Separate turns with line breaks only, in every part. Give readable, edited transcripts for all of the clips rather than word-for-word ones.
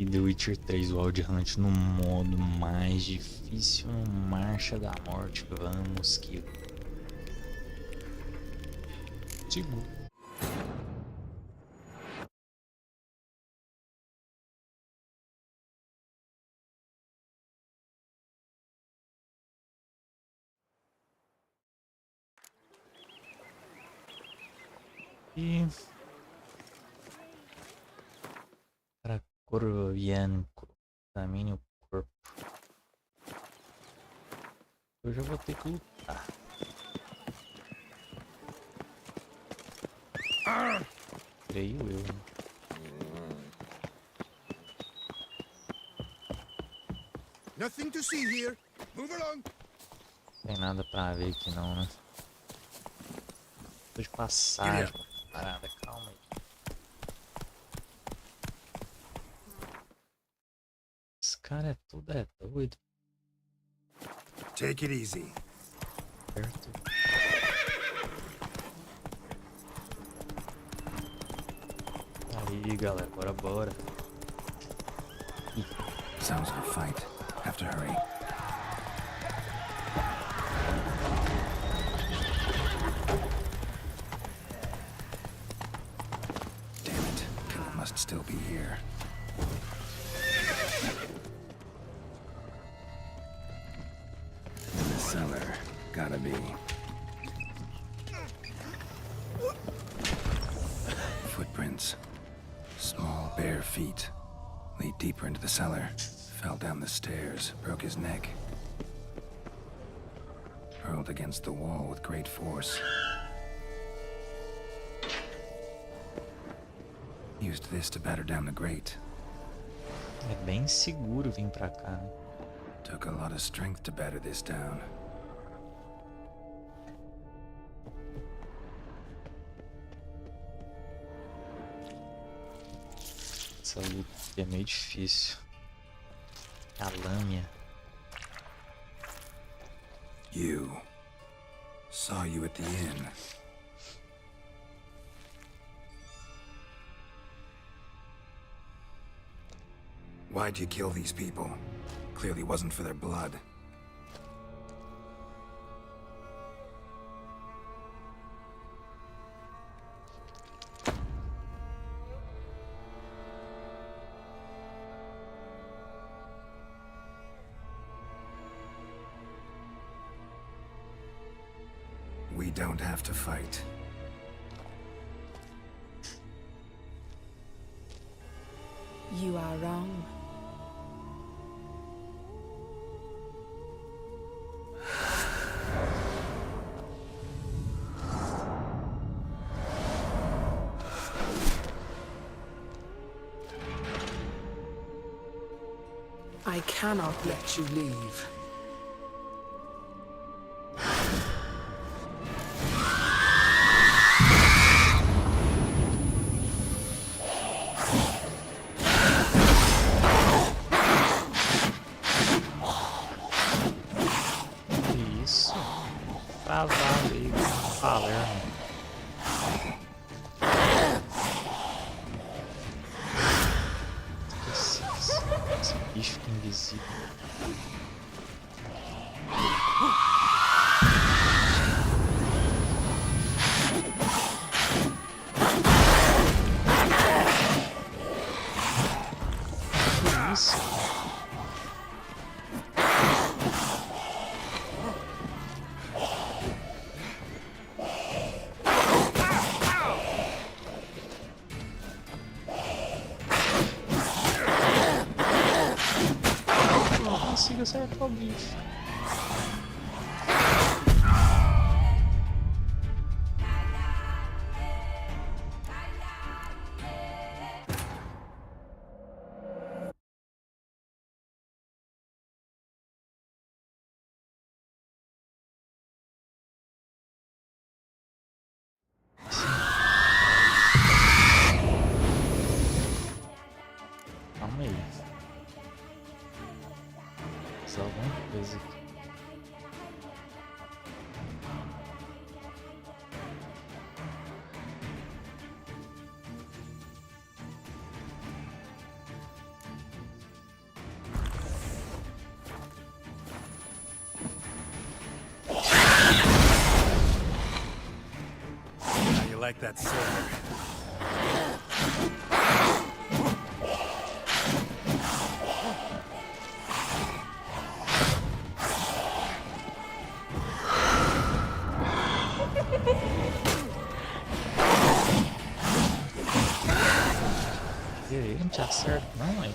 E The Witcher 3 Wild Hunt no modo mais difícil, Marcha da Morte. Vamos que sigo. E para Corvianco, examine o corpo. Eu já vou ter que lutar. Creio eu.
Nothing to see here. Move along.
Não tem nada pra ver aqui não, né? Tô de passagem, parada, calma aí. Esse cara é tudo doido.
Take it easy.
Certo? Aí, galera, bora.
Sounds like a fight. Have to hurry. Damn it. Killer must still be here. In the cellar. Gotta be. Footprints. Small, bare feet. Lead deeper into the cellar. Fell down the stairs, broke his neck. Hurled against the wall with great force. Used this to batter down the grate.
É bem seguro vir pra cá, né?
Took a lot of strength to batter this down.
Essa luta aqui é meio difícil. A lâmina.
You. Saw you at the inn. Why'd you kill these people? Clearly wasn't for their blood. We don't have to fight.
You are wrong. I cannot let you leave.
Isso. Travado aí, Palermo. Esse bicho fica invisível. Que isso? Não consigo acertar o bicho. Calma aí. Só alguma coisa aqui.
like that sailor.
Ele não te acerta, não, hein?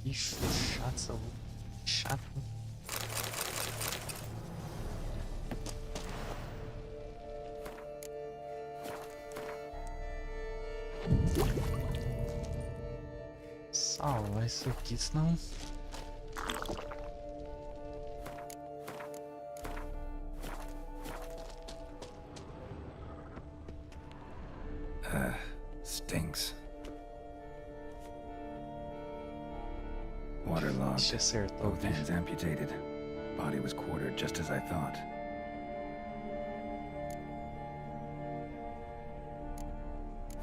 Ixi, chato essa roupa. Chato. Salvar isso aqui, senão...
Stinks. Waterlogged.
Ixi, acertou.
Both hands amputated. Body was quartered just as I thought.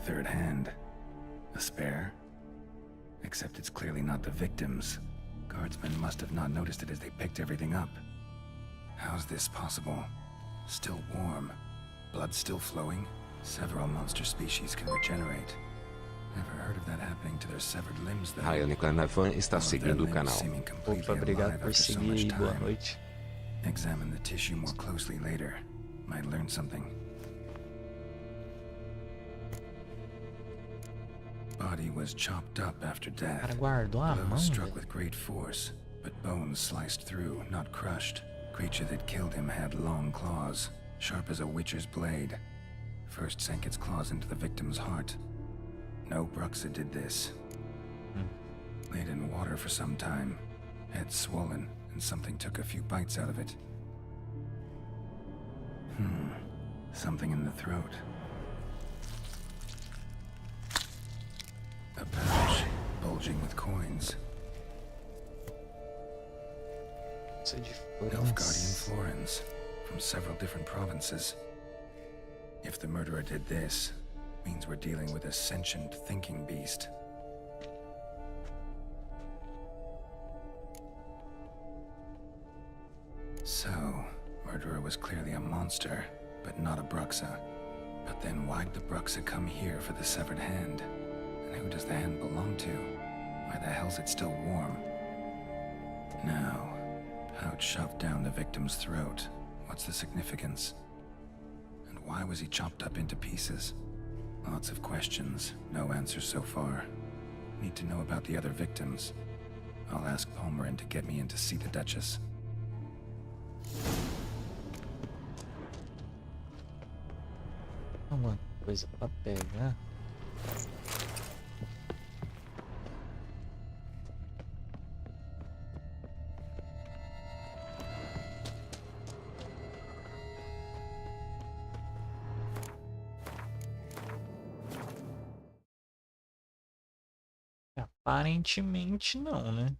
Third hand. A spare? Except it's clearly not the victim's. Guardsmen must have not noticed it as they picked everything up. How's this possible? Still warm. Blood still flowing? Several monster species can regenerate. Never heard of that happening to their severed limbs though.
Ryan Canavan está seguindo o canal.
Opa, obrigado por seguir e boa noite.
Examine the tissue more closely later. Might learn something. Body was chopped up after death.
O cara guardou a
Blow
mão,
struck
velho.
with great force, but bones sliced through, not crushed. Creature that killed him had long claws, sharp as a witcher's blade. First sank its claws into the victim's heart. No Bruxa did this. Laid in water for some time, head swollen, and something took a few bites out of it. Something in the throat. A pouch, bulging with coins.
Isso é de
Nilfgaardian
Florence.
florins, from several different provinces. If the murderer did this, means we're dealing with a sentient thinking beast. So, murderer was clearly a monster, but not a Bruxa. But then why'd the Bruxa come here for the severed hand? And who does the hand belong to? Why the hell's it still warm? Now, pouch shoved down the victim's throat. What's the significance? And why was he chopped up into pieces? Lots of questions, no answers so far. Need to know about the other victims. I'll ask Palmerin to get me in to see the Duchess.
Uma coisa pra pegar. Aparentemente não, né?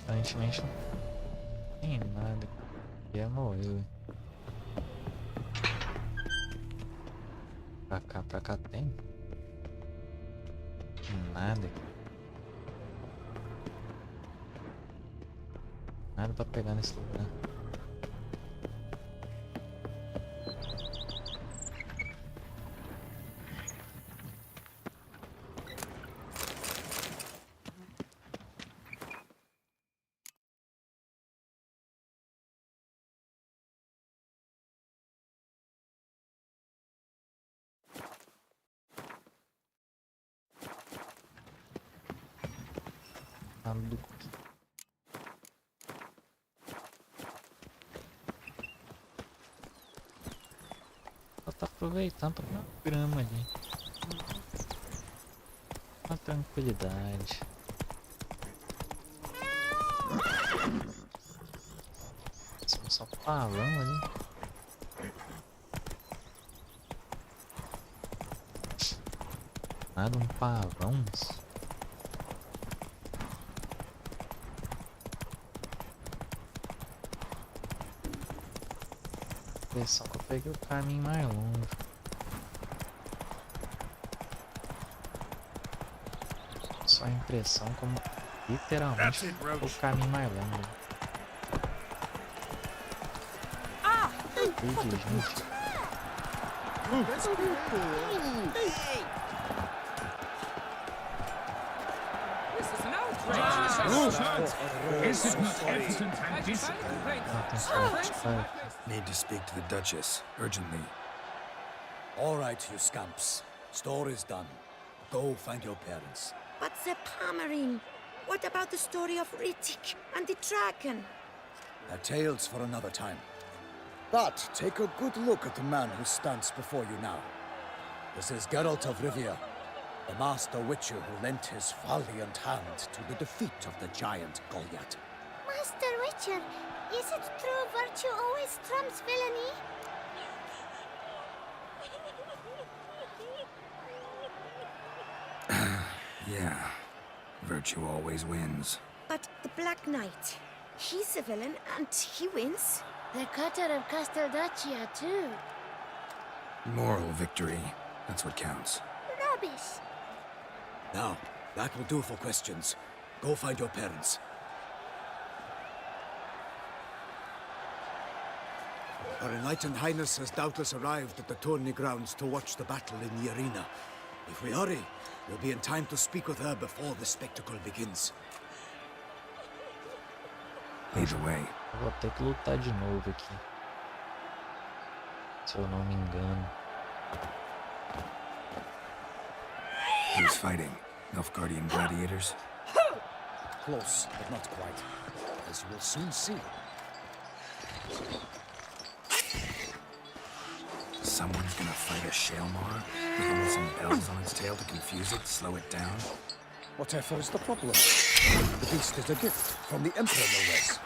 Aparentemente não tem nada. E é morreu. Pra cá tem. nada aqui. Nada pra pegar nesse lugar. Só tá aproveitando pra dar uma grama ali. Uma tranquilidade. Só pavão ali. Nada, um pavão. Só que eu peguei o caminho mais longe. Só a impressão como literalmente o caminho mais longo. Ih, gente.
Need to speak to the Duchess, urgently.
All right, you scamps. Story's done. Go find your parents.
But the Palmerine, what about the story of Rittik and the dragon?
They're tales for another time. But take a good look at the man who stands before you now. This is Geralt of Rivia, the master witcher who lent his valiant hand to the defeat of the giant Goliath.
Master Witcher, is it true virtue always trumps villainy?
Yeah, virtue always wins.
But the Black Knight, he's a villain and he wins?
The cutter of Castelduccia, too.
Moral victory, that's what counts.
Rubbish.
Now, that will do for questions. Go find your parents. Her Enlightened Highness has doubtless arrived at the tourney grounds to watch the battle in the arena. If we hurry, we'll be in time to speak with her before the spectacle begins.
Lead the way.
Eu vou ter que lutar de novo aqui. Se eu não me engano.
Who's fighting? Nilfgaardian gladiators?
Close, but not quite. As you will soon see.
Someone's gonna fight a Shaelmar? With only some bells on its tail to confuse it, slow it down?
Whatever is the problem? The beast is a gift from the Emperor, no less.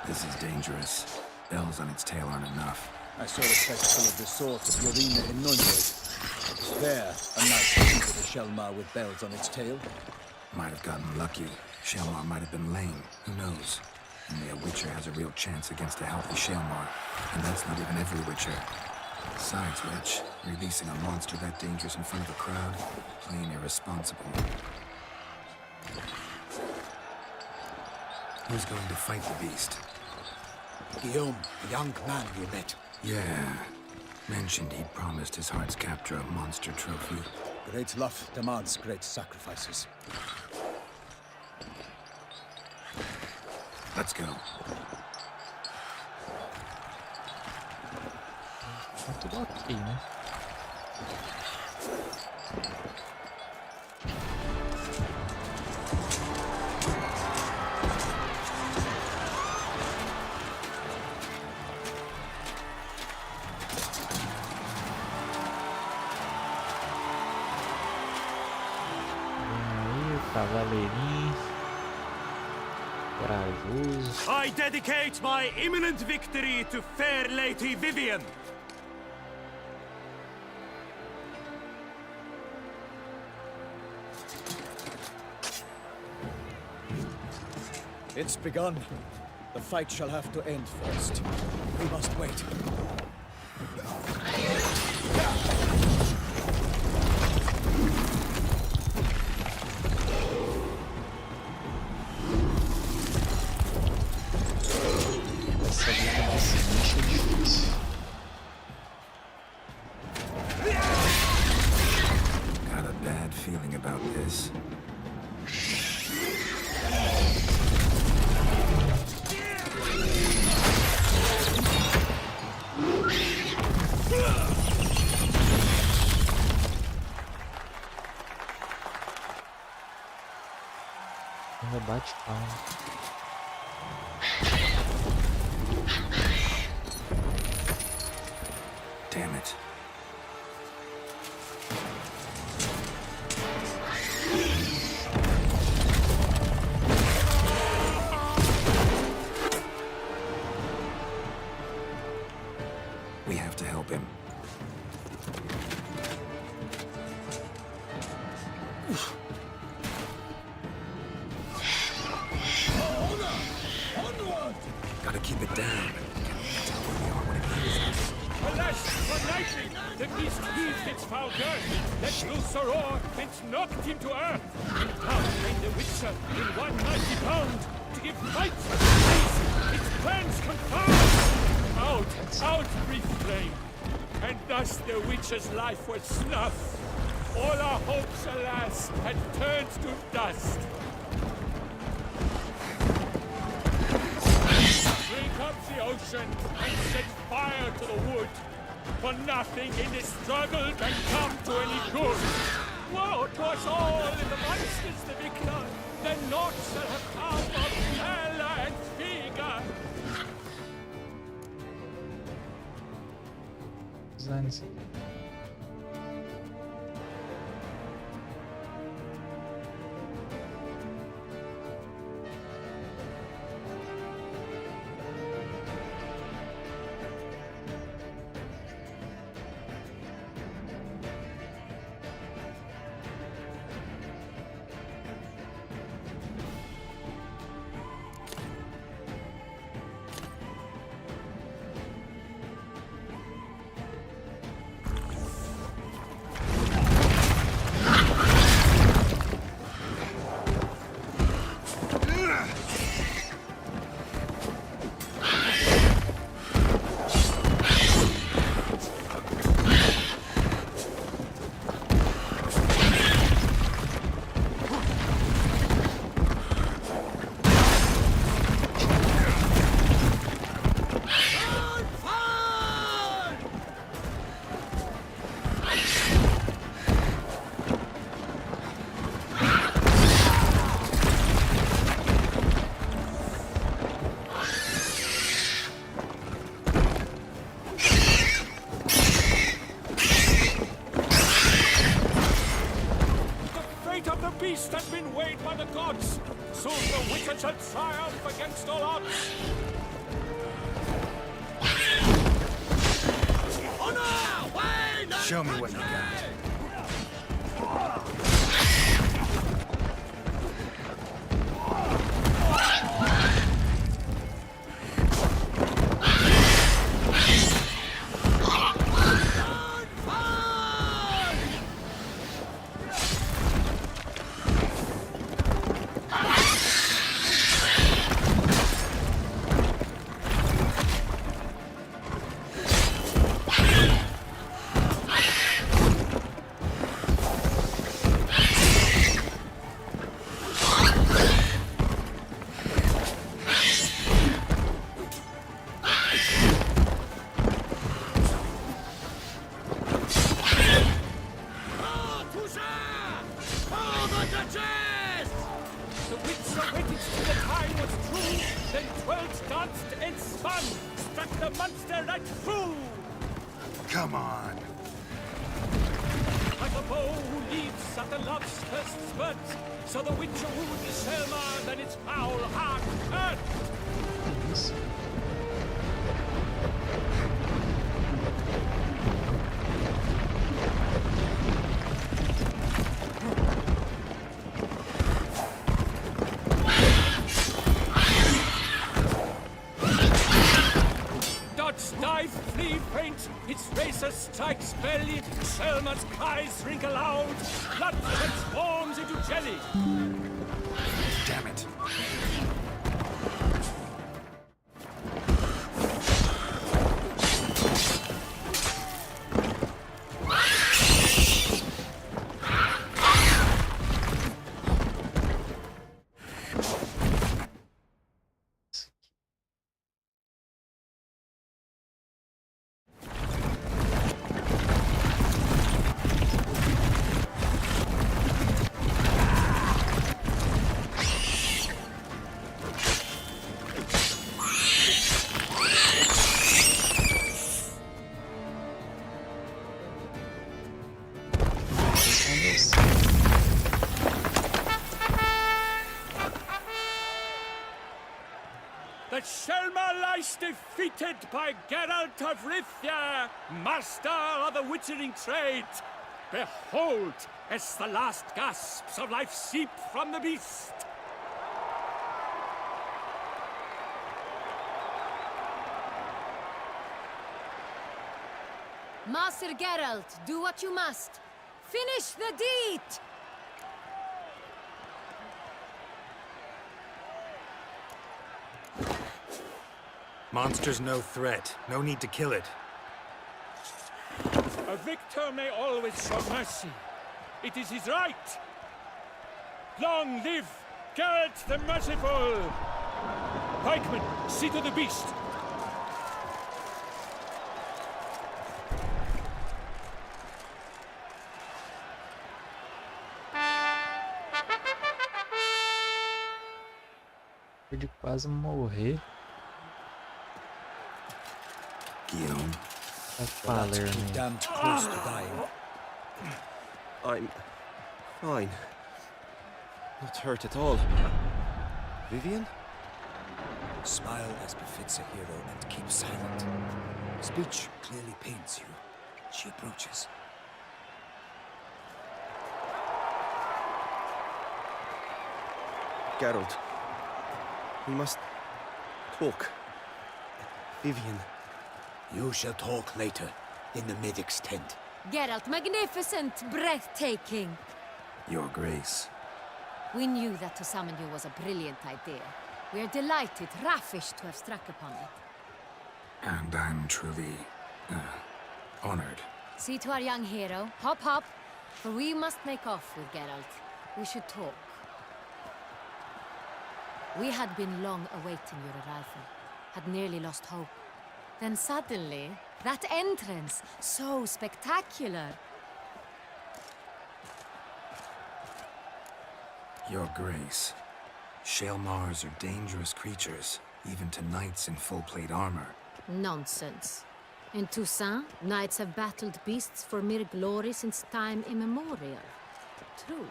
This is dangerous. Bells on its tail aren't enough.
I saw a spectacle of this sort at the arena in Nuremberg. There, a knight defeated a Shaelmar with bells on its tail.
Might have gotten lucky. Shaelmar might have been lame. Who knows? Only a Witcher has a real chance against a healthy Shaelmar. And that's not even every Witcher. Besides which, releasing a monster that dangerous in front of a crowd, plain irresponsible. Who's going to fight the beast?
Guillaume, the young man you met.
Yeah. Mentioned he'd promised his heart's captor a monster trophy.
Great love demands great sacrifices.
Let's go.
Tá tudo ok, né? Cavaleirinho corajoso.
I dedicate my imminent victory to fair Lady Vivian.
It's begun. The fight shall have to end first. We must wait.
Essa vida desse bicho é difícil.
Got a bad feeling about this.
Rebate calma.
Damn it. We have to help him. Gotta keep it down. Tell where we are when it hears us.
Alas, for lightning, the beast heaved its foul girth, let loose a roar, and knocked him to earth. And down came the Witcher in one mighty bound, to give fight to the place, its plans confound. Out, brief flame, and thus the Witcher's life was snuffed. All our hopes, alas, had turned to dust. Drink up the ocean and set fire to the wood, for nothing in this struggle can come to any good. Woe to us all in the monsters the victor, then naught shall have come of Hela and Siga.
Designs.
Beast has been weighed by the gods. Soon the Witcher shall triumph against all odds.
Show me what you got.
Come on.
Like a bow leaves at the love's first spurt, so the Witcher wound is Selma, then its foul heart hurt. Selma's cries ring aloud. Blood transforms into jelly.
Damn it.
That Selma lies defeated by Geralt of Rivia, master of the witchering trade. Behold, as the last gasps of life seep from the beast.
Master Geralt, do what you must. Finish the deed!
Monster's no threat. No need to kill it.
A victor may always show mercy. It is his right. Long live Geralt the Merciful! Pikemen, see to the beast.
De quase morrer.
Guillaume.
Tá falando.
Damned close to dying.
I'm fine. Not hurt at all. Vivian?
Smile as befits a hero and keep silent. Speech clearly pains you. She approaches.
Geralt. We must talk. Vivian.
You shall talk later, in the medic's tent.
Geralt, magnificent, breathtaking.
Your Grace.
We knew that to summon you was a brilliant idea. We are delighted, ravished to have struck upon it.
And I'm truly, honored.
See to our young hero. Hop, hop. For we must make off with Geralt. We should talk. We had been long awaiting your arrival. Had nearly lost hope. Then suddenly, that entrance, so spectacular.
Your Grace. Shaelmars are dangerous creatures, even to knights in full plate armor.
Nonsense. In Toussaint, knights have battled beasts for mere glory since time immemorial. True.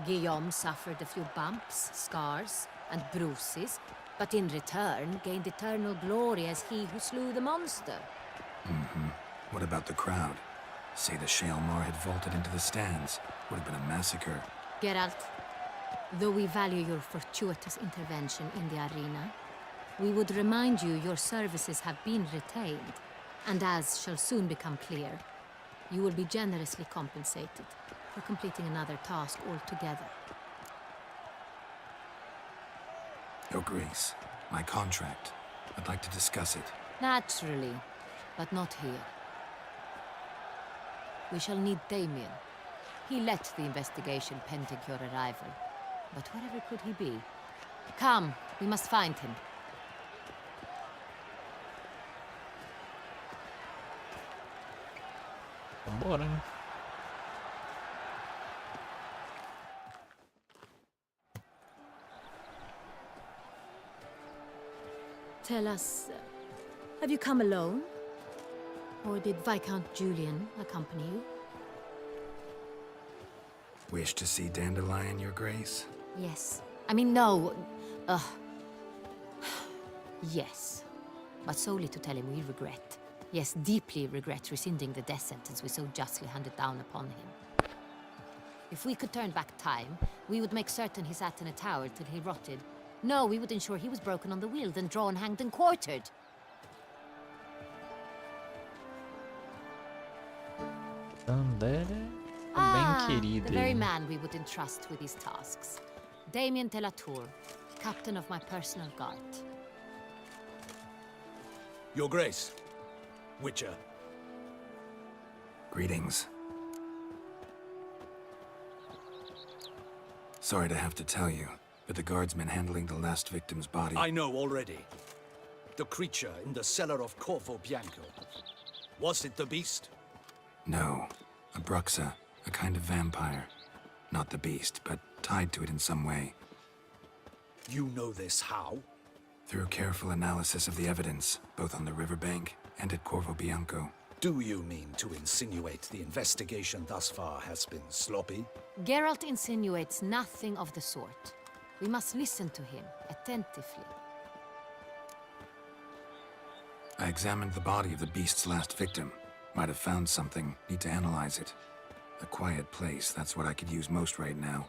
Guillaume suffered a few bumps, scars, and bruises, but in return gained eternal glory as he who slew the monster.
What about the crowd? Say the Shaelmar had vaulted into the stands. Would have been a massacre.
Geralt, though we value your fortuitous intervention in the arena, we would remind you your services have been retained, and as shall soon become clear, you will be generously compensated for completing another task altogether.
Your Grace, my contract. I'd like to discuss it.
Naturally, but not here. We shall need Damien. He led the investigation pending your arrival. But wherever could he be? Come, we must find him.
Vambora, né?
Tell us, have you come alone? Or did Viscount Julian accompany you?
Wish to see Dandelion, Your Grace?
Yes. I mean, no. Yes. But solely to tell him we regret. Yes, deeply regret rescinding the death sentence we so justly handed down upon him. If we could turn back time, we would make certain he sat in a tower till he rotted. No, we would ensure he was broken on the wheel, then drawn, hanged, and quartered.
dela é bem querida.
The very man we would entrust with these tasks. Damien de la Tour, captain of my personal guard.
Your Grace, Witcher.
Greetings. Sorry to have to tell you, but the guardsman handling the last victim's body...
I know already. The creature in the cellar of Corvo Bianco. Was it the beast?
No. A bruxa, a kind of vampire. Not the beast, but tied to it in some way.
You know this how?
Through careful analysis of the evidence, both on the riverbank and at Corvo Bianco.
Do you mean to insinuate the investigation thus far has been sloppy?
Geralt insinuates nothing of the sort. We must listen to him attentively.
I examined the body of the beast's last victim. Might have found something. Need to analyze it. A quiet place, that's what I could use most right now.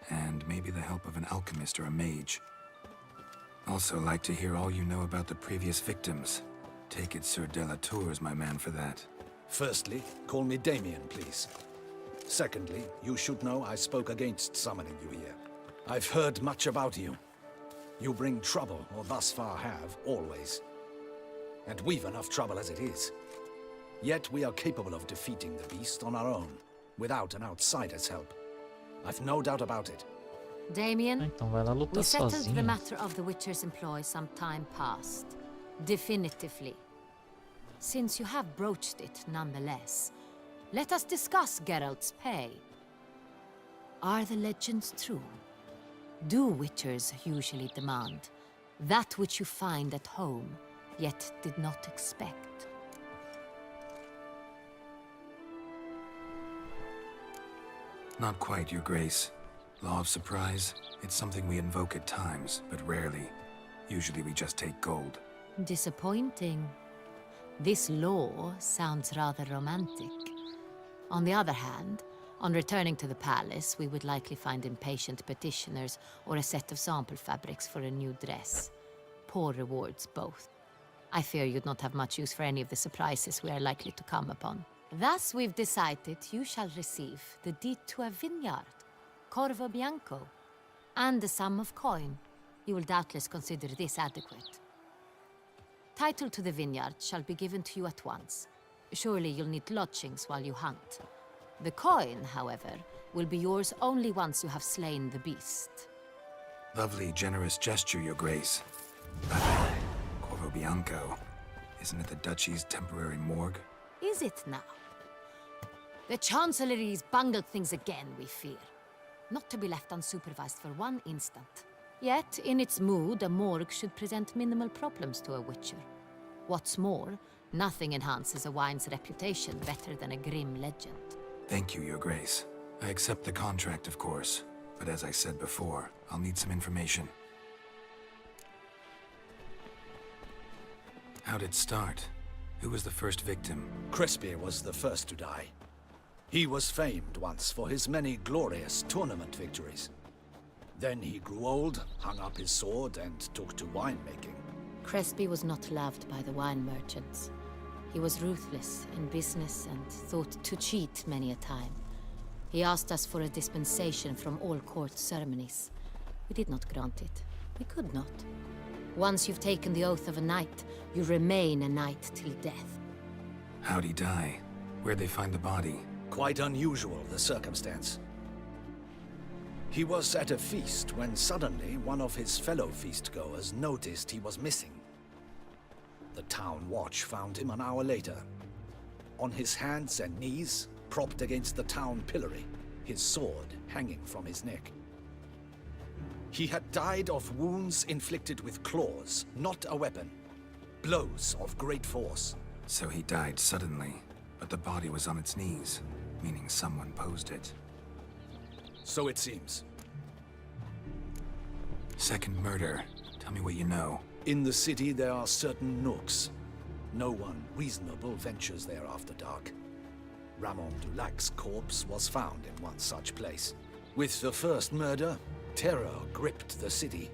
And maybe the help of an alchemist or a mage. Also like to hear all you know about the previous victims. Take it Sir de la Tour is my man for that.
Firstly, call me Damien, please. Secondly, you should know I spoke against summoning you here. I've heard much about you. You bring trouble, or thus far have, always. And we've enough trouble as it is. Yet we are capable of defeating the beast on our own, without an outsider's help. I've no doubt about it.
Damien,
Então vai lá
we
lutar
settled the
sozinho.
matter of the Witcher's employ some time past. Definitively. Since you have broached it nonetheless, let us discuss Geralt's pay. Are the legends true? Do Witchers usually demand that which you find at home, yet did not expect?
Not quite, Your Grace. Law of surprise, it's something we invoke at times, but rarely. Usually we just take gold.
Disappointing. This law sounds rather romantic. On the other hand, on returning to the palace, we would likely find impatient petitioners or a set of sample fabrics for a new dress. Poor rewards, both. I fear you'd not have much use for any of the surprises we are likely to come upon. Thus, we've decided you shall receive the deed to a vineyard, Corvo Bianco, and the sum of coin. You will doubtless consider this adequate. Title to the vineyard shall be given to you at once. Surely you'll need lodgings while you hunt. The coin, however, will be yours only once you have slain the beast.
Lovely, generous gesture, Your Grace. Corvo Bianco. Isn't it the Duchy's temporary morgue?
Is it now? The Chancellery's bungled things again, we fear. Not to be left unsupervised for one instant. Yet, in its mood, a morgue should present minimal problems to a Witcher. What's more, nothing enhances a wine's reputation better than a grim legend.
Thank you, Your Grace. I accept the contract, of course. But as I said before, I'll need some information. How'd it start? Who was the first victim?
Crespy was the first to die. He was famed once for his many glorious tournament victories. Then he grew old, hung up his sword, and took to winemaking.
Crespy was not loved by the wine merchants. He was ruthless in business and thought to cheat many a time. He asked us for a dispensation from all court ceremonies. We did not grant it. We could not. Once you've taken the oath of a knight, you remain a knight till death.
How'd he die? Where'd they find the body?
Quite unusual, the circumstance. He was at a feast when suddenly one of his fellow feastgoers noticed he was missing. The town watch found him an hour later. On his hands and knees, propped against the town pillory, his sword hanging from his neck. He had died of wounds inflicted with claws, not a weapon. Blows of great force.
So he died suddenly, but the body was on its knees, meaning someone posed it.
So it seems.
Second murder. Tell me what you know.
In the city there are certain nooks. No one reasonable ventures there after dark. Ramon Dulac's corpse was found in one such place. With the first murder, terror gripped the city.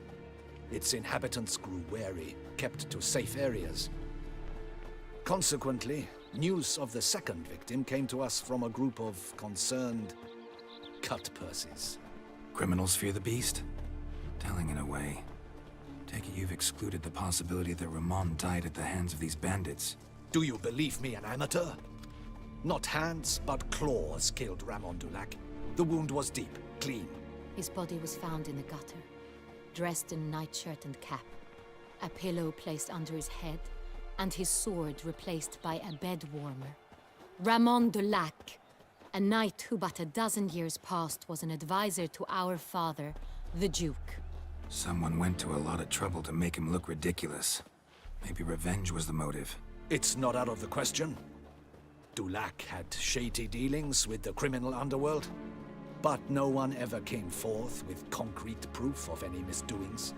Its inhabitants grew wary, kept to safe areas. Consequently, News of the second victim came to us from a group of concerned cut-purses.
Criminals fear the beast? Telling in a way. Take it you've excluded the possibility that Ramon died at the hands of these bandits.
Do you believe me an amateur? Not hands, but claws killed Ramon Dulac. The wound was deep, clean.
His body was found in the gutter, dressed in nightshirt and cap, a pillow placed under his head, and his sword replaced by a bed warmer. Ramon Dulac, a knight who but a dozen years past was an advisor to our father, the Duke.
Someone went to a lot of trouble to make him look ridiculous. Maybe revenge was the motive.
It's not out of the question. Dulac had shady dealings with the criminal underworld, but no one ever came forth with concrete proof of any misdoings.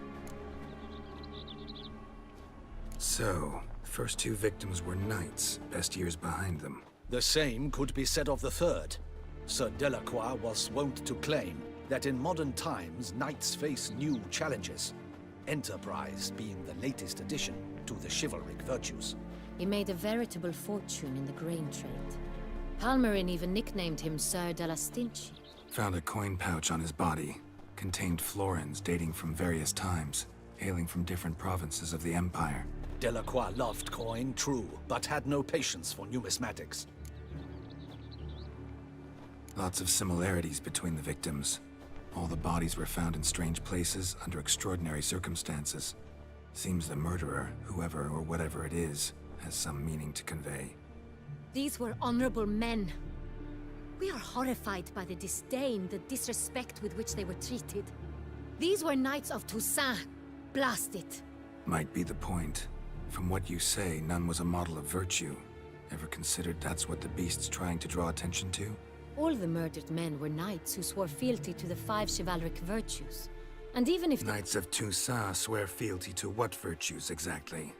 So, first two victims were knights, best years behind them.
The same could be said of the third. Sir Delacroix was wont to claim that in modern times knights face new challenges, enterprise being the latest addition to the chivalric virtues.
He made a veritable fortune in the grain trade. Palmerin even nicknamed him Sir de la Stinchi.
Found a coin pouch on his body. Contained florins dating from various times, hailing from different provinces of the Empire.
Delacroix loved coin, true, but had no patience for numismatics.
Lots of similarities between the victims. All the bodies were found in strange places under extraordinary circumstances. Seems the murderer, whoever or whatever it is, has some meaning to convey.
These were honorable men. We are horrified by the disdain, the disrespect with which they were treated. These were knights of Toussaint. Blast it.
Might be the point. From what you say, none was a model of virtue. Ever considered that's what the beast's trying to draw attention to?
All the murdered men were knights who swore fealty to the 5 chivalric virtues. And even if
Knights of Toussaint swear fealty to what virtues exactly?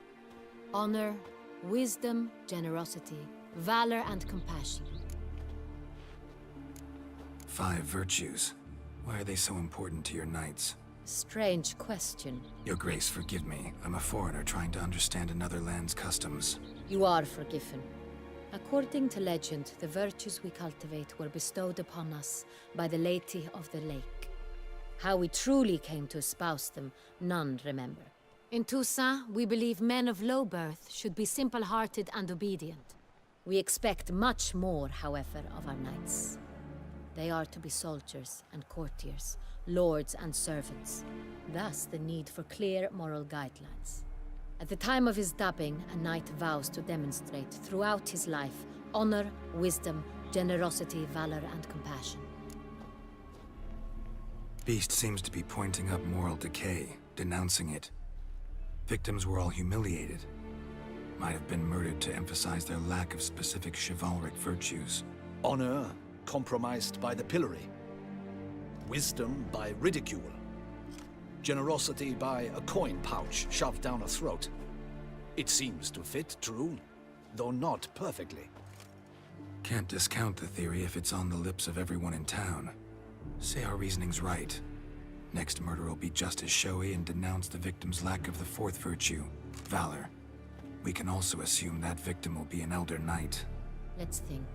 honor, wisdom, generosity, valor, and compassion.
5 virtues. Why are they so important to your knights?
Strange question.
Your Grace, forgive me. I'm a foreigner trying to understand another land's customs.
You are forgiven. According to legend, the virtues we cultivate were bestowed upon us by the Lady of the Lake. How we truly came to espouse them, none remember. In Toussaint, we believe men of low birth should be simple-hearted and obedient. We expect much more, however, of our knights. They are to be soldiers and courtiers, lords and servants. Thus, the need for clear moral guidelines. At the time of his dubbing, a knight vows to demonstrate throughout his life honor, wisdom, generosity, valor, and compassion.
Beast seems to be pointing up moral decay, denouncing it. Victims were all humiliated. Might have been murdered to emphasize their lack of specific chivalric virtues.
Honor compromised by the pillory. Wisdom by ridicule. Generosity by a coin pouch shoved down a throat. It seems to fit, true, though not perfectly.
Can't discount the theory if it's on the lips of everyone in town. Say our reasoning's right. Next murder will be just as showy and denounce the victim's lack of the 4th virtue, valor. We can also assume that victim will be an elder knight.
Let's think.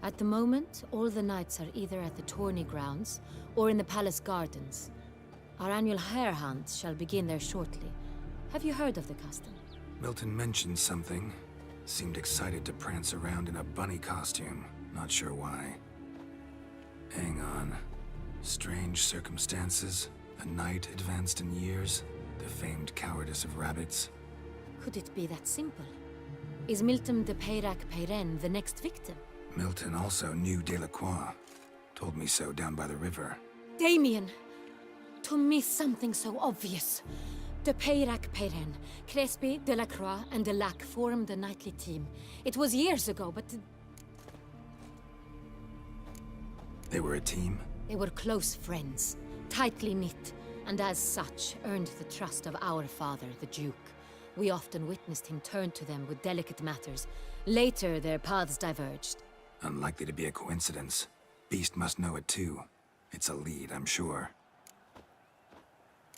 At the moment, all the knights are either at the tourney grounds or in the palace gardens. Our annual hare hunt shall begin there shortly. Have you heard of the custom?
Milton mentioned something. Seemed excited to prance around in a bunny costume. Not sure why. Hang on. Strange circumstances. A knight advanced in years. The famed cowardice of rabbits.
Could it be that simple? Is Milton de Peyrac-Peyren the next victim?
Milton also knew Delacroix. Told me so down by the river.
Damien! To miss something so obvious. De Peyrac-Peyren, Crespi, Delacroix, and Delac formed a knightly team. It was years ago, but
They were a team?
they were close friends, tightly knit, and as such earned the trust of our father, the Duke. We often witnessed him turn to them with delicate matters. Later, their paths diverged.
Unlikely to be a coincidence. Beast must know it too. It's a lead, I'm sure.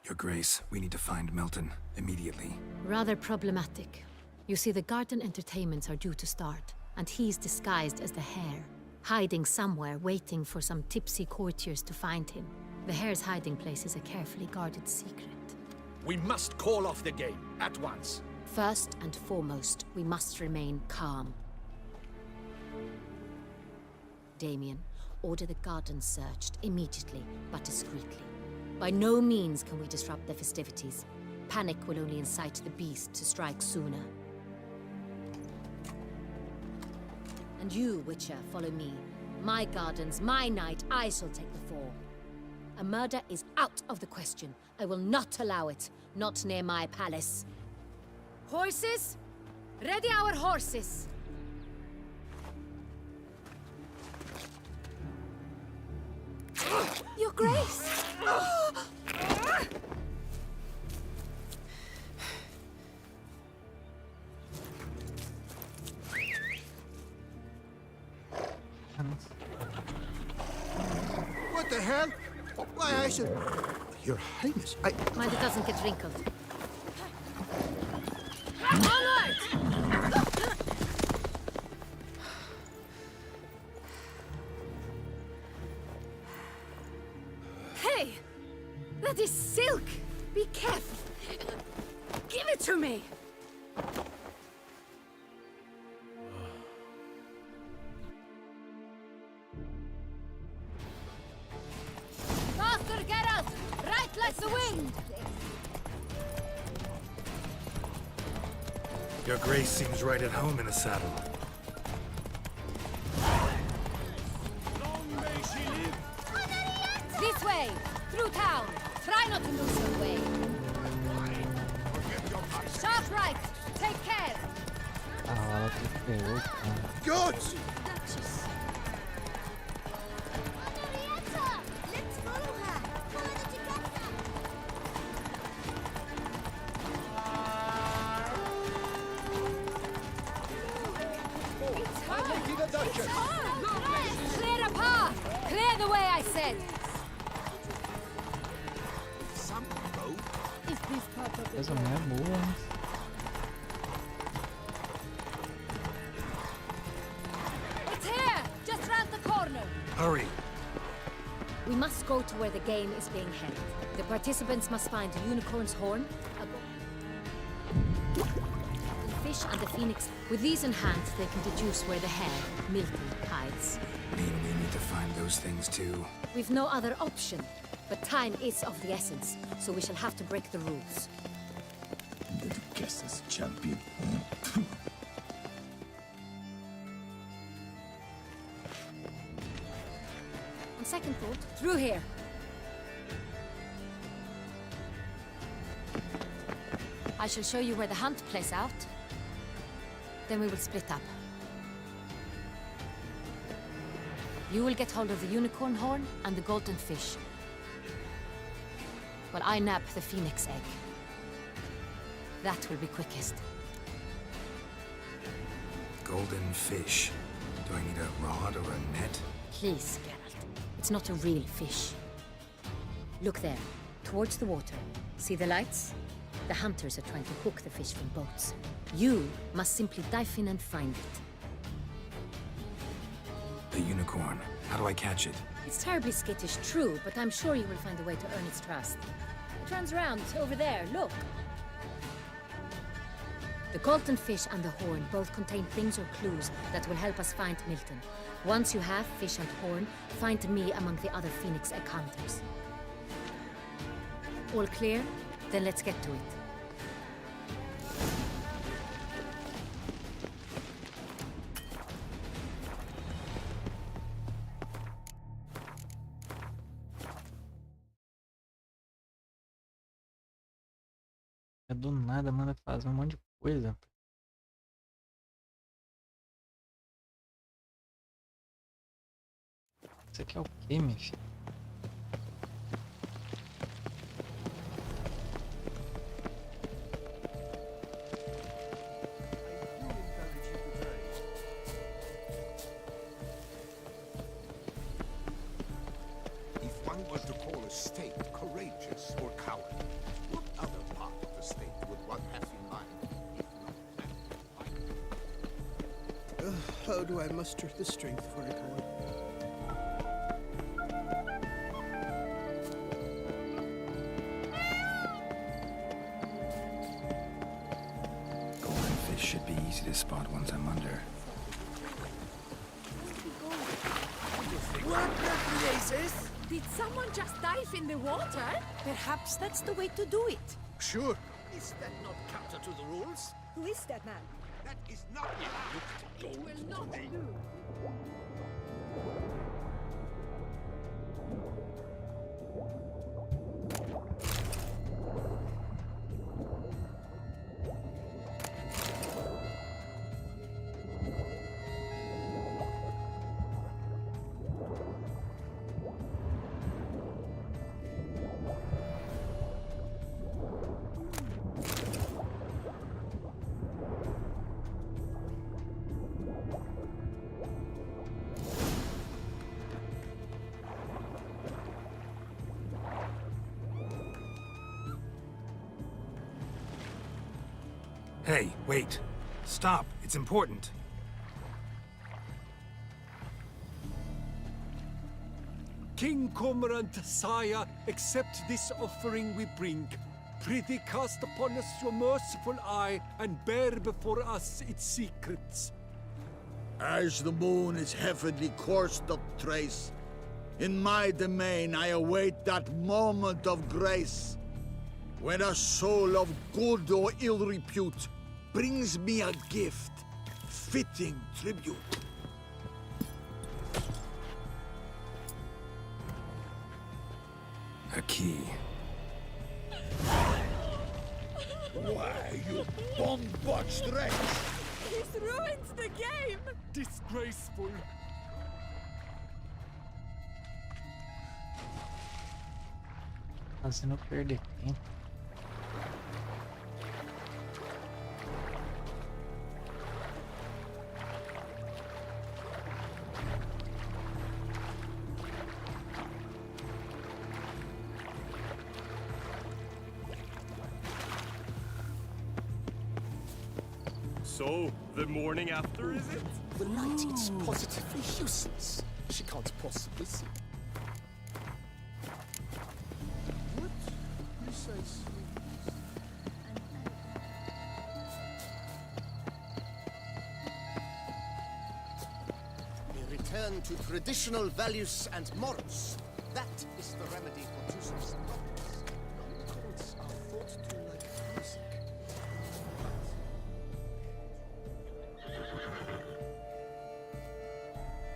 Your Grace, we need to find Milton, immediately.
Rather problematic. You see, the garden entertainments are due to start, and he's disguised as the hare, hiding somewhere, waiting for some tipsy courtiers to find him. The hare's hiding place is a carefully guarded secret.
We must call off the game at once.
First and foremost, we must remain calm. Damien, order the garden searched immediately, but discreetly. By no means can we disrupt the festivities. Panic will only incite the beast to strike sooner. And you, Witcher, follow me. My gardens, my night, I shall take the fall. A murder is out of the question. I will not allow it. Not near my palace. Horses? Ready our horses! Your Grace!
What the hell? Why, I should... Your Highness,
Mind it doesn't get wrinkled. Onward! Hey! That is silk! Be careful! Give it to me! Faster, Geralt! Right like the wind!
Your Grace seems right at home in the saddle.
Long may she live.
This way! Through town! Try not to lose your way! Sharp right! Take care!
Ah, ela que ferrou, cara.
Gods!
Let's follow her. Follow the Chicasa.
It's hard! Clear a path! Clear the way, I said!
Some road?
Is this part of
Essa mulher é boa, hein?
It's here! Just round the corner!
Hurry!
We must go to where the game is being held. The participants must find a unicorn's horn, a fish and the phoenix. With these in hand, they can deduce where the hare, Milton, hides.
Mean we need to find those things too.
We've no other option, but time is of the essence, so we shall have to break the rules.
Little guesses, champion.
On second thought, through here. I shall show you where the hunt plays out. Then we will split up. You will get hold of the unicorn horn and the golden fish, while I nab the phoenix egg. That will be quickest.
Golden fish. Do I need a rod or a net?
Please, Geralt. It's not a real fish. Look there, towards the water. See the lights? The hunters are trying to hook the fish from boats. You must simply dive in and find it.
The unicorn. How do I catch it?
It's terribly skittish, true, but I'm sure you will find a way to earn its trust. It runs around over there, look. The golden fish and the horn both contain things or clues that will help us find Milton. Once you have fish and horn, find me among the other phoenix egg hunters. All clear? Then let's get to it.
É do nada, manda fazer um monte de coisa. Isso aqui é o quê, minha filha?
If one was to call a state courageous or cowardly, what other part of the state would one have in mind, if not that? How do I muster the strength for it all?
Golden fish should be easy to spot once I'm under.
What the blazes?
Did someone just dive in the water? Perhaps that's the way to do it.
Sure.
Is that not counter to the rules?
Who is that man?
That is not
It will not do.
Hey, wait. Stop. It's important.
King Cormorant, sire, accept this offering we bring. Prithee cast upon us your merciful eye, and bear before us its secrets.
As the moon is heavenly coursed up trace, in my domain I await that moment of grace, when a soul of good or ill repute brings me a gift, fitting tribute.
A key.
Why, you bomb-botched wretch!
This ruins the game!
Disgraceful.
Fazendo perder tempo.
So, the morning after, is it?
The lighting's positively useless. She can't possibly see.
What precisely? We return to traditional values and morals. That is the remedy for Tucum's problems. Non-cults are thought to like music.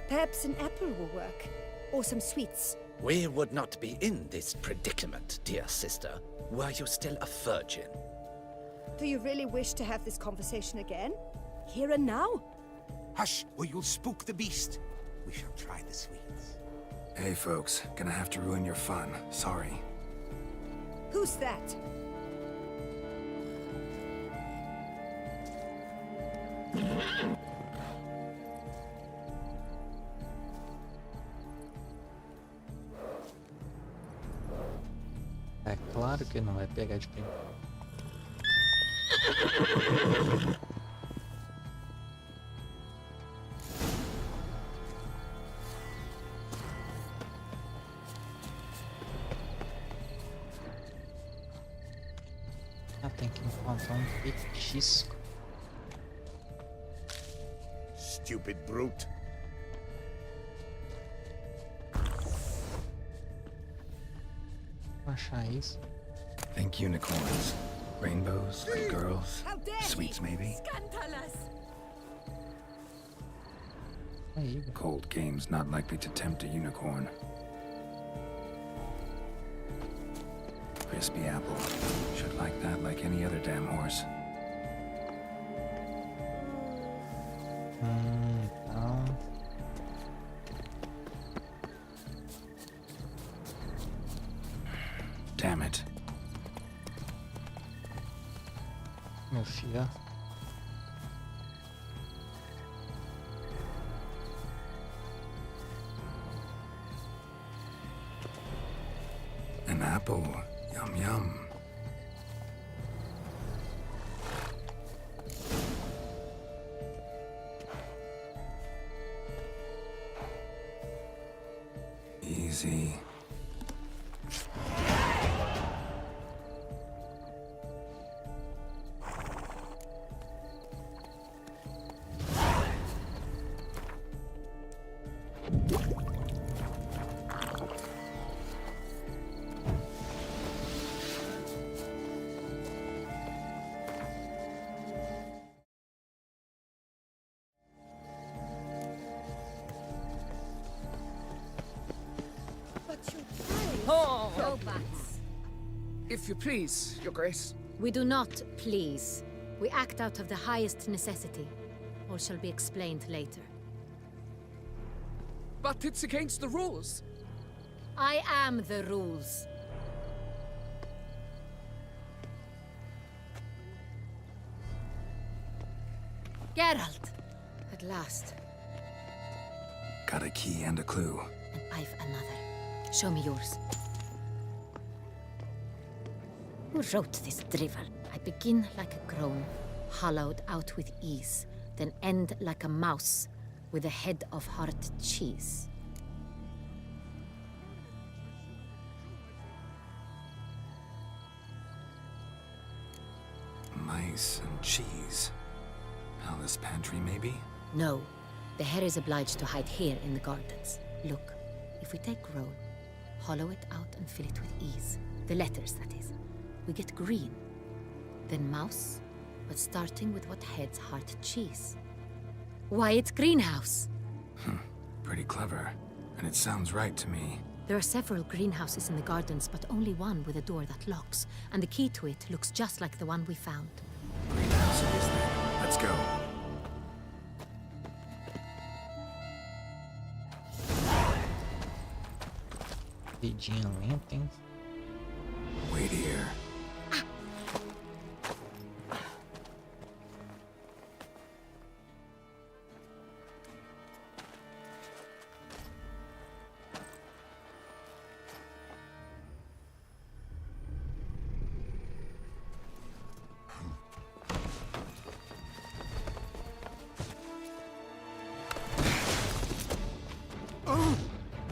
Perhaps an apple will work. Or some sweets.
We would not be in this predicament, dear sister, were you still a virgin.
Do you really wish to have this conversation again? Here and now?
Hush, or you'll spook the beast. We shall try the sweets.
Hey, folks. Gonna have to ruin your fun. Sorry.
Who's that?
É claro que não vai pegar de primeira. Ah, tem que encontrar um petisco.
Stupid brute.
Vou achar isso.
Think unicorns. Rainbows, good girls,
How dare
sweets
he?
maybe.
Scandalous!
Aí, velho.
Cold game's not likely to tempt a unicorn. Crispy apple. Should like that like any other damn horse.
Então.
Damn it.
Meu filho,
An apple. Yum yum. Easy.
No buts.
If you please, Your Grace.
We do not please. We act out of the highest necessity. All shall be explained later.
But it's against the rules.
I am the rules. Geralt! At last.
Got a key and a clue.
And I've another. Show me yours. Who wrote this drivel? I begin like a groan, hollowed out with ease, then end like a mouse, with a head of hard cheese.
Mice and cheese. Palace pantry, maybe?
No, the hare is obliged to hide here in the gardens. Look, if we take roll, hollow it out and fill it with ease. The letters, that is. We get green. Then mouse, but starting with what heads hard cheese. Why, it's greenhouse!
Pretty clever. And it sounds right to me.
There are several greenhouses in the gardens, but only one with a door that locks, and the key to it looks just like the one we found.
Greenhouse it is then. Let's go.
Dedinho lento, hein?
Wait here.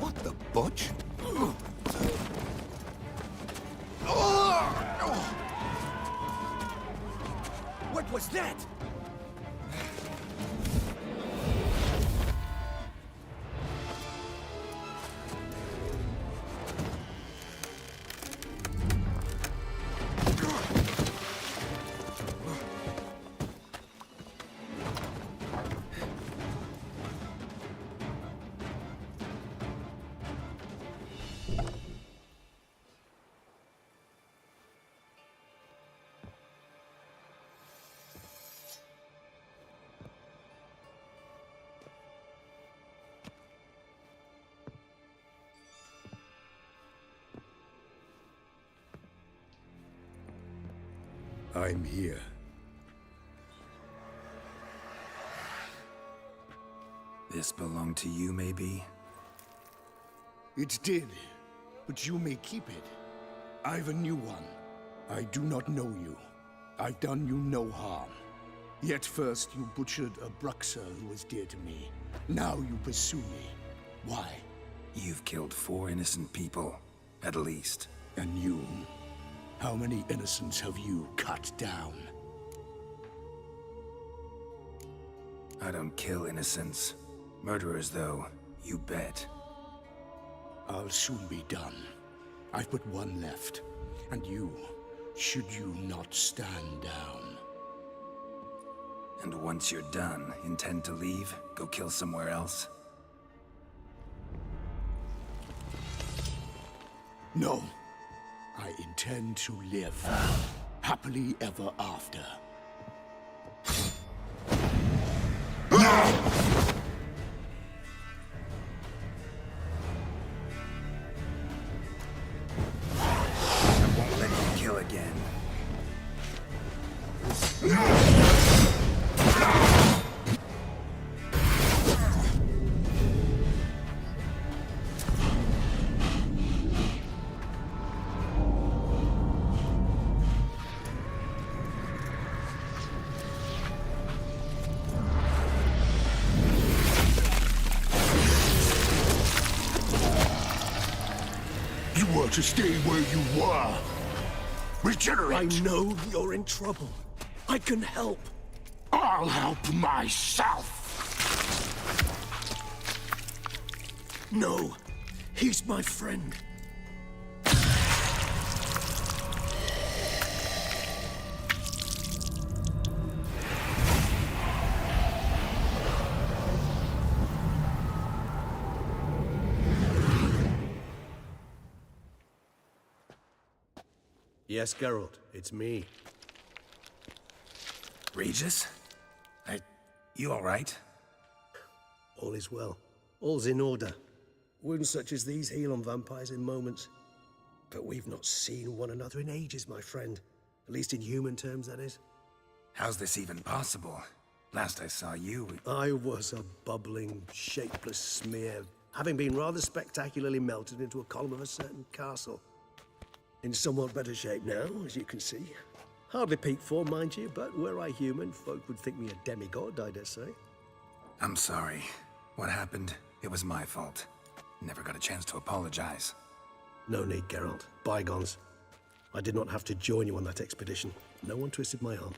What the butch? What was that?
I'm here.
This belonged to you, maybe?
It did, but you may keep it. I've a new one. I do not know you. I've done you no harm. Yet first you butchered a Bruxer who was dear to me. Now you pursue me. Why?
You've killed 4 innocent people, at least.
And you? How many innocents have you cut down?
I don't kill innocents. Murderers, though, you bet.
I'll soon be done. I've but one left. And you, should you not stand down.
And once you're done, intend to leave? Go kill somewhere else?
No. I intend to live. Happily ever after.
I won't let you kill again.
You were to stay where you were. Regenerate!
I know you're in trouble. I can help.
I'll help myself!
No, he's my friend.
Yes, Geralt, it's me.
Regis? You alright?
All is well. All's in order. Wounds such as these heal on vampires in moments. But we've not seen one another in ages, my friend. At least in human terms, that is.
How's this even possible? Last I saw you...
I was a bubbling, shapeless smear, having been rather spectacularly melted into a column of a certain castle. In somewhat better shape now, as you can see. Hardly peak form, mind you, but were I human, folk would think me a demigod, I dare say.
I'm sorry. What happened, it was my fault. Never got a chance to apologize.
No need, Geralt. Bygones. I did not have to join you on that expedition. No one twisted my arm.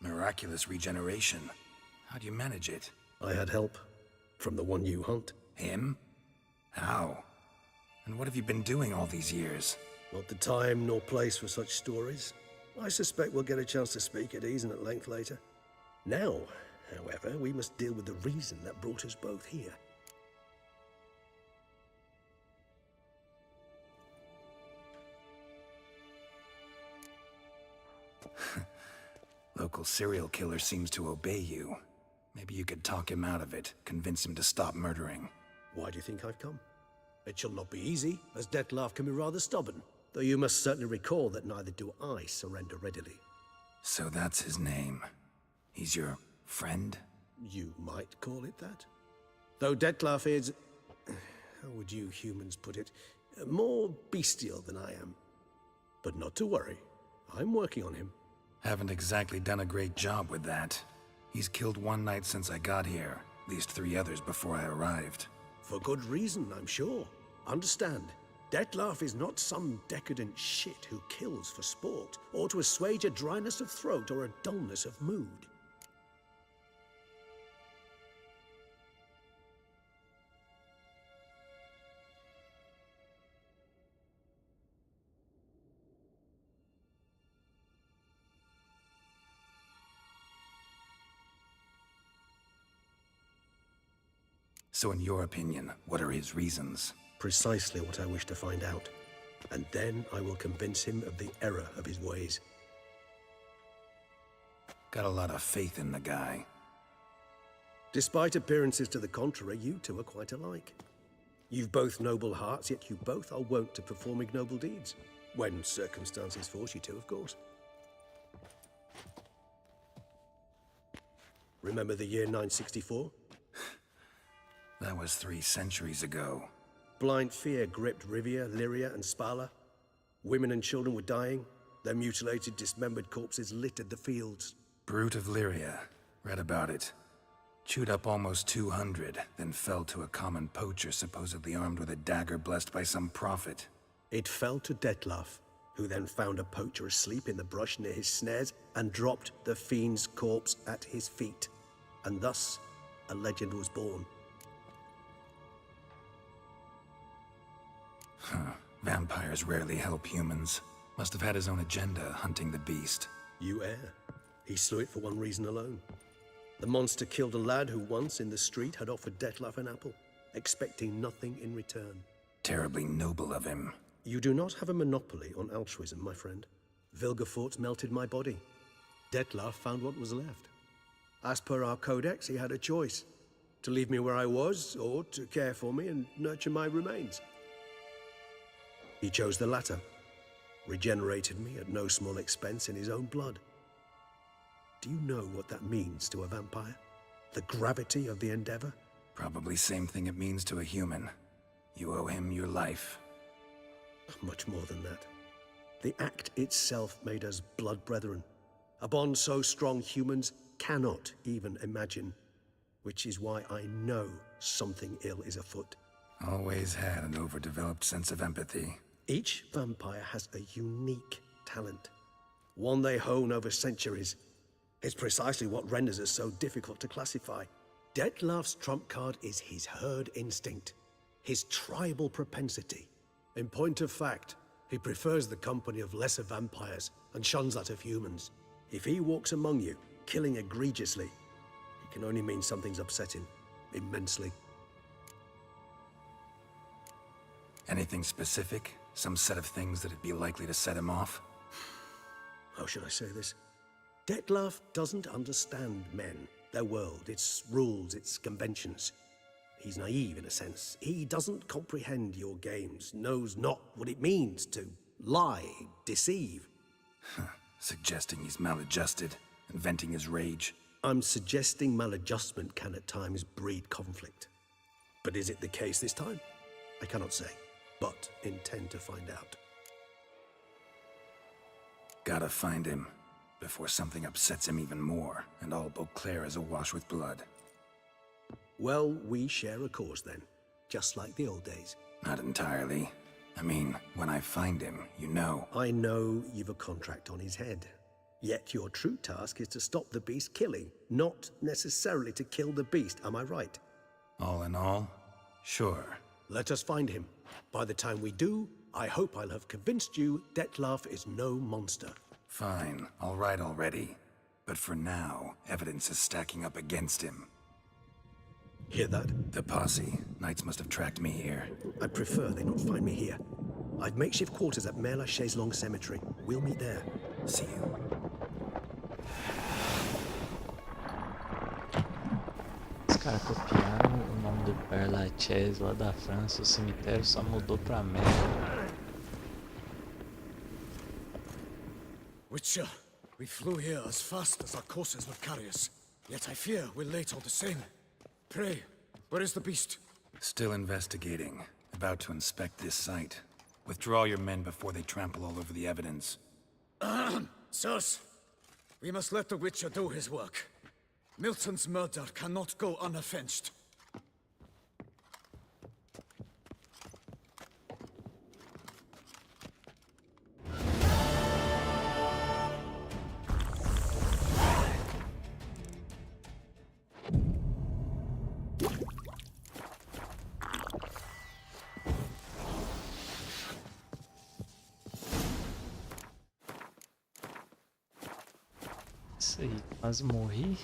Miraculous regeneration. How do you manage it?
I had help. From the one you hunt.
Him? How? And what have you been doing all these years?
Not the time nor place for such stories. I suspect we'll get a chance to speak at ease and at length later. Now, however, we must deal with the reason that brought us both here.
Local serial killer seems to obey you. Maybe you could talk him out of it, convince him to stop murdering.
Why do you think I've come? It shall not be easy, as Dettlaff can be rather stubborn. Though you must certainly recall that neither do I surrender readily.
So that's his name. He's your friend?
You might call it that. Though Dettlaff is... how would you humans put it? More bestial than I am. But not to worry. I'm working on him.
Haven't exactly done a great job with that. He's killed one knight since I got here, at least 3 others before I arrived.
For good reason, I'm sure. Understand, Dettlaff is not some decadent shit who kills for sport, or to assuage a dryness of throat or a dullness of mood.
So in your opinion, what are his reasons?
Precisely what I wish to find out. And then I will convince him of the error of his ways.
Got a lot of faith in the guy.
Despite appearances to the contrary, you two are quite alike. You've both noble hearts, yet you both are wont to perform ignoble deeds. When circumstances force you to, of course. Remember the year 964?
That was 3 centuries ago.
Blind fear gripped Rivia, Lyria, and Spala. Women and children were dying. Their mutilated, dismembered corpses littered the fields.
Brute of Lyria. Read about it. Chewed up almost 200, then fell to a common poacher supposedly armed with a dagger blessed by some prophet.
It fell to Dettlaff, who then found a poacher asleep in the brush near his snares and dropped the fiend's corpse at his feet. And thus, a legend was born.
Vampires rarely help humans. Must have had his own agenda, hunting the beast.
You err. He slew it for one reason alone. The monster killed a lad who once, in the street, had offered Dettlaff an apple, expecting nothing in return.
Terribly noble of him.
You do not have a monopoly on altruism, my friend. Vilgefortz melted my body. Dettlaff found what was left. As per our codex, he had a choice. To leave me where I was, or to care for me and nurture my remains. He chose the latter, regenerated me at no small expense in his own blood. Do you know what that means to a vampire? The gravity of the endeavor?
Probably same thing it means to a human. You owe him your life.
Much more than that. The act itself made us blood brethren, A bond so strong humans cannot even imagine. Which is why I know something ill is afoot.
Always had an overdeveloped sense of empathy.
Each vampire has a unique talent, one they hone over centuries. It's precisely what renders us so difficult to classify. Detlef's trump card is his herd instinct, his tribal propensity. In point of fact, he prefers the company of lesser vampires and shuns that of humans. If he walks among you, killing egregiously, it can only mean something's upset him immensely.
Anything specific? Some set of things that'd be likely to set him off?
How should I say this? Detlef doesn't understand men, their world, its rules, its conventions. He's naive in a sense. He doesn't comprehend your games, knows not what it means to lie, deceive.
Suggesting he's maladjusted and venting his rage.
I'm suggesting maladjustment can at times breed conflict. But is it the case this time? I cannot say, but intend to find out.
Gotta find him before something upsets him even more and all Beauclair is awash with blood.
Well, we share a cause then, just like the old days.
Not entirely. I mean, when I find him, you know.
I know you've a contract on his head. Yet your true task is to stop the beast killing, not necessarily to kill the beast, am I right?
All in all, sure.
Let us find him. By the time we do, I hope I'll have convinced you Detlef is no monster.
Fine, all right already. But for now, evidence is stacking up against him.
Hear that?
The posse. Knights must have tracked me here.
I prefer they not find me here. I've makeshift quarters at Mère Lachaise Long Cemetery. We'll meet there.
See you.
Os caras copiaram o nome do Père Lachaise lá da França, o cemitério só mudou pra América.
Witcher, we flew here as fast as our courses would carry us. Yet I fear we're late all the same. Pray, where is the beast?
Still investigating. About to inspect this site. Withdraw your men before they trample all over the evidence.
Sirs, we must let the Witcher do his work. Milton's murder cannot go unavenged.
Isso aí, quase morri.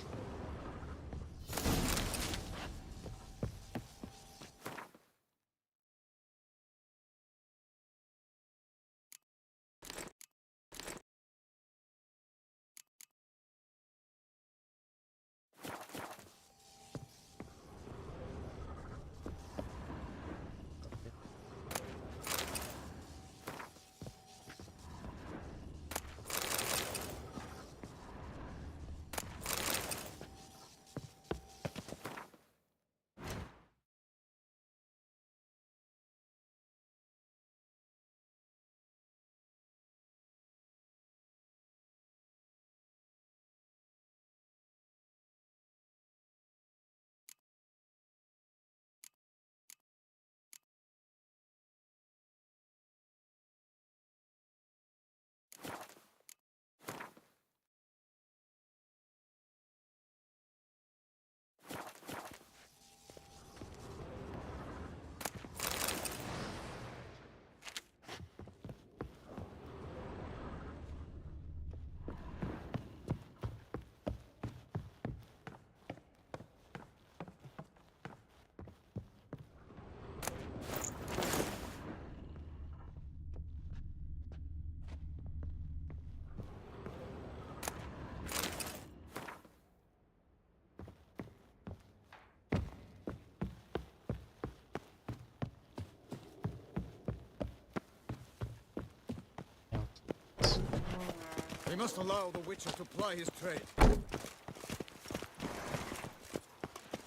We must allow the Witcher to ply his trade.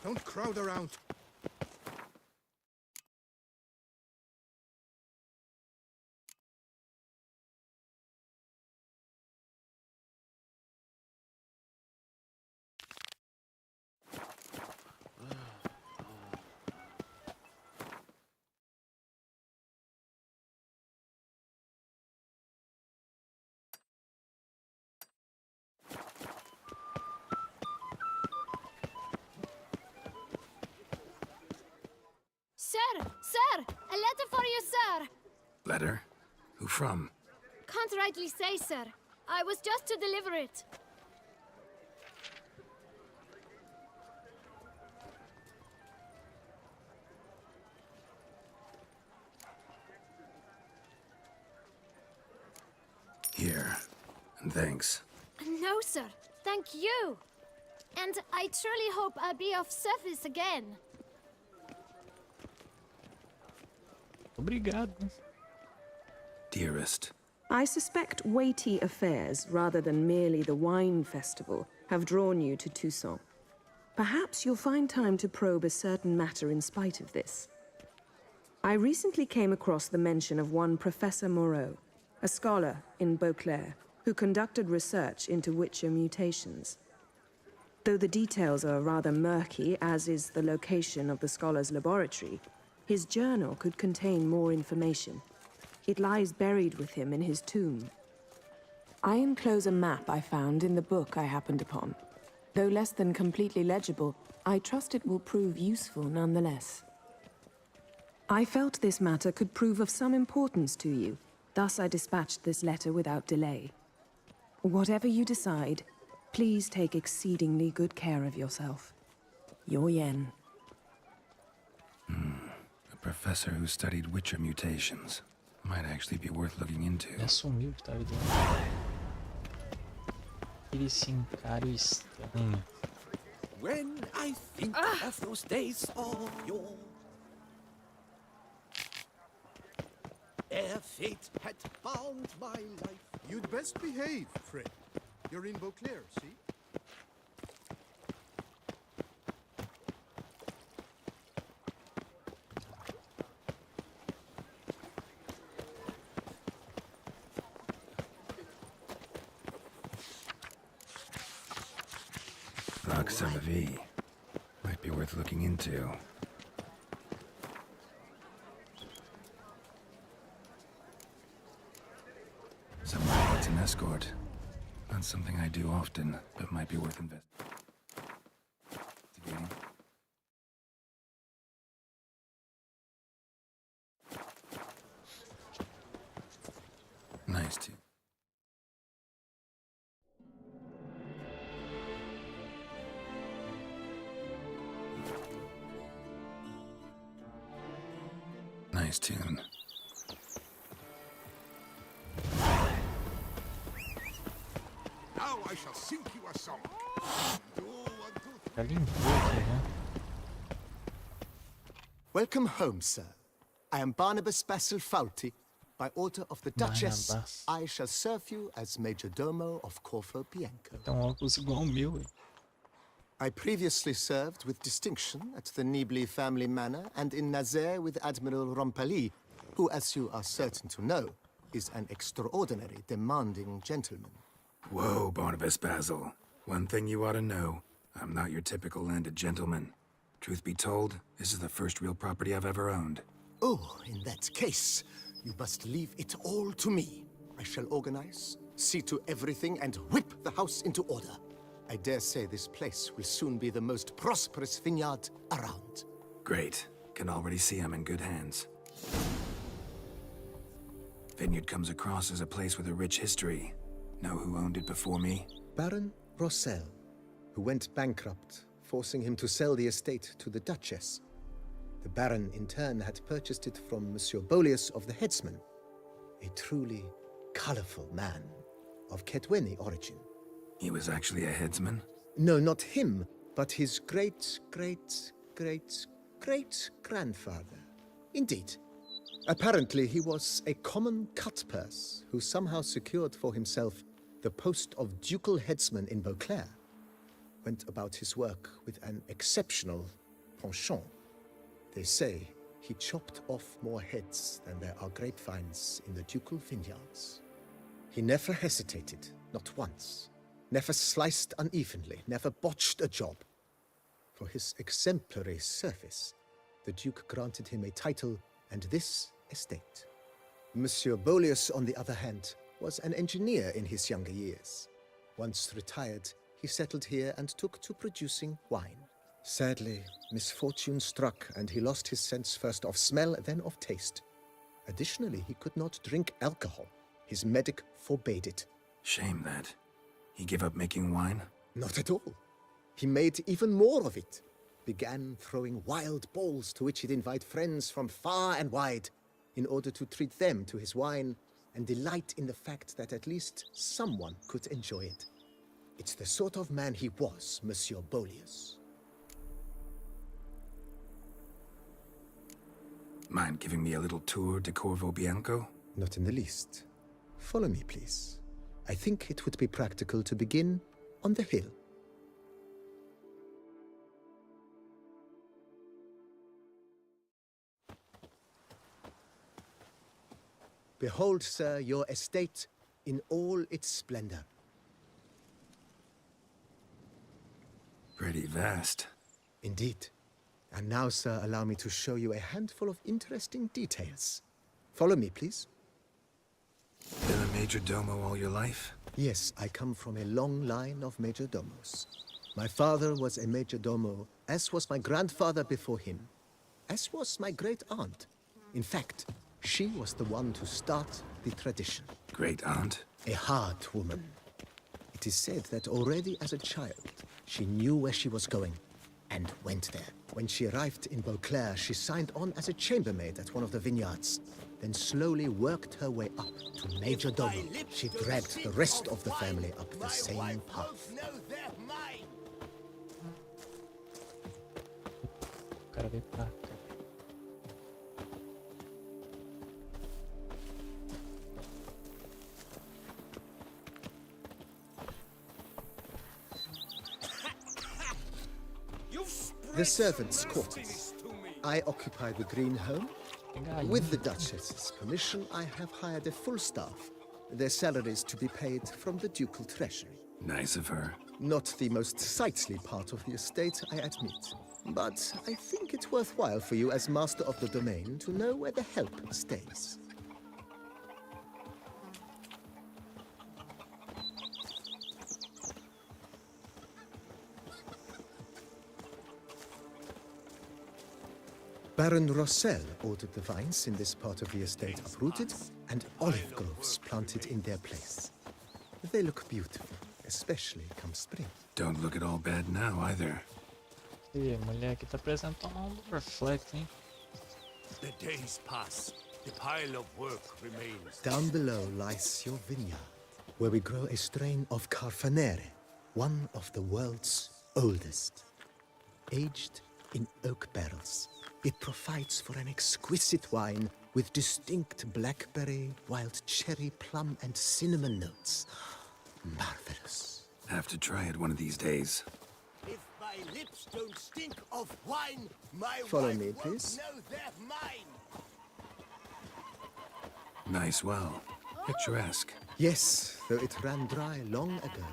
Don't crowd around.
Letter? Who from?
Can't rightly say, sir. I was just to deliver it.
Here. And thanks.
No, sir. Thank you. And I truly hope I'll be of service again.
Obrigado.
Dearest.
I suspect weighty affairs, rather than merely the wine festival, have drawn you to Toussaint. Perhaps you'll find time to probe a certain matter in spite of this. I recently came across the mention of one Professor Moreau, a scholar in Beauclair, who conducted research into Witcher mutations. Though the details are rather murky, as is the location of the scholar's laboratory, his journal could contain more information. It lies buried with him in his tomb. I enclose a map I found in the book I happened upon. Though less than completely legible, I trust it will prove useful nonetheless. I felt this matter could prove of some importance to you, thus I dispatched this letter without delay. Whatever you decide, please take exceedingly good care of yourself. Your Yen.
A professor who studied Witcher mutations. Might actually be worth looking into.
Ele assumiu que tava dentro. Esse encaro estranho.
When I think of those days of yore, ere fate had bound my life.
You'd best behave, Fred. You're in Beauclair, see?
V. Might be worth looking into. Someone needs an escort. Not something I do often, but might be worth investigating. Nice too. Nice tune.
Now I shall sing you a song.
Já limpou aqui, né?
Welcome home, sir. I am Barnabas Basil Faulty. By order of the Duchess,
Barnabas.
I shall serve you as Major Domo of Corfu Bianco.
Tem óculos igual ao meu, hein?
I previously served with distinction at the Nibley family manor and in Nazaire with Admiral Rompali, who, as you are certain to know, is an extraordinary, demanding gentleman.
Whoa, Barnabas Basil. One thing you ought to know. I'm not your typical landed gentleman. Truth be told, this is the first real property I've ever owned.
Oh, in that case, you must leave it all to me. I shall organize, see to everything, and whip the house into order. I dare say this place will soon be the most prosperous vineyard around.
Great. Can already see I'm in good hands. Vineyard comes across as a place with a rich history. Know who owned it before me?
Baron Rossel, who went bankrupt, forcing him to sell the estate to the Duchess. The Baron, in turn, had purchased it from Monsieur Bolius of the Headsman, a truly colorful man of Ketweni origin.
He was actually a headsman?
No, not him, but his great-great-great-great-grandfather. Indeed. Apparently, he was a common cut-purse who somehow secured for himself the post of ducal headsman in Beauclair. Went about his work with an exceptional penchant. They say he chopped off more heads than there are grapevines in the ducal vineyards. He never hesitated, not once. Never sliced unevenly, never botched a job. For his exemplary service, the Duke granted him a title and this estate. Monsieur Bolius, on the other hand, was an engineer in his younger years. Once retired, he settled here and took to producing wine. Sadly, misfortune struck and he lost his sense first of smell, then of taste. Additionally, he could not drink alcohol. His medic forbade it.
Shame that. He gave up making wine?
Not at all. He made even more of it. Began throwing wild balls to which he'd invite friends from far and wide in order to treat them to his wine and delight in the fact that at least someone could enjoy it. It's the sort of man he was, Monsieur Bolius.
Mind giving me a little tour de Corvo Bianco?
Not in the least. Follow me, please. I think it would be practical to begin on the hill. Behold, sir, your estate in all its splendor.
Pretty vast.
Indeed. And now, sir, allow me to show you a handful of interesting details. Follow me, please.
Been a majordomo all your life?
Yes, I come from a long line of majordomos. My father was a majordomo, as was my grandfather before him, as was my great-aunt. In fact, she was the one to start the tradition.
Great-aunt?
A hard woman. It is said that already as a child, she knew where she was going and went there. When she arrived in Beauclair, she signed on as a chambermaid at one of the vineyards, then slowly worked her way up to majordomo. She dragged the rest of the family up the same path. The servants' quarters. I occupy the green home. With the Duchess's permission, I have hired a full staff. Their salaries to be paid from the ducal treasury.
Nice of her.
Not the most sightly part of the estate, I admit. But I think it's worthwhile for you as master of the domain to know where the help stays. Baron Rossel ordered the vines in this part of the estate uprooted and olive groves planted in their place. They look beautiful, especially come spring.
Don't look at all bad now, either.
E a mulher aqui tá apresentando um reflect, hein?
The days pass. The pile of work remains.
Down below lies your vineyard, where we grow a strain of Carfanere, one of the world's oldest. Aged in oak barrels, it provides for an exquisite wine with distinct blackberry, wild cherry, plum, and cinnamon notes. Marvelous.
Have to try it one of these days.
If my lips don't stink of wine, my
Follow
wife
me,
won't
please.
know they're mine.
Nice well. Picturesque.
Yes, though it ran dry long ago.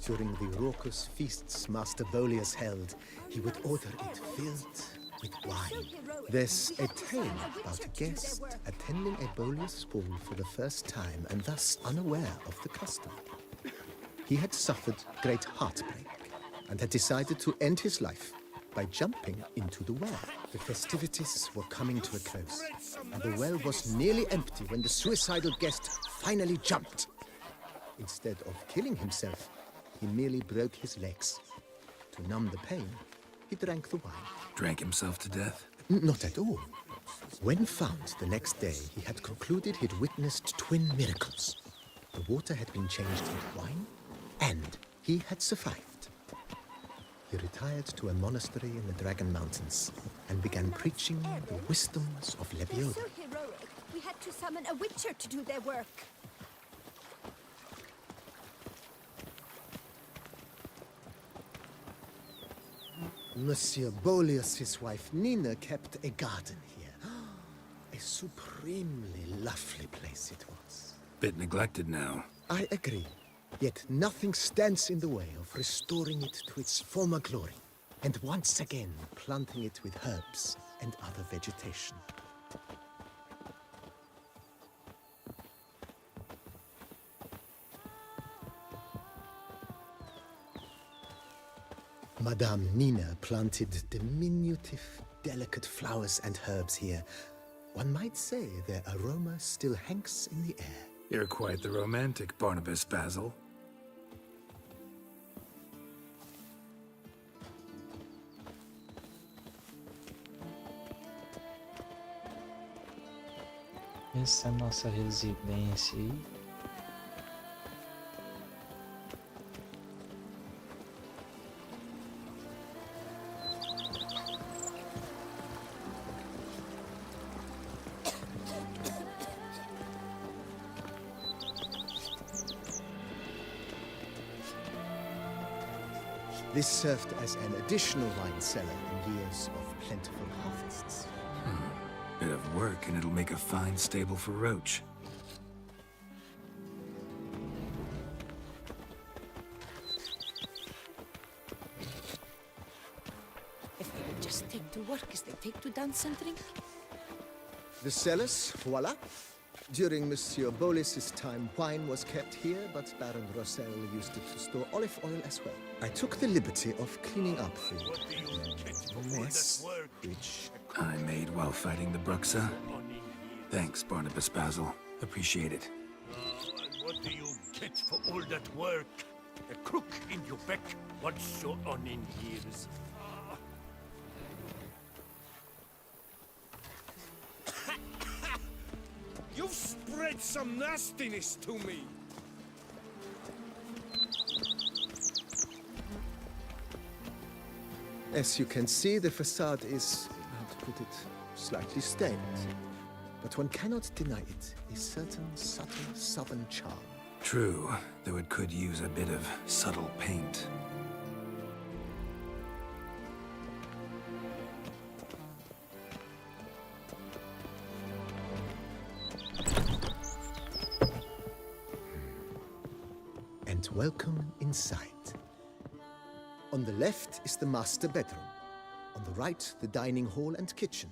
During the raucous feasts Master Bolius held, he would order it filled with wine. There's a tale about a guest attending a Bolius ball for the first time and thus unaware of the custom. He had suffered great heartbreak and had decided to end his life by jumping into the well. The festivities were coming to a close, and the well was nearly empty when the suicidal guest finally jumped. Instead of killing himself, he merely broke his legs. To numb the pain, he drank the wine.
Drank himself to death?
Not at all. When found the next day, he had concluded he'd witnessed twin miracles. The water had been changed into wine, and he had survived. He retired to a monastery in the Dragon Mountains and began preaching the wisdoms of Lebioda.
So heroic, we had to summon a witcher to do their work.
Monsieur Bolius' wife Nina kept a garden here. A supremely lovely place it was.
Bit neglected now.
I agree. Yet nothing stands in the way of restoring it to its former glory, and once again planting it with herbs and other vegetation. Madame Nina planted diminutive, delicate flowers and herbs here, One might say their aroma still hangs in the air.
You're quite the romantic, Barnabas Basil.
Essa é a nossa residência aí.
This served as an additional wine cellar in years of plentiful harvests.
Bit of work and it'll make a fine stable for Roach.
If they would just take to work as they take to dance and drink.
The cellars, voila. During Monsieur Bolis's time, wine was kept here, but Baron Rossel used it to store olive oil as well. I took the liberty of cleaning up the mess, which
I made while fighting the Bruxa. Thanks, Barnabas Basil. Appreciate it.
And what do you get for all that work? A crook in your back once so on in years. You've spread some nastiness to me.
as you can see, the facade is, how to put it, slightly stained. But one cannot deny it, a certain subtle southern charm.
True, though it could use a bit of subtle paint.
And welcome inside. On the left is the master bedroom. On the right, the dining hall and kitchen.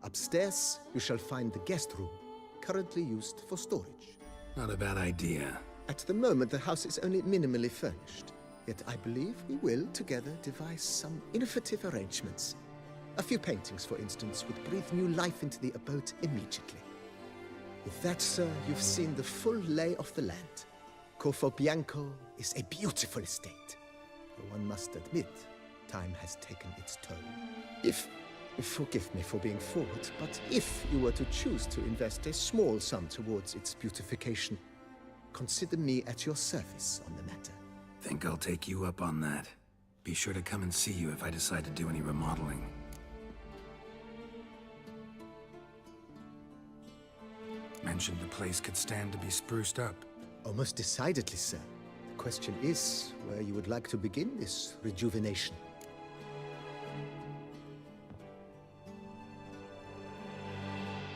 Upstairs, you shall find the guest room, currently used for storage.
Not a bad idea.
At the moment, the house is only minimally furnished. Yet I believe we will, together, devise some innovative arrangements. A few paintings, for instance, would breathe new life into the abode immediately. With that, sir, you've seen the full lay of the land. Corfo Bianco is a beautiful estate. Though one must admit, time has taken its toll. Forgive me for being forward, but if you were to choose to invest a small sum towards its beautification, consider me at your service on the matter.
Think I'll take you up on that. Be sure to come and see you if I decide to do any remodeling. Mentioned the place could stand to be spruced up.
Oh, most decidedly, sir. The question is where you would like to begin this rejuvenation.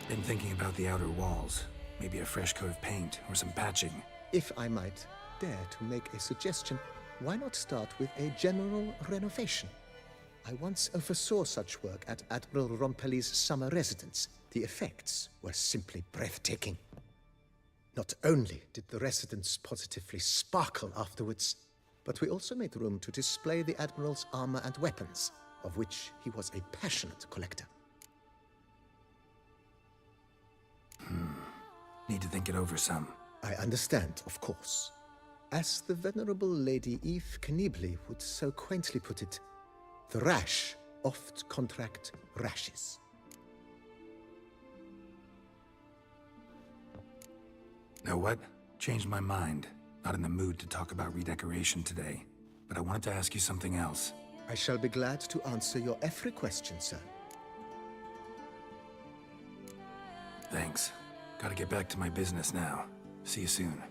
Been thinking about the outer walls. Maybe a fresh coat of paint or some patching.
If I might dare to make a suggestion, why not start with a general renovation? I once oversaw such work at Admiral Rompelli's summer residence. The effects were simply breathtaking. Not only did the residence positively sparkle afterwards, but we also made room to display the Admiral's armor and weapons, of which he was a passionate collector.
Need to think it over some.
I understand, of course. As the venerable Lady Eve Knibley would so quaintly put it, the rash oft contract rashes.
Know what? Changed my mind. Not in the mood to talk about redecoration today. But I wanted to ask you something else.
I shall be glad to answer your every question, sir.
Thanks. Gotta get back to my business now. See you soon.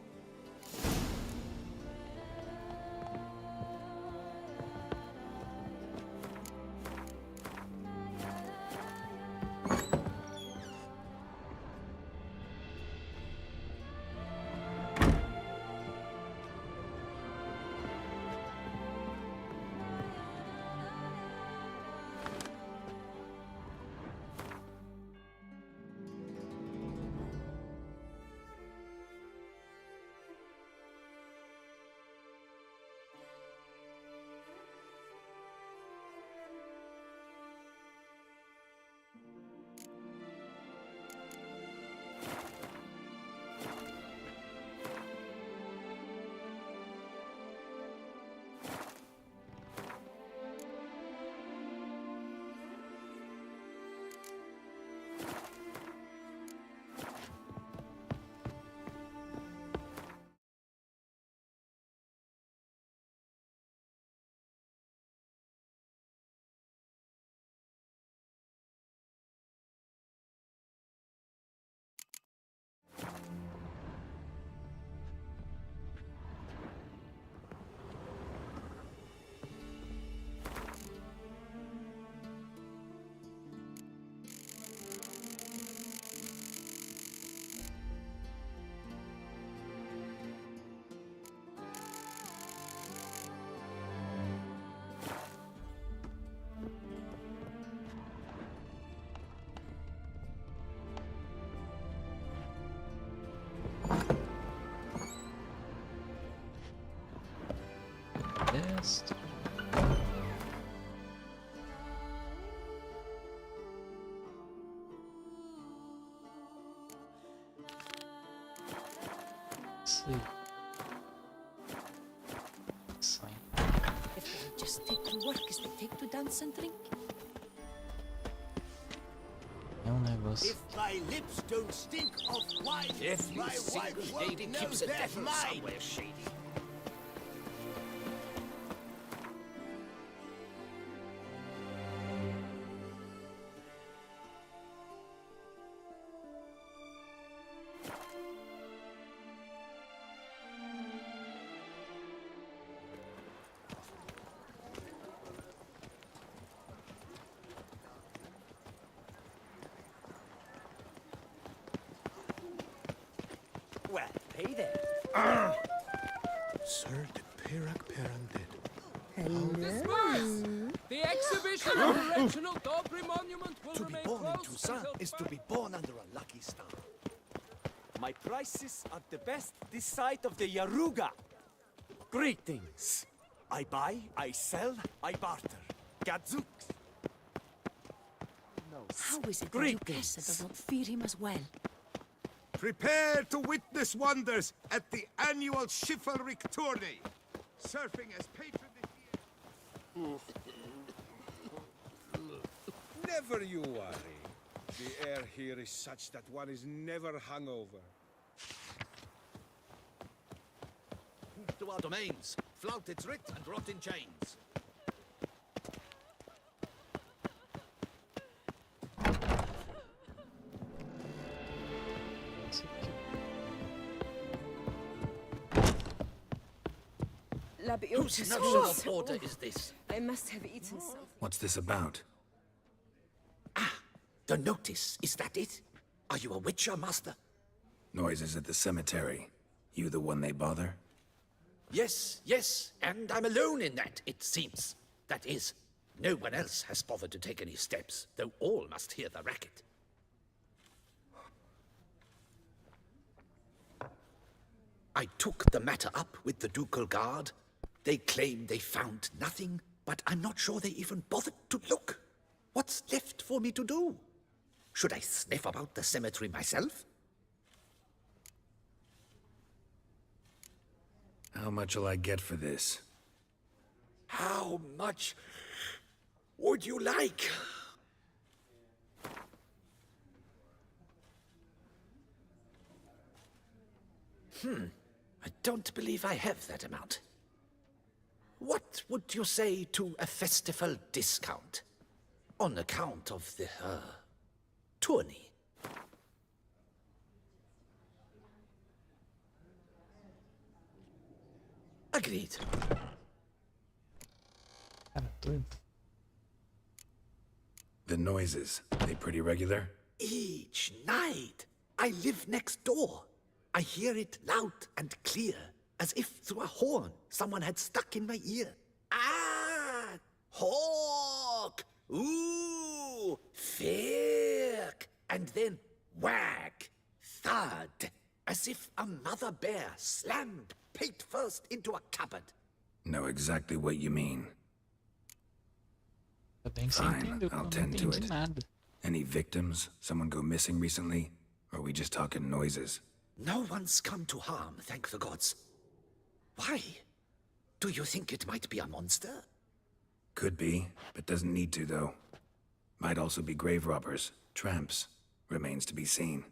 detesto. Sei. Sai.
If they just take to work as they take to dance and drink.
É um negócio.
If my lips don't stink of wine,
Every
my
single
wife
lady
won't know
keeps a
they're
devil
mine.
somewhere shady.
Well, hey there.
Sir de Pirac Perandid.
The exhibition of the Reginald Dobry Monument will
To be
remain
born in
closed
Toussaint
until
is to be born under a lucky star. My prices are the best this side of the Yaruga. Greetings. I buy, I sell, I barter. Gadzooks.
How is it that
Greetings.
Duquesa does not fear him as well?
Prepare to witness wonders at the annual chivalric tourney. Surfing as patron this year. Never you worry. The air here is such that one is never hungover.
To our domains, flout its writ and rot in chains. Whose national order is this?
I must have eaten something.
What's this about?
The notice, is that it? Are you a witcher, master?
Noises at the cemetery. You the one they bother?
Yes, yes, and I'm alone in that, it seems. That is, no one else has bothered to take any steps, though all must hear the racket. I took the matter up with the ducal guard. They claim they found nothing, but I'm not sure they even bothered to look. What's left for me to do? Should I sniff about the cemetery myself?
How much will I get for this?
How much would you like? I don't believe I have that amount. What would you say to a festival discount? On account of the, tourney? Agreed.
The noises, they pretty regular?
Each night, I live next door. I hear it loud and clear, as if through a horn someone had stuck in my ear. Ah! Hawk! Ooh! Firk! And then whack! Thud! As if a mother bear slammed pate first into a cupboard.
Know exactly what you mean.
Bem que você
Fine,
entendeu,
I'll
eu não
tend to
entendi
it.
nada.
Any victims? Someone go missing recently? Or are we just talking noises?
No one's come to harm, thank the gods. Why? Do you think it might be a monster?
Could be, but doesn't need to, though. Might also be grave robbers, tramps. Remains to be seen.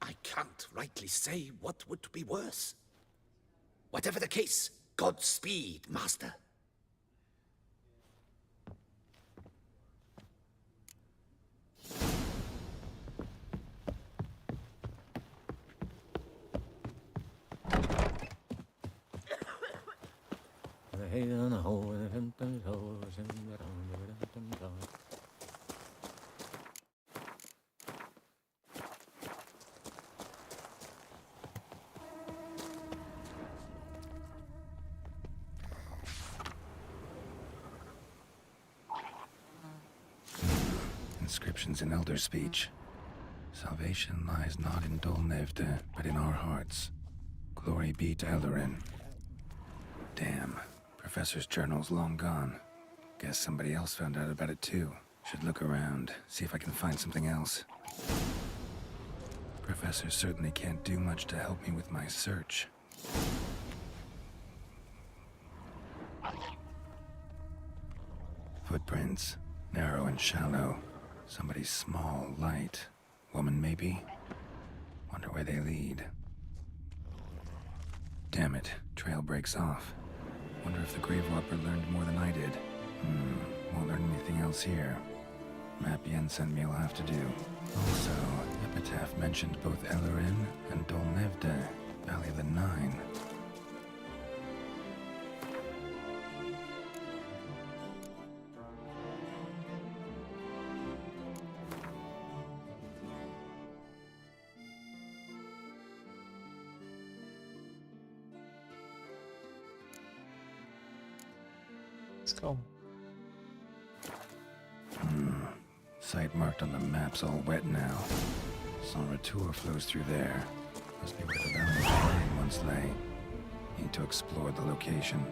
I can't rightly say what would be worse. Whatever the case, Godspeed, master.
Inscriptions in elder speech. Salvation lies not in Dolnevde, but in our hearts. Glory be to Eldarin. Damn, Professor's journal's long gone. Guess somebody else found out about it too. Should look around, see if I can find something else. Professor certainly can't do much to help me with my search. Footprints. Narrow and shallow. Somebody small, light. Woman, maybe? Wonder where they lead. Damn it. Trail breaks off. Wonder if the Grave Robber learned more than I did. Won't learn anything else here. Map Yen sent me will have to do. Also, Epitaph mentioned both Ellerin and Dolnevde, Valley of the Nine.
Let's go.
Site marked on the map's all wet now. Sans Retour flows through there. Must be where the Valley of the Nine once lay. Need to explore the location.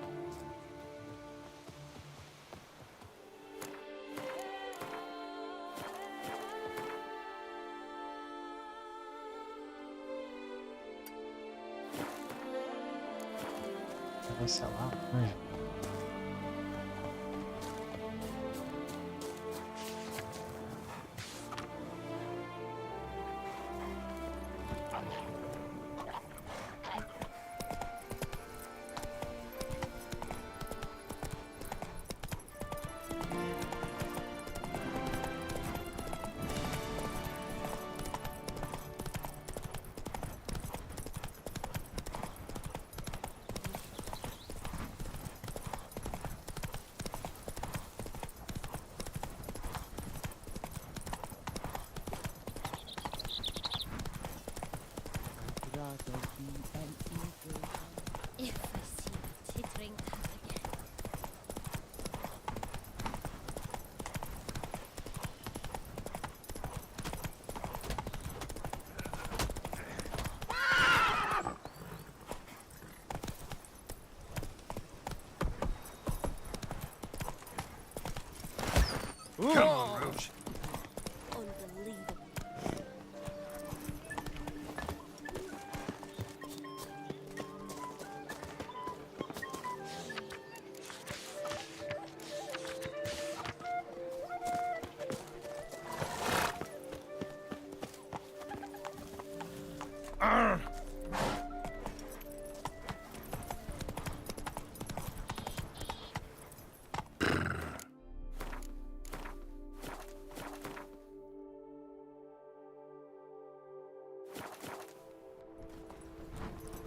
Vai ser lá, manja.
If I see the tittering cat again.
Come on, Roach.
Unbelievable.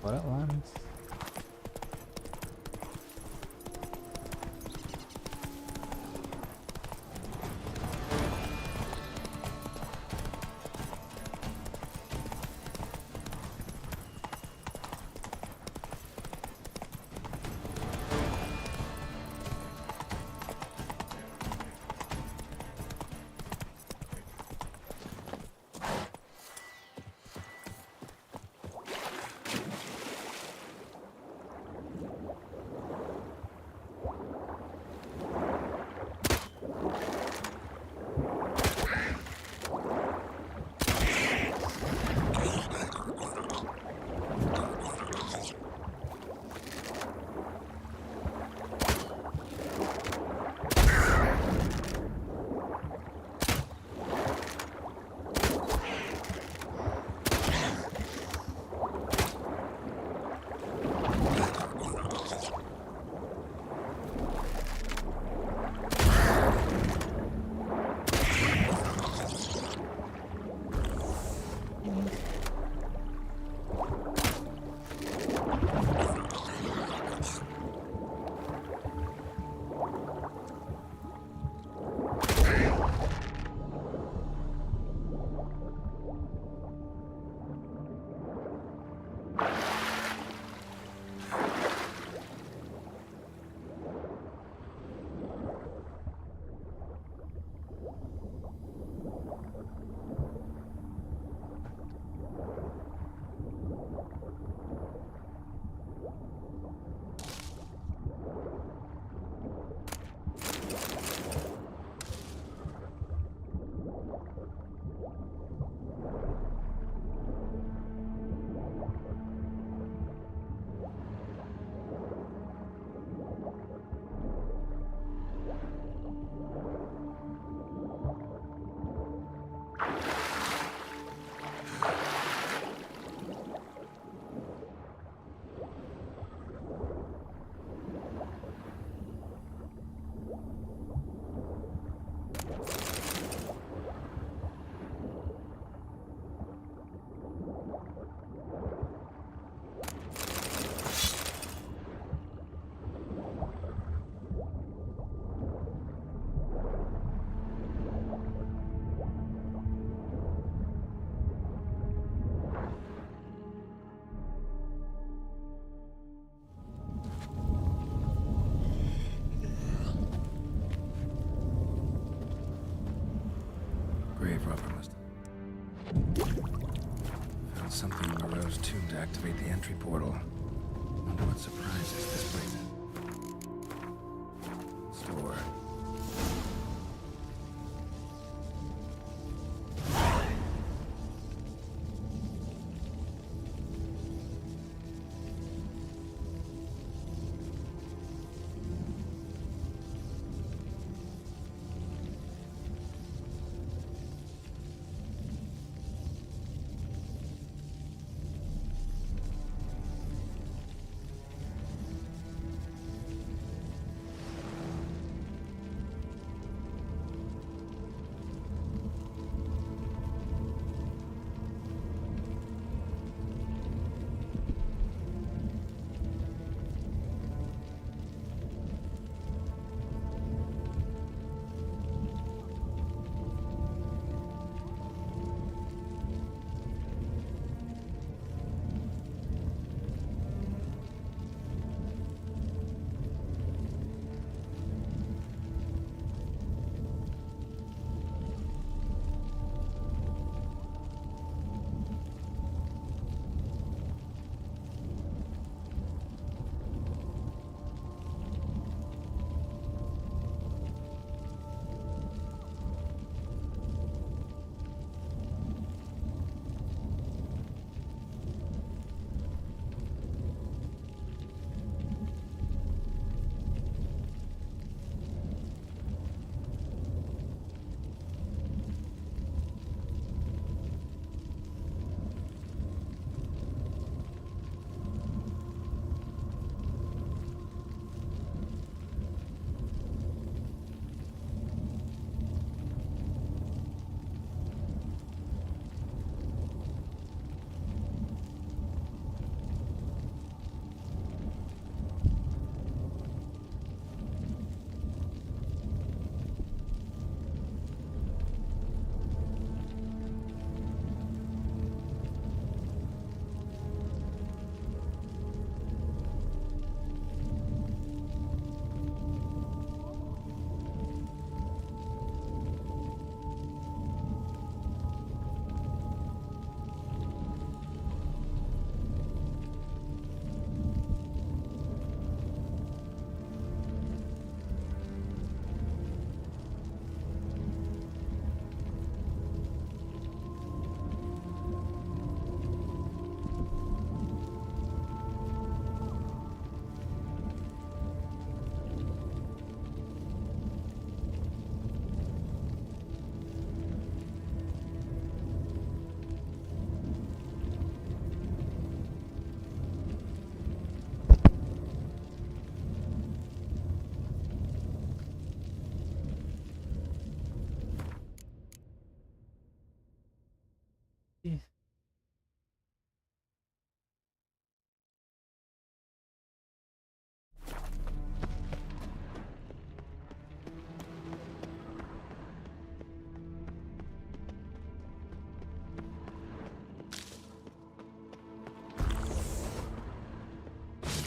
Bora lá, né?
to activate the entry portal. Wonder what surprises this place. Store.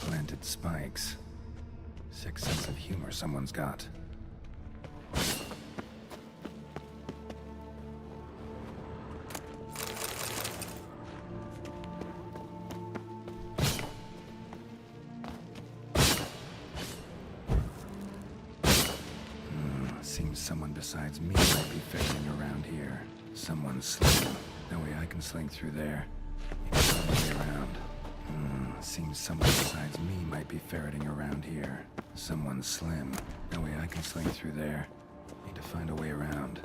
Planted spikes. Sick sense of humor someone's got. Seems someone besides me might be ferreting around here. Someone slim. No way I can slink through there. Need to find a way around. Seems someone besides me might be ferreting around here. Someone slim. No way I can slink through there. Need to find a way around.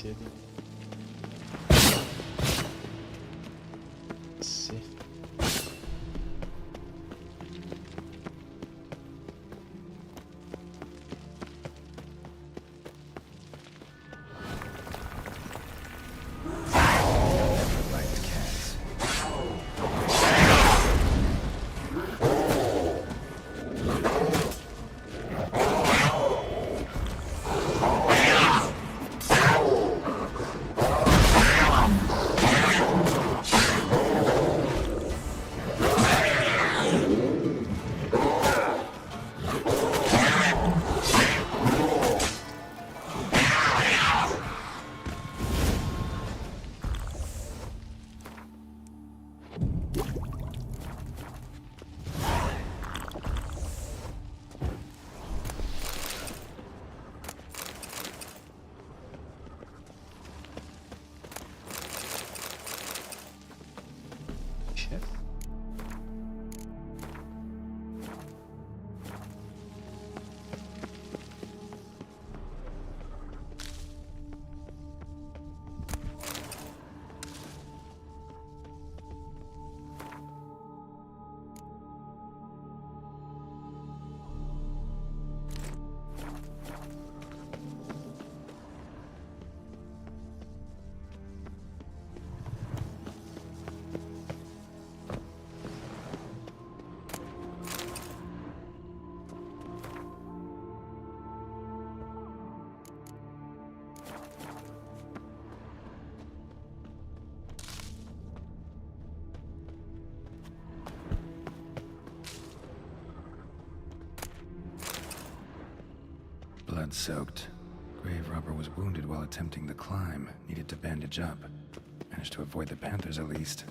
cedo. C.
Blood-soaked. Grave robber was wounded while attempting the climb. Needed to bandage up. Managed to avoid the panthers at least.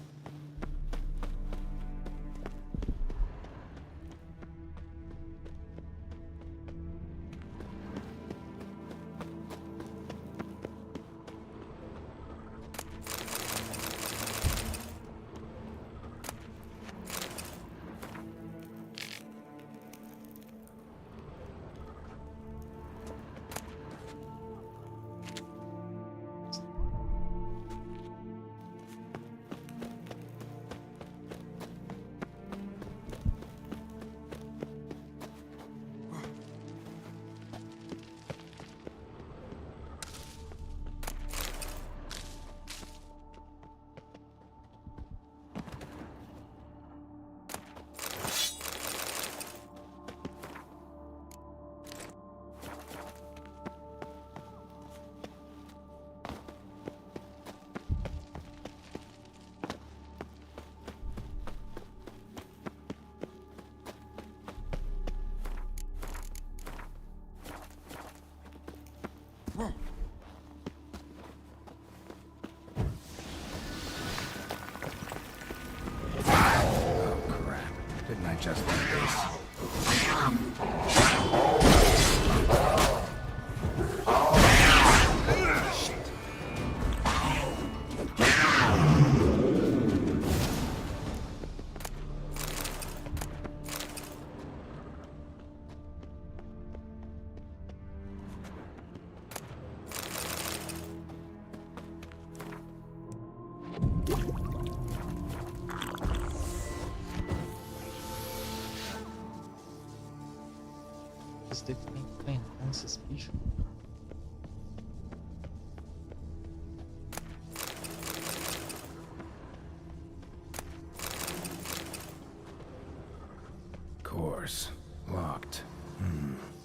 Didn't I just like this?
Deve ter que enfrentar esses bichos.
Course. Locked.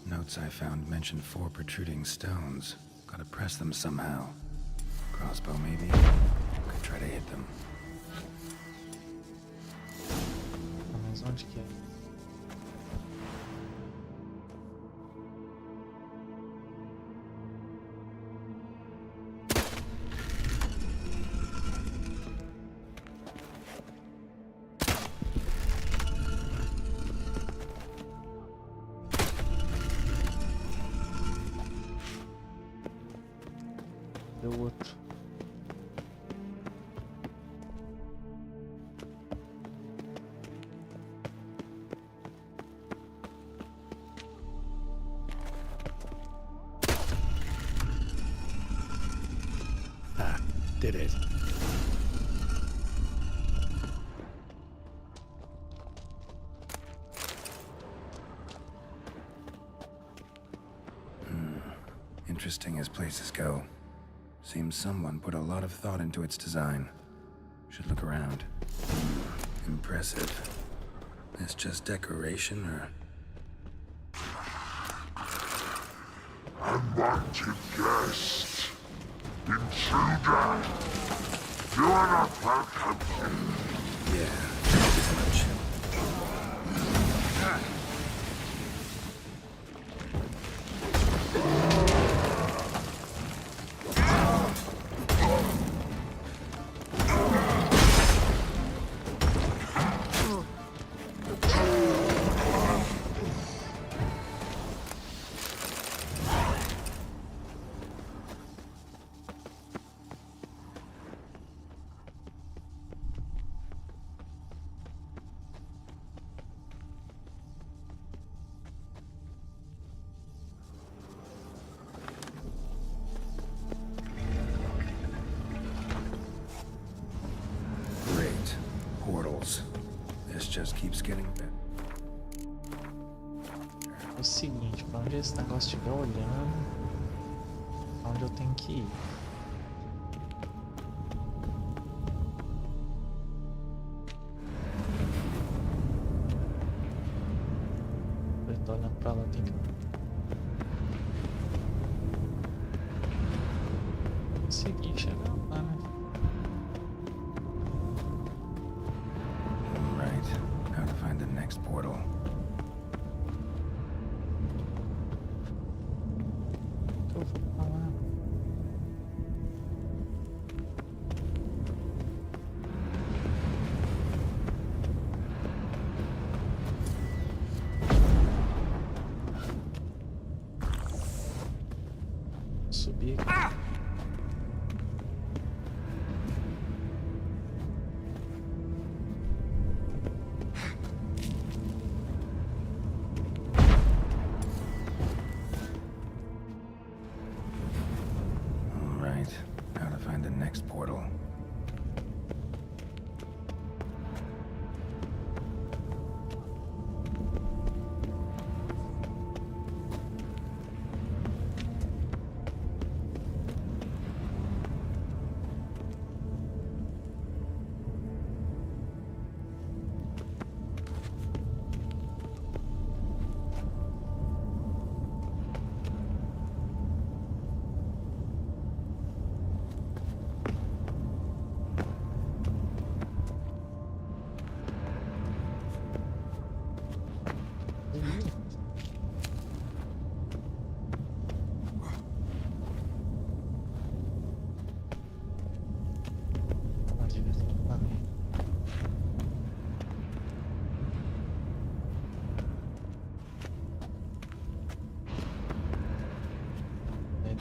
Notes I found mention 4 protruding stones. Gotta press them somehow. Crossbow maybe? Could try to hit them.
Mas onde que é? Deu outro.
did it?
Interesting as places go. Seems someone put a lot of thought into its design. Should look around. Impressive. Is just decoration, or...
Unwanted guest. Intruder. You are not welcome.
Yeah, too much. This just keeps getting better.
É o seguinte, pra onde esse negócio estiver olhando, pra onde eu tenho que ir? Ele tá olhando pra lá, tem que conseguir chegar lá, né?
How to find the next portal.
Eu vou falar. Subir aqui.
How to find the next portal.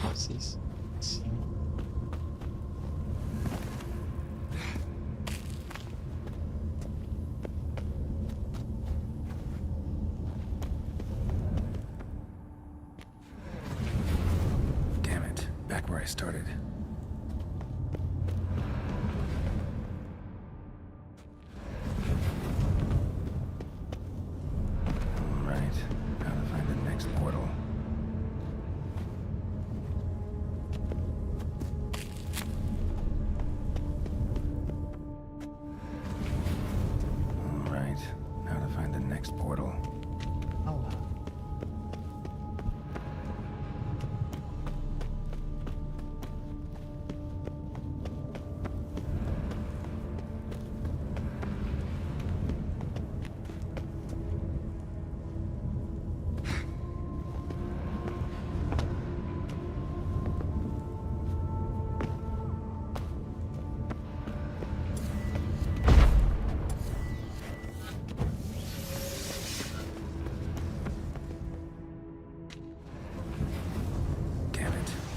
Vocês sim. Damn it, back where I started. All right, how to find the next portal. Next portal.
Oh.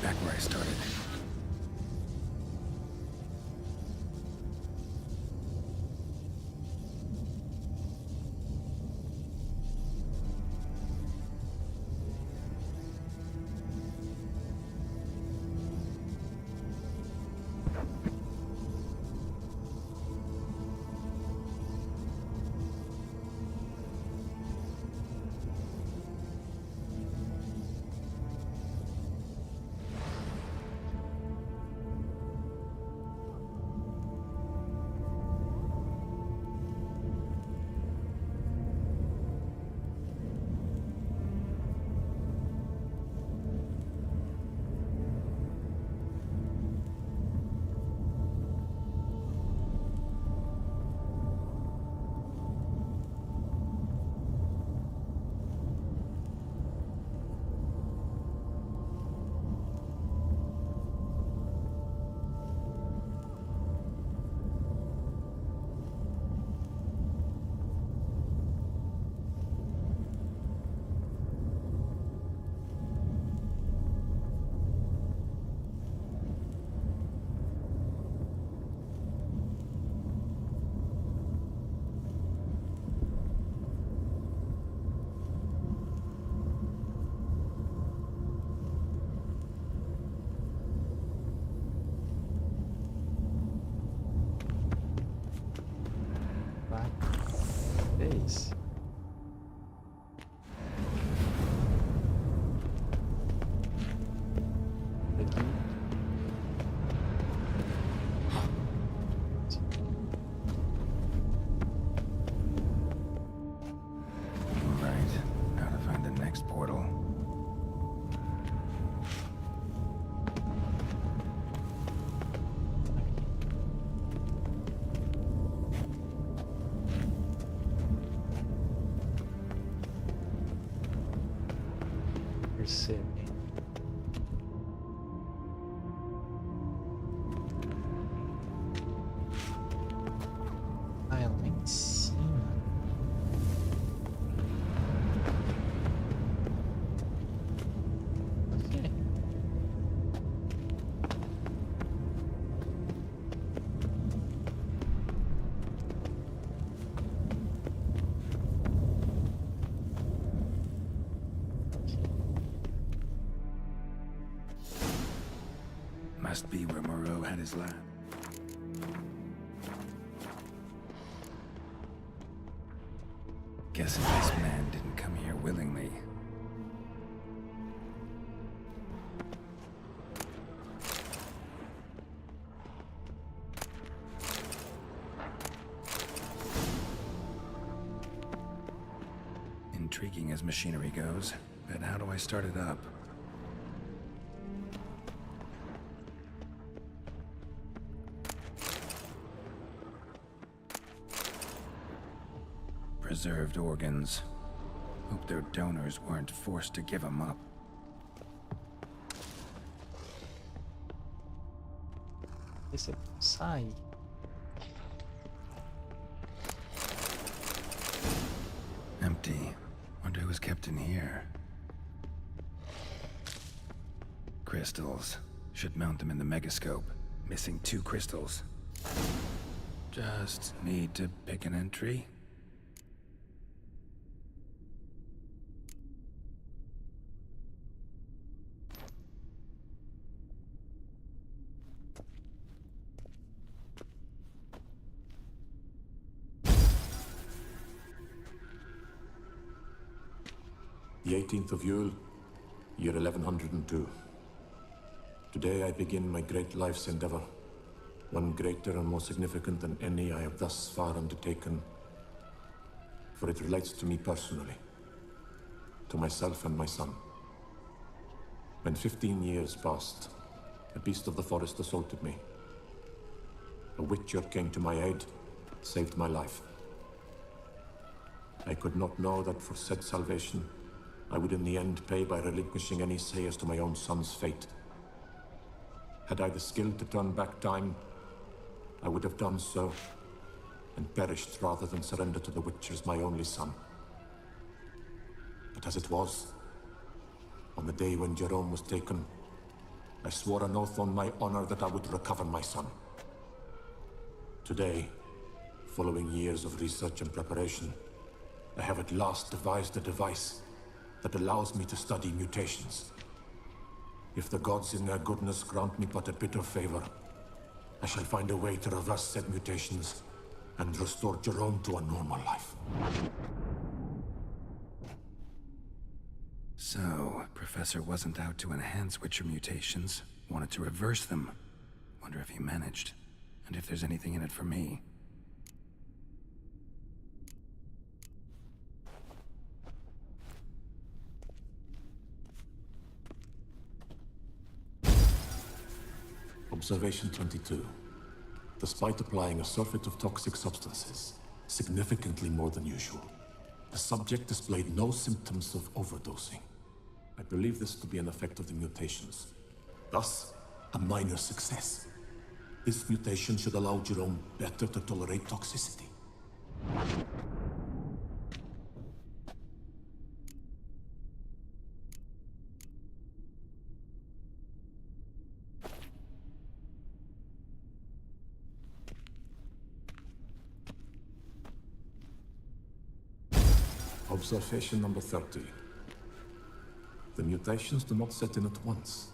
Back where I started.
perceber. Ah, é lá em cima. Ok.
Must be where Moreau had his lab. Guessing this man didn't come here willingly. Intriguing as machinery goes, but how do I start it up? Preserved organs. Hope their donors weren't forced to give them up.
Esse sai.
Empty. Wonder who was kept in here. Crystals. Should mount them in the megascope. Missing 2 crystals. Just need to pick an entry.
The 18th of Yule, year 1102. Today I begin my great life's endeavor, one greater and more significant than any I have thus far undertaken, for it relates to me personally, to myself and my son. When 15 years passed, a beast of the forest assaulted me. A witcher came to my aid, saved my life. I could not know that for said salvation, I would in the end pay by relinquishing any say as to my own son's fate. Had I the skill to turn back time, I would have done so, and perished rather than surrender to the Witchers my only son. But as it was, on the day when Jerome was taken, I swore an oath on my honor that I would recover my son. Today, following years of research and preparation, I have at last devised a device that allows me to study mutations. If the gods in their goodness grant me but a bit of favor, I shall find a way to reverse said mutations and restore Jerome to a normal life.
So, Professor wasn't out to enhance Witcher mutations, wanted to reverse them. Wonder if he managed, and if there's anything in it for me.
Observation 22. Despite applying a surfeit of toxic substances, significantly more than usual, the subject displayed no symptoms of overdosing. I believe this to be an effect of the mutations. Thus, a minor success. This mutation should allow Jerome better to tolerate toxicity. Observation number 30. The mutations do not set in at once.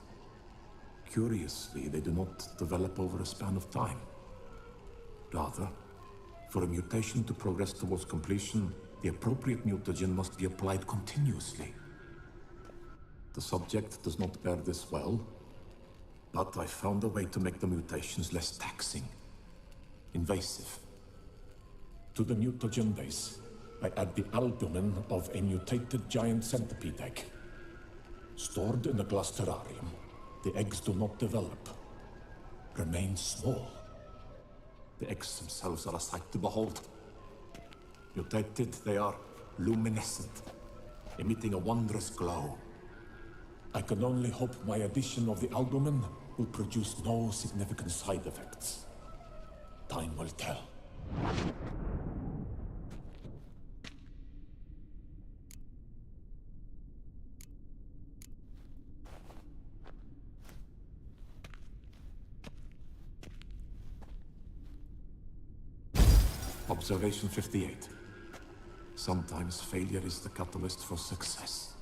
Curiously, they do not develop over a span of time. Rather, for a mutation to progress towards completion, the appropriate mutagen must be applied continuously. The subject does not bear this well, but I found a way to make the mutations less taxing, invasive. To the mutagen base, I add the albumin of a mutated giant centipede egg. Stored in a glass terrarium, the eggs do not develop, remain small. The eggs themselves are a sight to behold. Mutated, they are luminescent, emitting a wondrous glow. I can only hope my addition of the albumin will produce no significant side effects. Time will tell. Observation 58. Sometimes failure is the catalyst for success.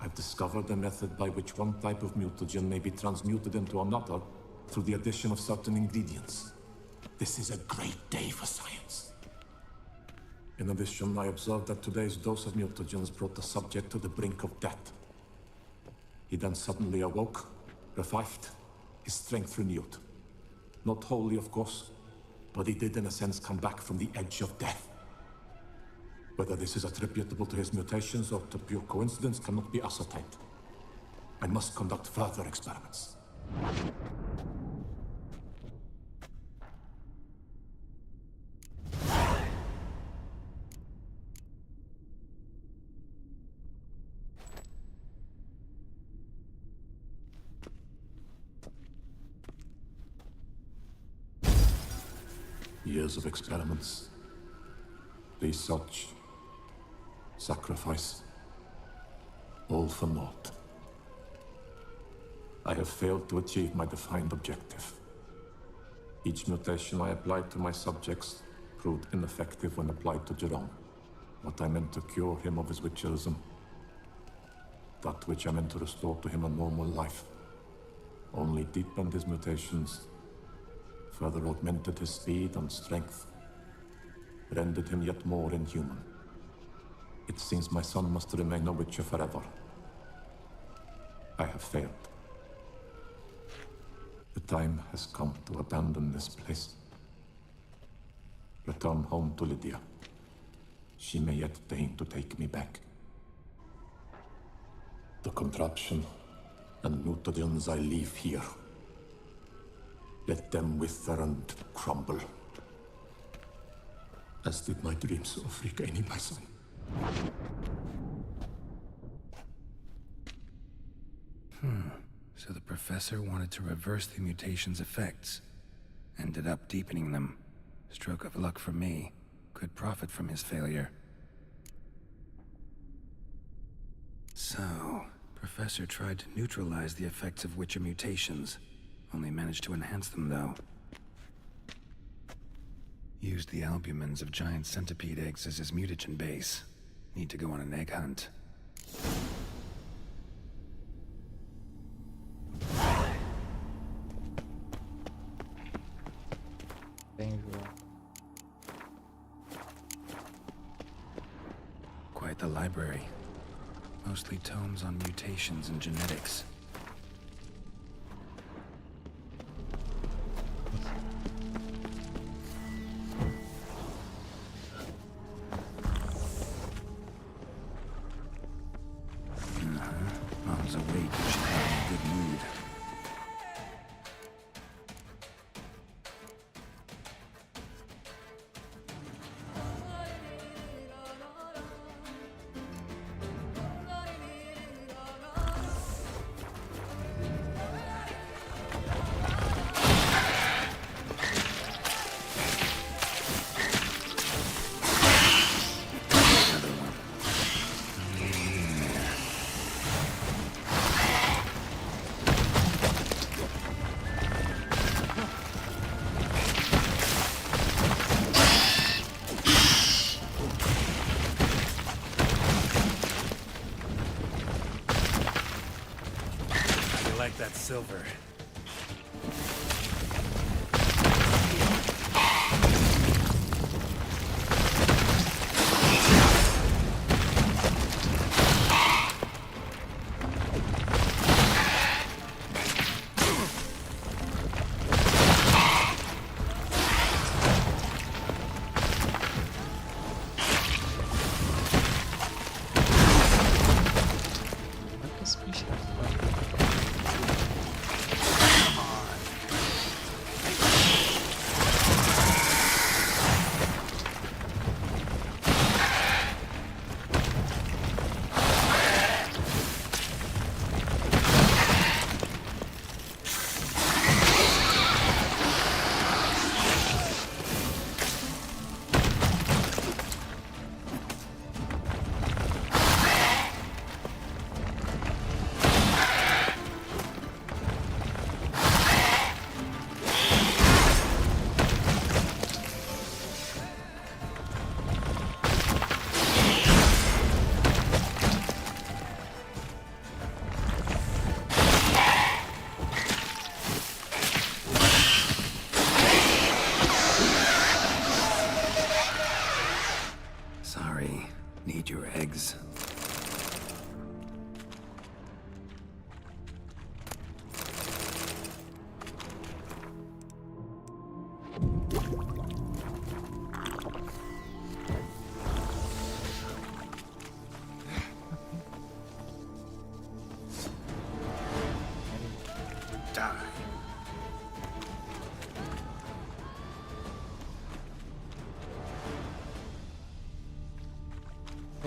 I've discovered a method by which one type of mutagen may be transmuted into another through the addition of certain ingredients. This is a great day for science. In addition, I observed that today's dose of mutagens brought the subject to the brink of death. He then suddenly awoke, revived, his strength renewed. Not wholly, of course, but he did in a sense come back from the edge of death. Whether this is attributable to his mutations or to pure coincidence cannot be ascertained. I must conduct further experiments. Years of experiments, research, sacrifice, all for naught. I have failed to achieve my defined objective. Each mutation I applied to my subjects proved ineffective when applied to Jerome. What I meant to cure him of his witcherism, that which I meant to restore to him a normal life, only deepened his mutations, further augmented his speed and strength, rendered him yet more inhuman. It seems my son must remain a witcher forever. I have failed. The time has come to abandon this place. Return home to Lydia. She may yet deign to take me back. The contraption and mutagens I leave here. Let them wither and crumble. As did my dreams of regaining my son.
So the professor wanted to reverse the mutation's effects. Ended up deepening them. Stroke of luck for me. Could profit from his failure. So, Professor tried to neutralize the effects of Witcher mutations. Only managed to enhance them, though. Used the albumins of giant centipede eggs as his mutagen base. Need to go on an egg hunt. Quite the library. Mostly tomes on mutations and genetics. Mom's awake and she's not in a good mood.
That silver.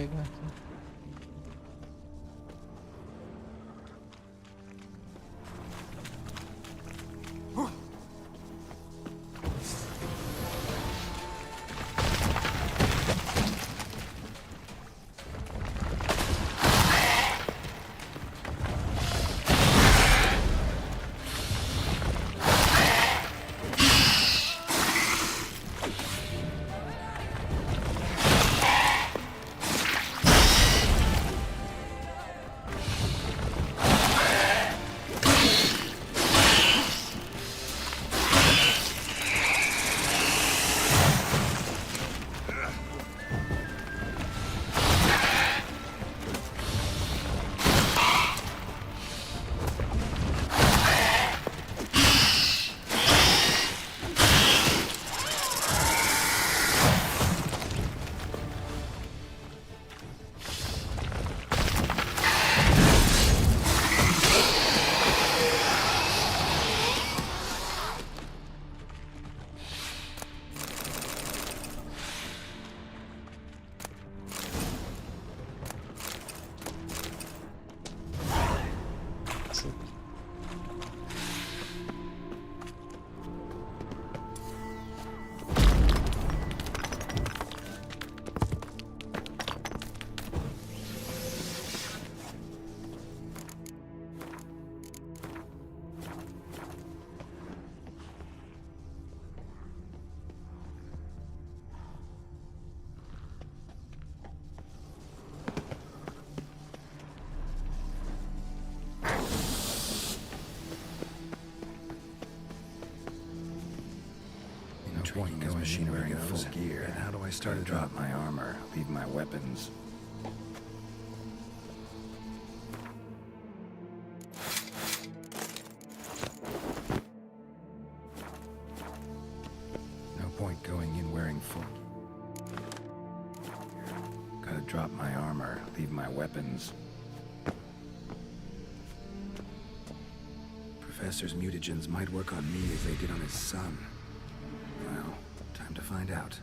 pegar aqui.
Point this machinery in full gear. And how do I start to drop my armor, leave my weapons? No point going in wearing full. Gotta drop my armor, leave my weapons. Professor's mutagens might work on me as they did on his son. Well, time to find out.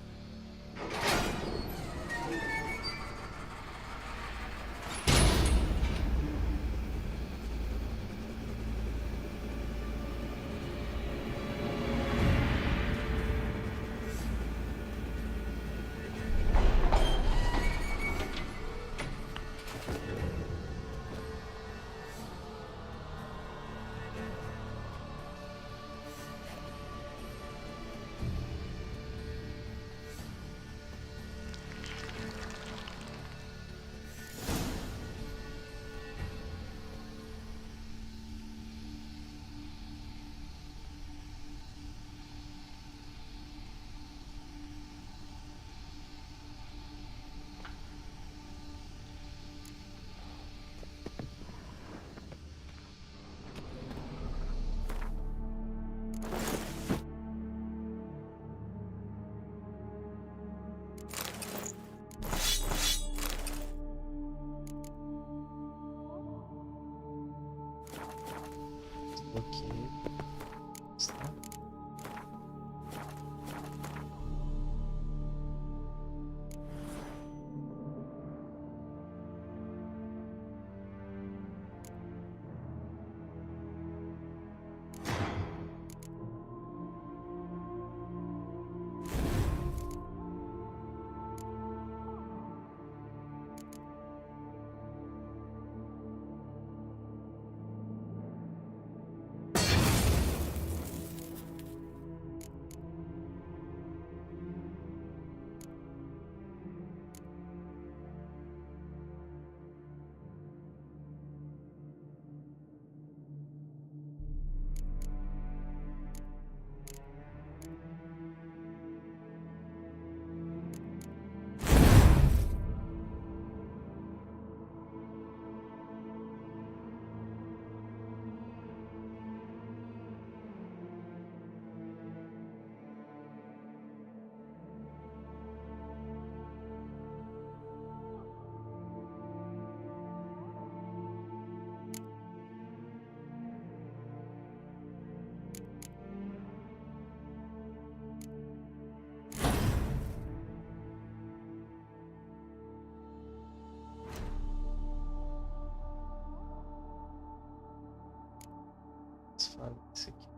posso fazer isso aqui.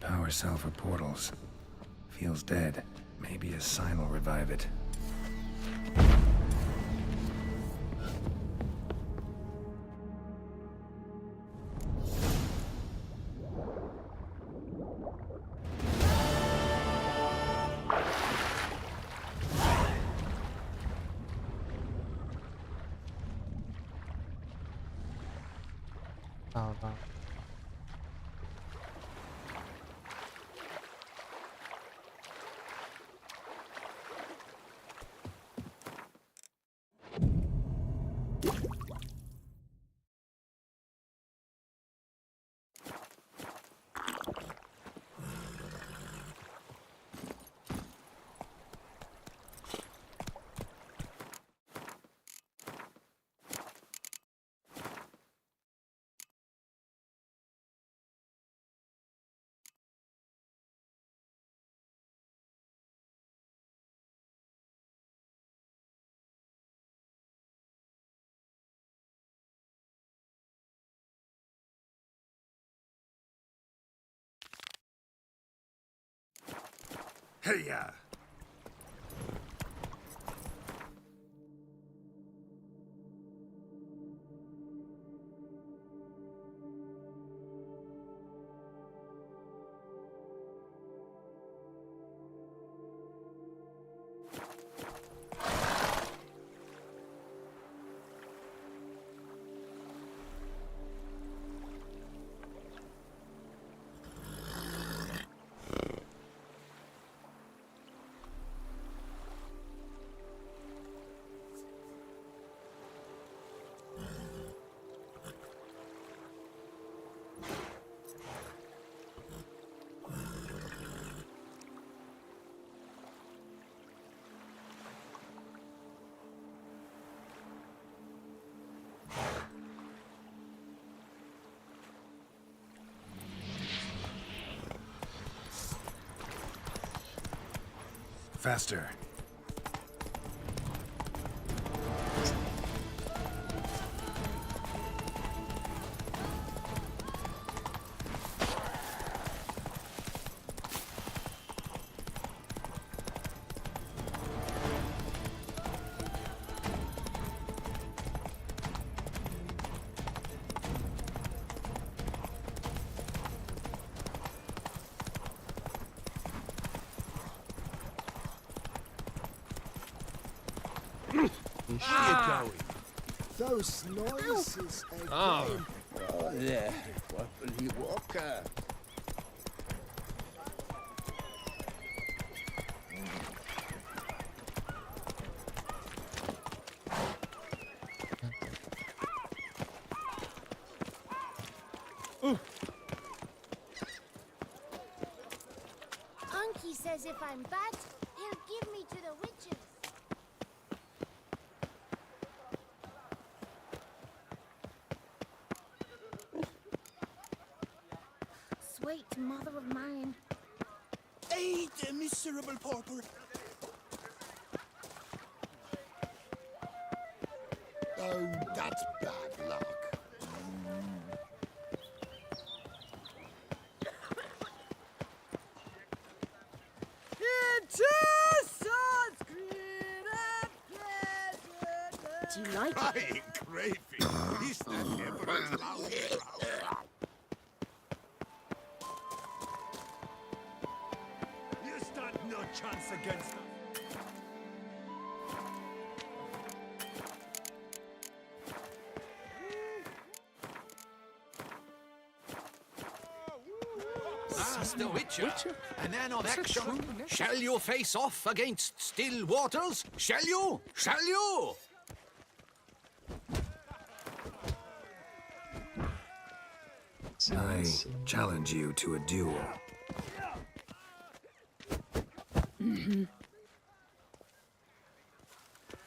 Power cell for portals. Feels dead. Maybe a sign will revive it.
Hey-ya!
Faster.
Those noises again. Oh, there. Wobbly walker.
Unky says if I'm bad, he'll give me to the witches. Sweet mother of mine.
Aid the miserable pauper.
Oh, that's bad luck.
Do you like it?
Crying crayfish. Is that ever allowed?
You stand no chance against us.
Master Witcher, a man of action, shall you face off against still waters? Shall you? Shall you?
I challenge you to a duel.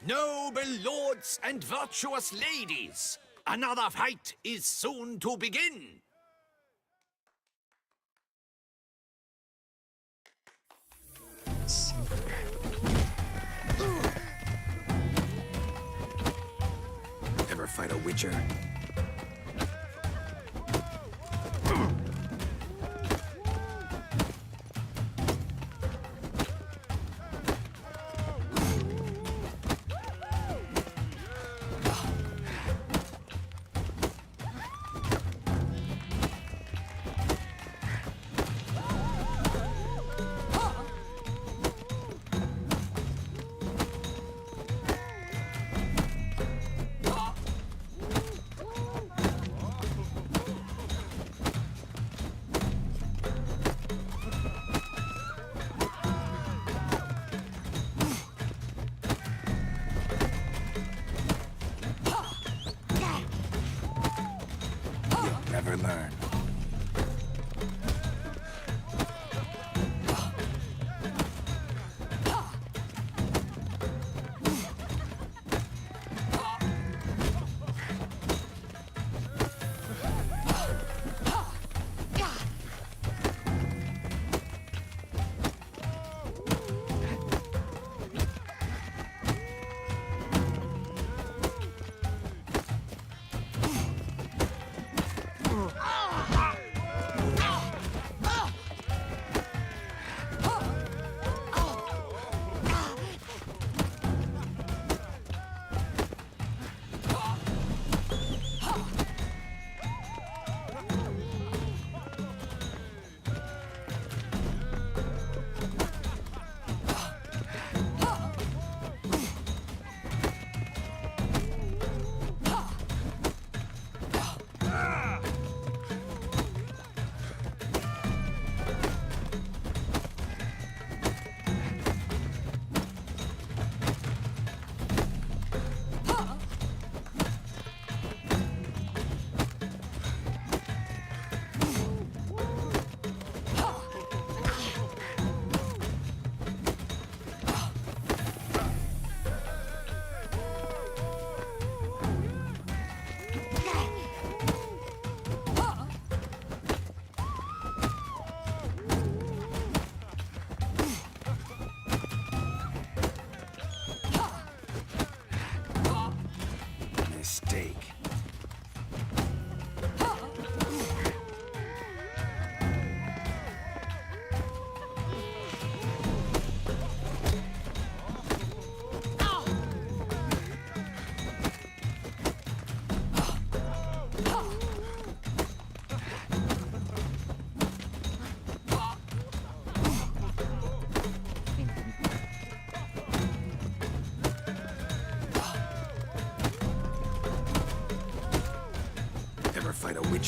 Noble lords and virtuous ladies, another fight is soon to begin.
Ever fight a Witcher?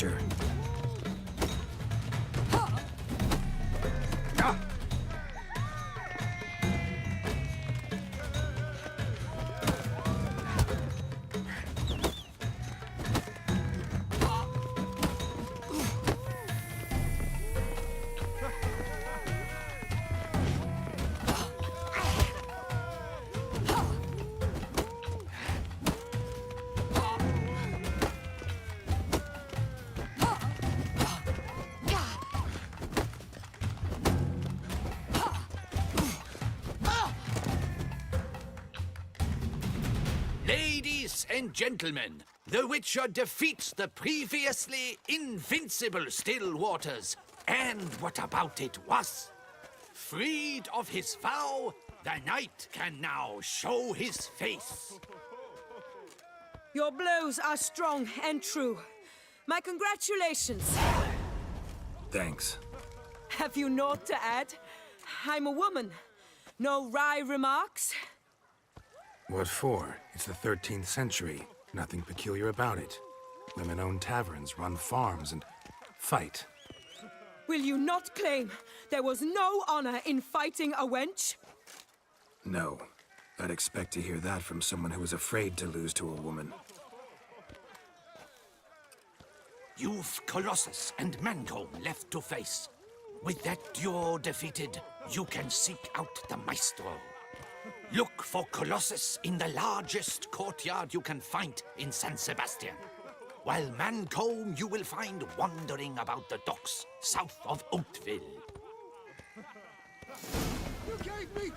Witcher.
Ladies and gentlemen, the Witcher defeats the previously invincible still waters. And what about it was? Freed of his vow, the knight can now show his face.
Your blows are strong and true. My congratulations.
Thanks.
Have you naught to add? I'm a woman. No wry remarks?
What for? It's the 13th century. Nothing peculiar about it. Women own taverns, run farms, and fight.
Will you not claim there was no honor in fighting a wench?
No. I'd expect to hear that from someone who was afraid to lose to a woman.
You've Colossus and Mancomb left to face. With that duo defeated, you can seek out the Maestro. Look for Colossus in the largest courtyard you can find in San Sebastian. While Mancomb you will find wandering about the docks south of Oatville.
You gave me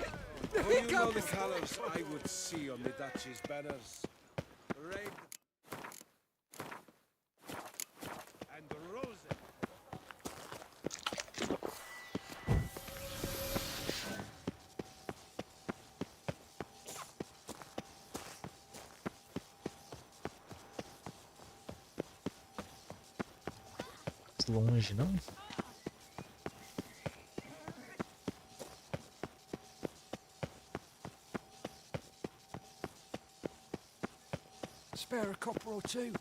the you know the colours I would see on the Duchy's banners. Red and rose.
Longe, não?
Spare a copper or two.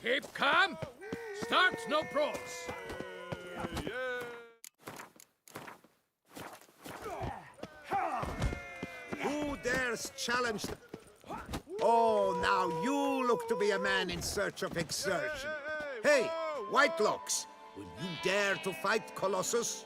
Keep calm. Start no pros.
Who dares challenge the... Oh, now you look to be a man in search of exertion. Hey, Whitelocks, will you dare to fight Colossus?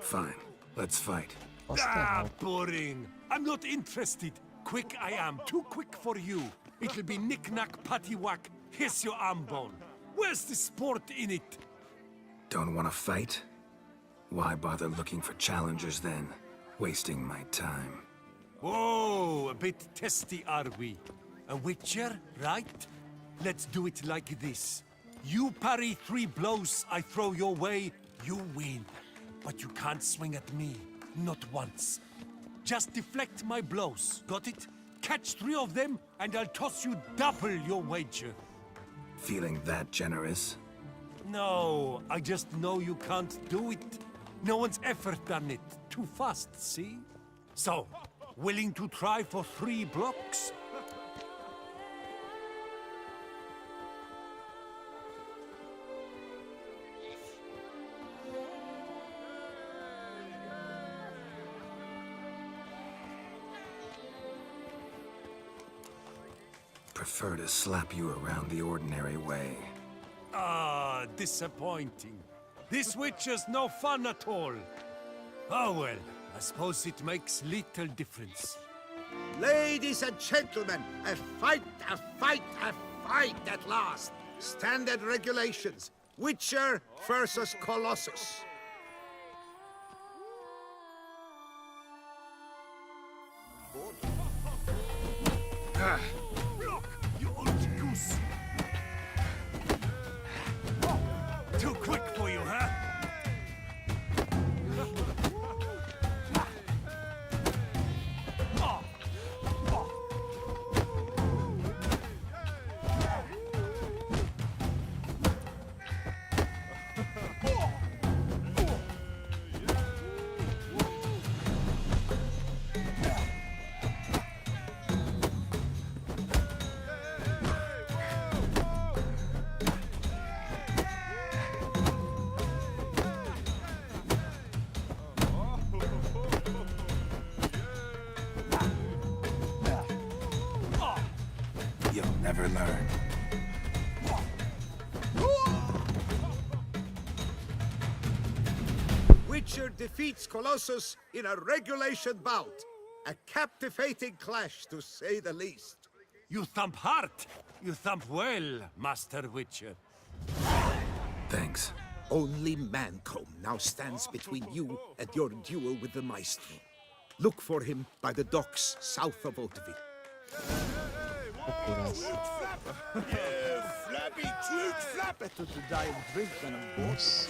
Fine, let's fight.
Ah, boring. I'm not interested. Quick I am, too quick for you. It'll be knick-knack, paddywhack. Here's your arm bone. Where's the sport in it?
Don't want to fight? Why bother looking for challengers then? Wasting my time.
Whoa, a bit testy are we? A witcher, right? Let's do it like this. You parry 3 blows I throw your way, you win. But you can't swing at me, not once. Just deflect my blows, got it? Catch 3 of them, and I'll toss you double your wager.
Feeling that generous?
No, I just know you can't do it. No one's ever done it. Too fast, see? So, willing to try for 3 blocks?
Prefer to slap you around the ordinary way.
Ah, disappointing. This witch is no fun at all. Oh well, I suppose it makes little difference.
Ladies and gentlemen, a fight at last. Standard regulations. Witcher versus Colossus.
Block, you old goose! Too quick for you, huh?
You'll never learn.
Witcher defeats Colossus in a regulation bout. A captivating clash, to say the least.
You thump hard. You thump well, Master Witcher.
Thanks.
Only Mancomb now stands between you and your duel with the Maestro. Look for him by the docks south of Hauteville.
Flappy tweet flapper to the dying drink and
Nossa.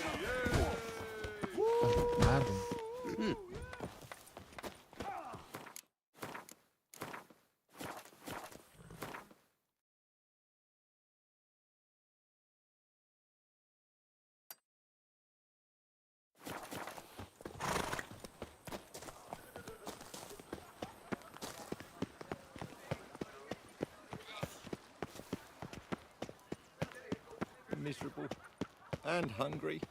Nada.
miserable and hungry.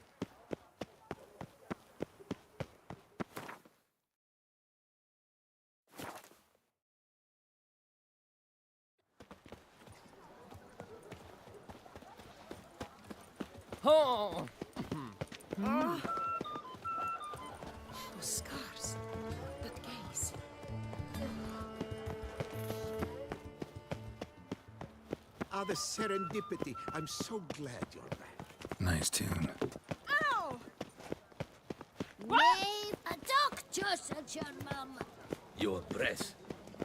Oh!
Those scars. That gaze.
Ah, the serendipity. I'm so glad you're back.
Nice tune.
Ow! Wave a doctor, said your mum.
Your breath.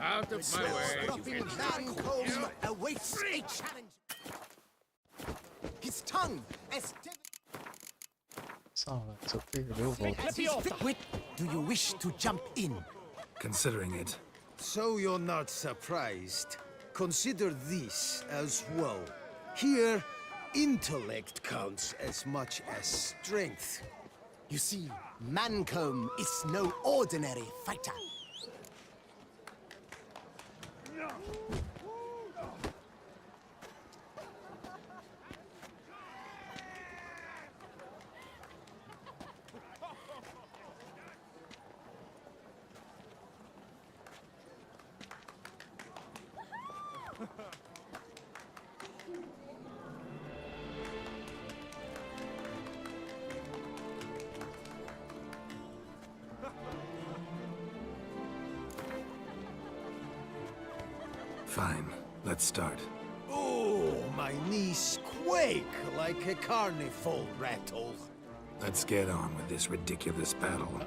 Out of my way.
Mancomb awaits a challenge. His tongue as
Salva, se eu perder eu volto.
Wait, do you wish to jump in?
Considering it.
So you're not surprised. Consider this as well. Here, intellect counts as much as strength.
You see, Mancomb is no ordinary fighter.
Fine. Let's start.
Oh, my knees quake like a carnival rattle.
Let's get on with this ridiculous battle.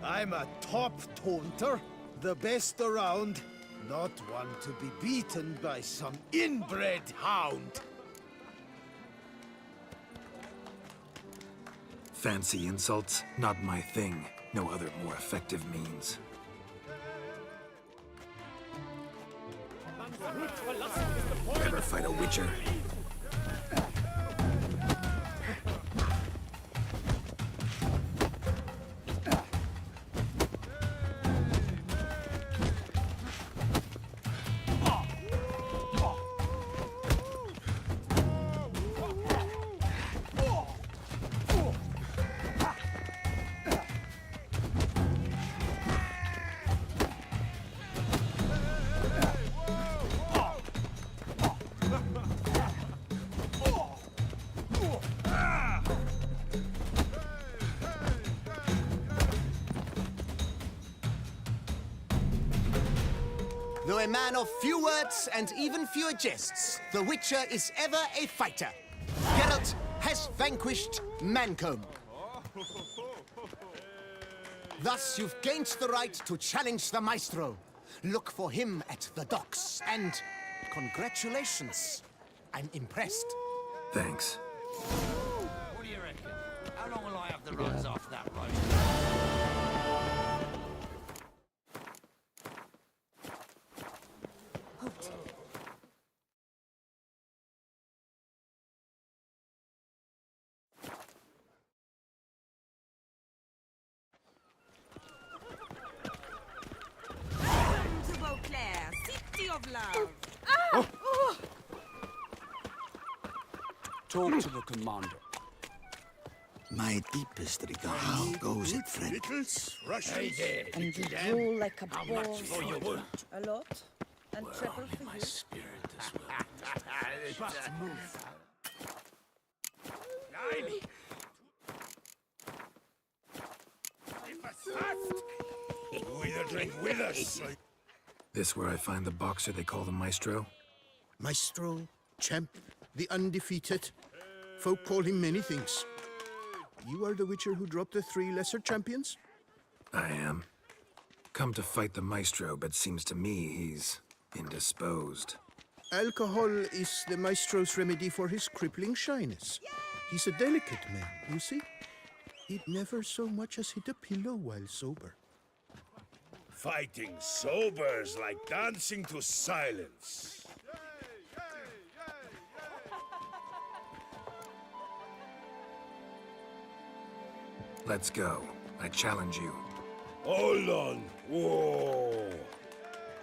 I'm a top taunter, the best around, not one to be beaten by some inbred hound.
Fancy insults? Not my thing. No other more effective means. Ever fight a Witcher?
Though a man of few words and even fewer jests, the Witcher is ever a fighter. Geralt has vanquished Mancomb. Thus, you've gained the right to challenge the Maestro. Look for him at the docks, and congratulations. I'm impressed.
Thanks.
What do you reckon? How long will I have the runs off that road?
To Beauclair, city of love.
Talk to the commander. My deepest regard. How goes it, friend?
Littles, Russians.
Hey there,
And
little
you
dab.
roll like a
How
ball.
much for your wound?
A lot. And treble for you.
Spirit as well. But move. Blimey. If us fast.
You either drink with us.
This where I find the boxer they call the Maestro?
Maestro, champ, the undefeated. Folk call him many things. You are the Witcher who dropped the 3 lesser champions?
I am. Come to fight the Maestro, but seems to me he's indisposed.
Alcohol is the Maestro's remedy for his crippling shyness. He's a delicate man, you see? He'd never so much as hit a pillow while sober.
Fighting sober's like dancing to silence.
Let's go. I challenge you.
Hold on. Whoa.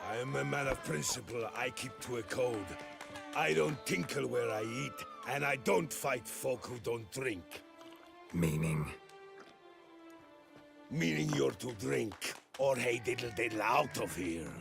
I am a man of principle. I keep to a code. I don't tinkle where I eat, and I don't fight folk who don't drink.
Meaning?
Meaning you're to drink, or hey diddle diddle out of here.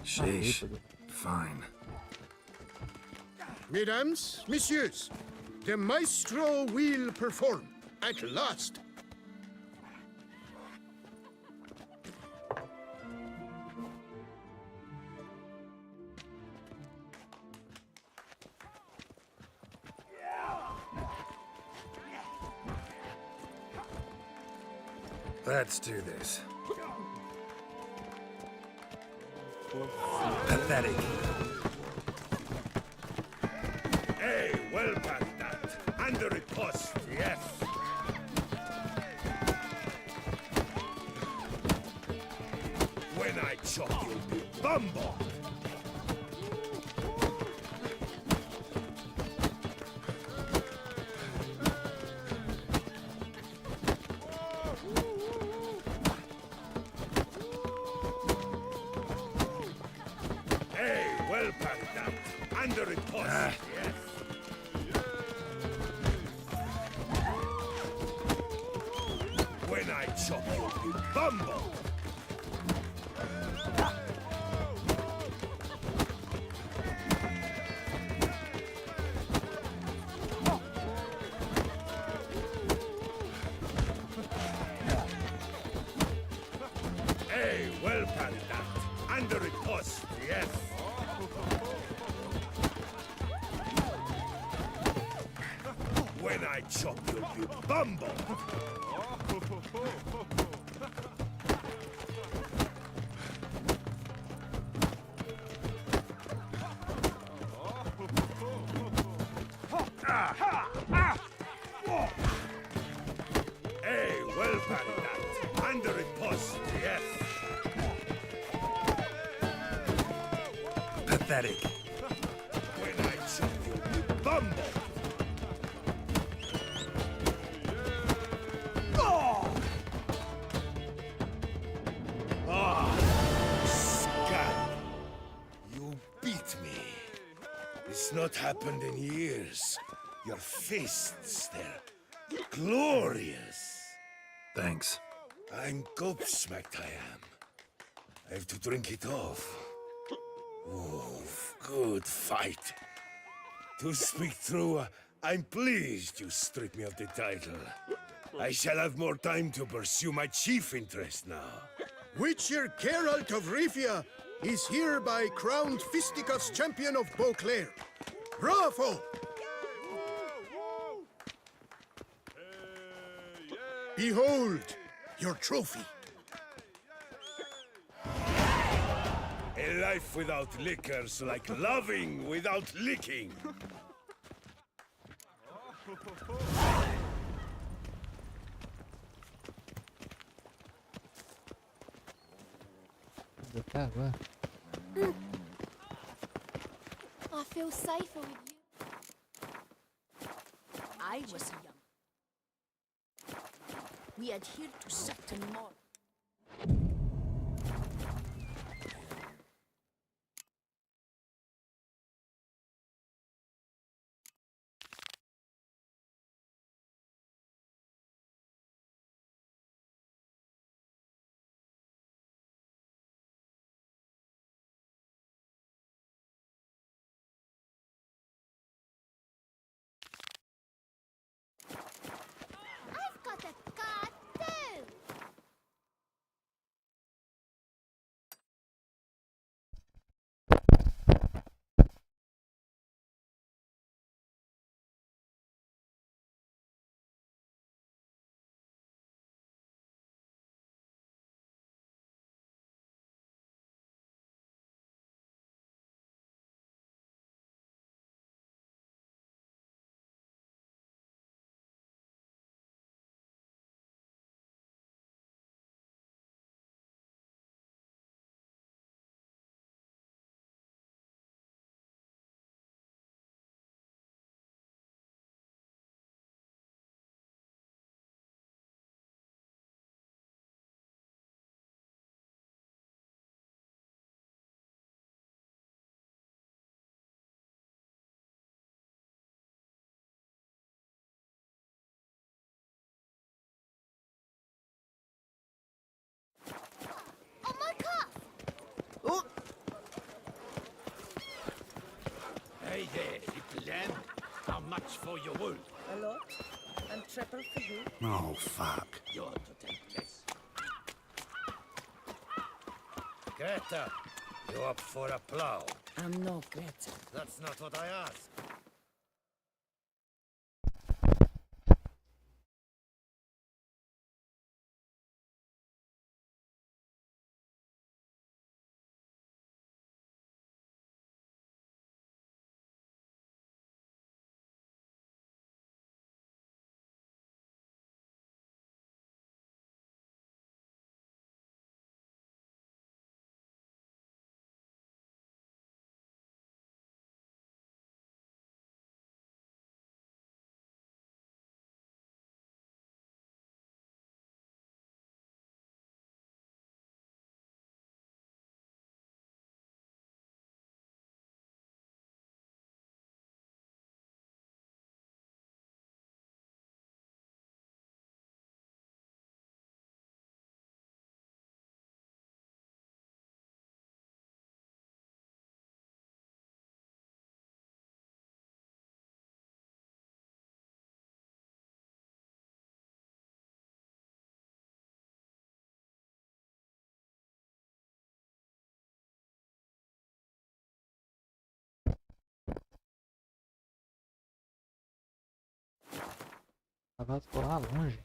Sheesh. Fine.
Mesdames, messieurs, the Maestro will perform at last.
Let's do this. Pathetic.
Hey, well past that. Under a post, yes. When I chop you, bumble. Hey, well past that. Under a post, yes. When I chop you, bumble. Hey, well past that. Under a post, yes. When I chop you bumble. Hey, well past that. Under a post, yes.
Pathetic.
When I chop you bumble.
It's not happened in years. Your fists, they're glorious.
Thanks.
I'm gobsmacked, I am. I have to drink it off. Oof, good fight. To speak true, I'm pleased you stripped me of the title. I shall have more time to pursue my chief interest now.
Witcher Geralt of Rivia is hereby crowned fisticuffs champion of Beauclair. Bravo! Behold your trophy.
A life without liquor's like loving without licking.
Até agora.
I feel safer with you.
I was young. We adhered to certain morals.
I've got a car too. On my car.
Oh,
Hey there, little lamb. How much for your wool?
a lot. And triple for you.
Oh, fuck.
You're to take less.
Greta, you up for a plow?
I'm no Greta.
That's not what I asked.
Ela ficou lá longe.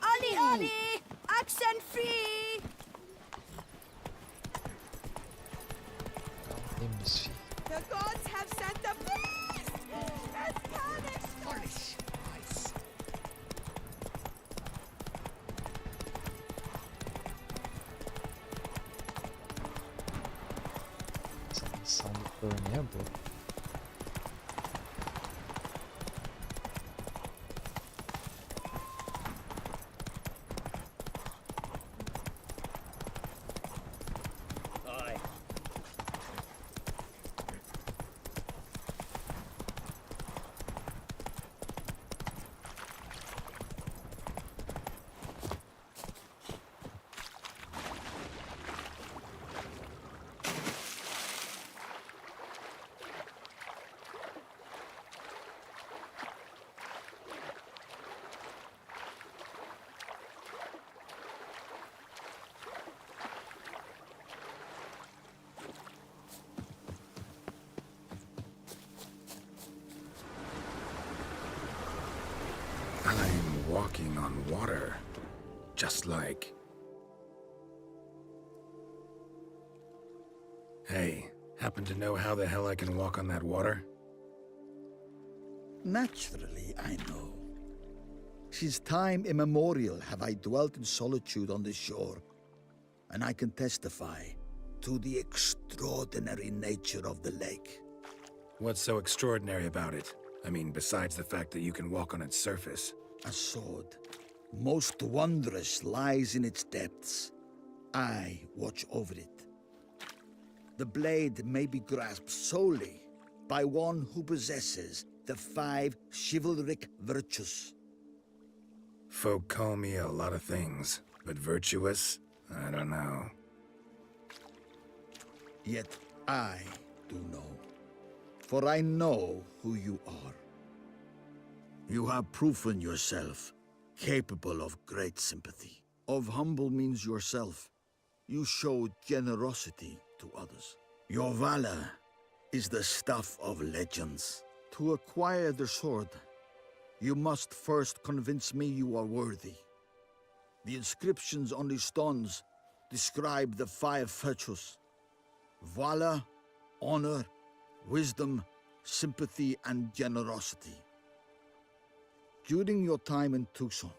Ollie, Ollie! Accent free!
Temos, filho.
The gods have sent a beast! It's punished!
Essa missão do torneador.
I'm walking on water. Just like... Hey, happen to know how the hell I can walk on that water?
Naturally, I know. Since time immemorial have I dwelt in solitude on this shore, and I can testify to the extraordinary nature of the lake.
What's so extraordinary about it? I mean, besides the fact that you can walk on its surface.
A sword, most wondrous, lies in its depths. I watch over it. The blade may be grasped solely by one who possesses the 5 chivalric virtues.
Folk call me a lot of things, but virtuous? I don't know.
Yet I do know. For I know who you are. You have proven yourself capable of great sympathy. Of humble means yourself. You showed generosity to others. Your valor is the stuff of legends. To acquire the sword, you must first convince me you are worthy. The inscriptions on the stones describe the 5 virtues: valor, honor, wisdom, sympathy, and generosity. During your time in Tucson,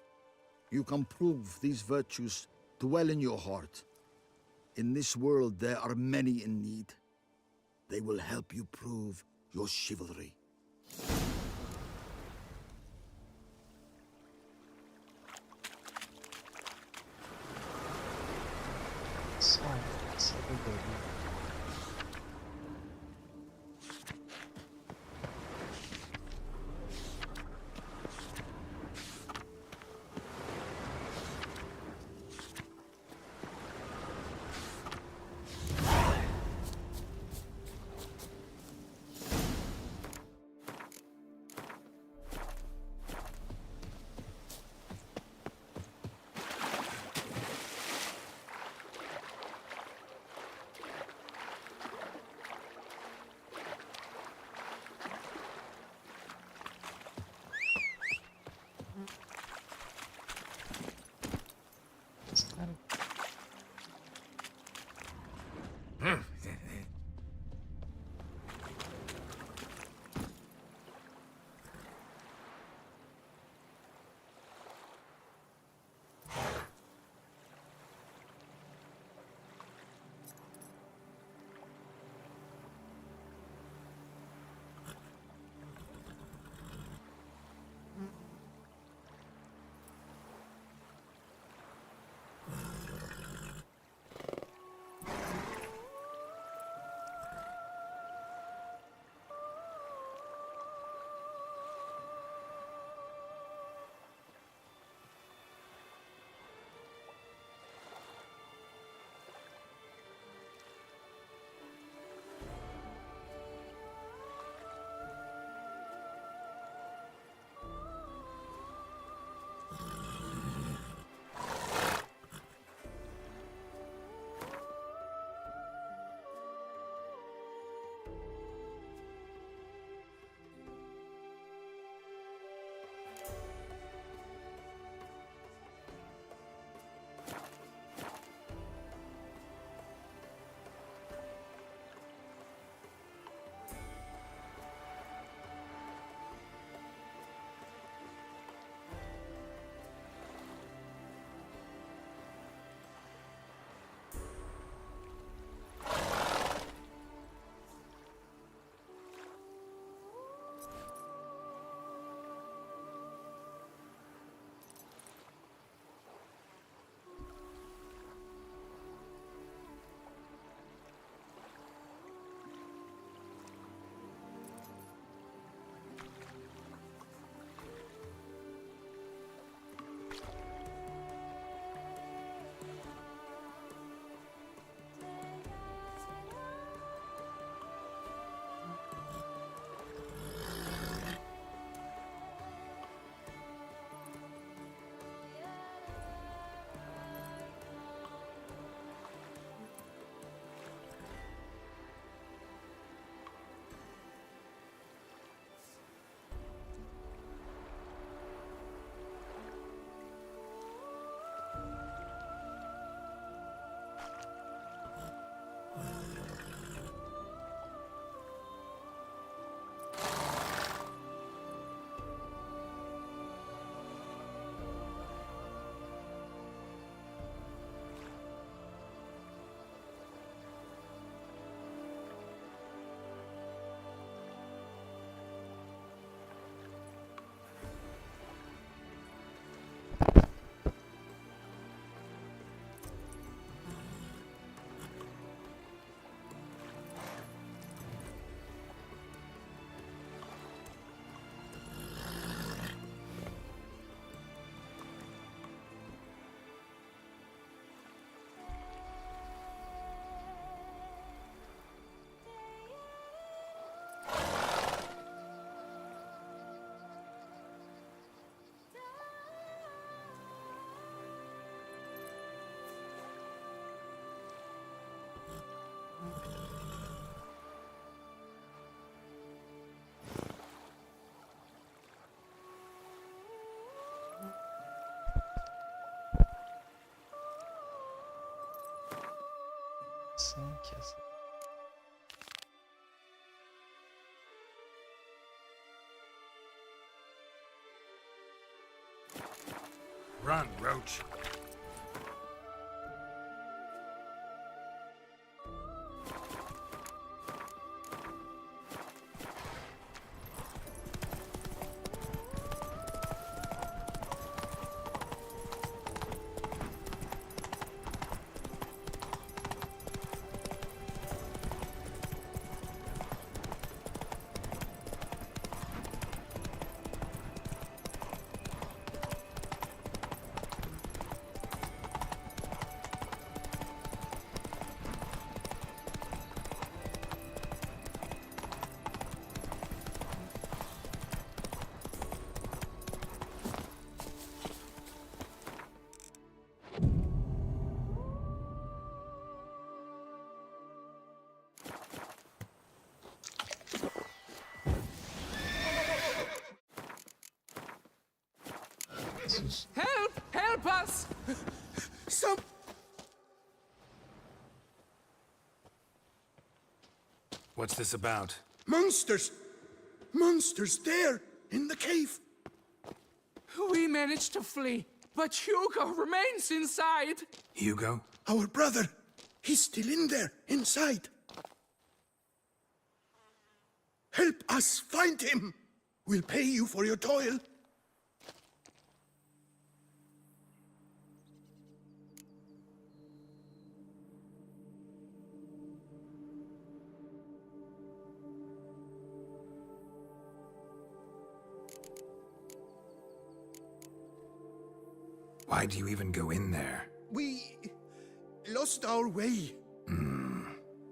you can prove these virtues dwell in your heart. In this world, there are many in need. They will help you prove your chivalry.
essa.
Run, Roach.
Help! Help us!
Some...
What's this about?
Monsters! Monsters there, in the cave!
We managed to flee, but Hugo remains inside!
Hugo?
Our brother! He's still in there, inside! Help us find him! We'll pay you for your toil.
Why do you even go in there?
We lost our way.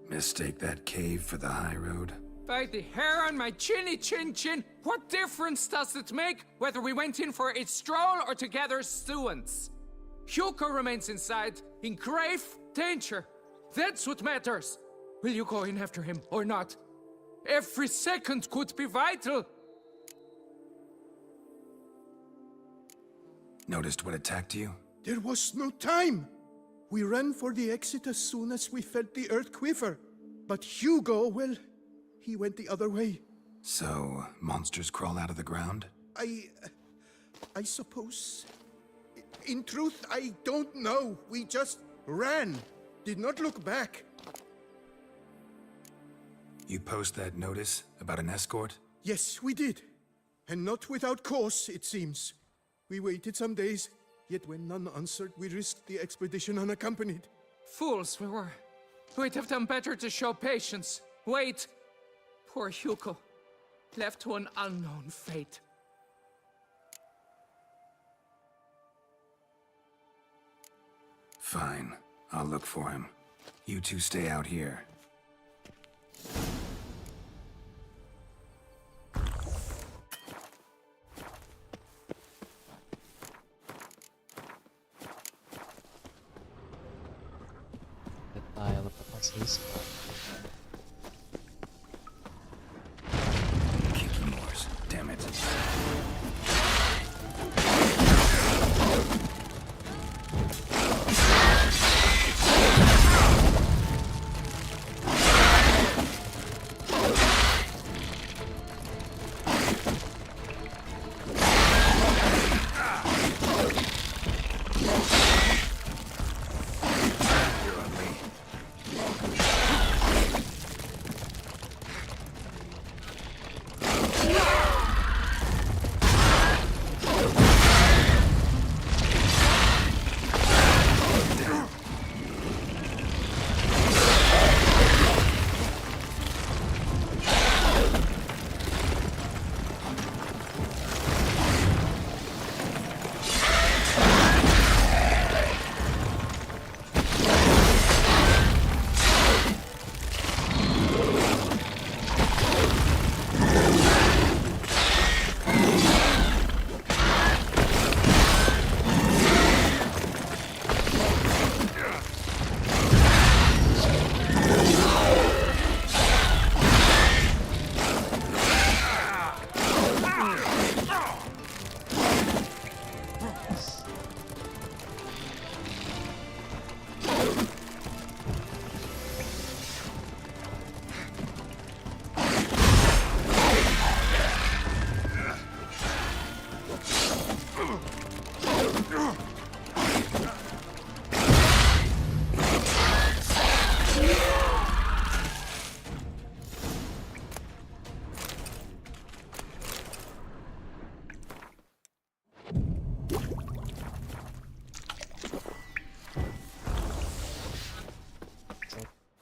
Mistake that cave for the high road?
By the hair on my chinny chin chin, what difference does it make whether we went in for a stroll or to gather students? Hugo remains inside, in grave danger. That's what matters. Will you go in after him or not? Every second could be vital.
Noticed what attacked you?
There was no time. We ran for the exit as soon as we felt the earth quiver. But Hugo, well, he went the other way.
So, monsters crawl out of the ground?
I suppose. In truth, I don't know. We just ran. Did not look back.
You post that notice about an escort?
Yes, we did. And not without cause, it seems. We waited some days, yet when none answered, we risked the expedition unaccompanied.
Fools we were. We'd have done better to show patience. Wait. Poor Hugo. Left to an unknown fate.
Fine. I'll look for him. You two stay out here.
Ela pra passar isso.
Kicking Moors. Damn it.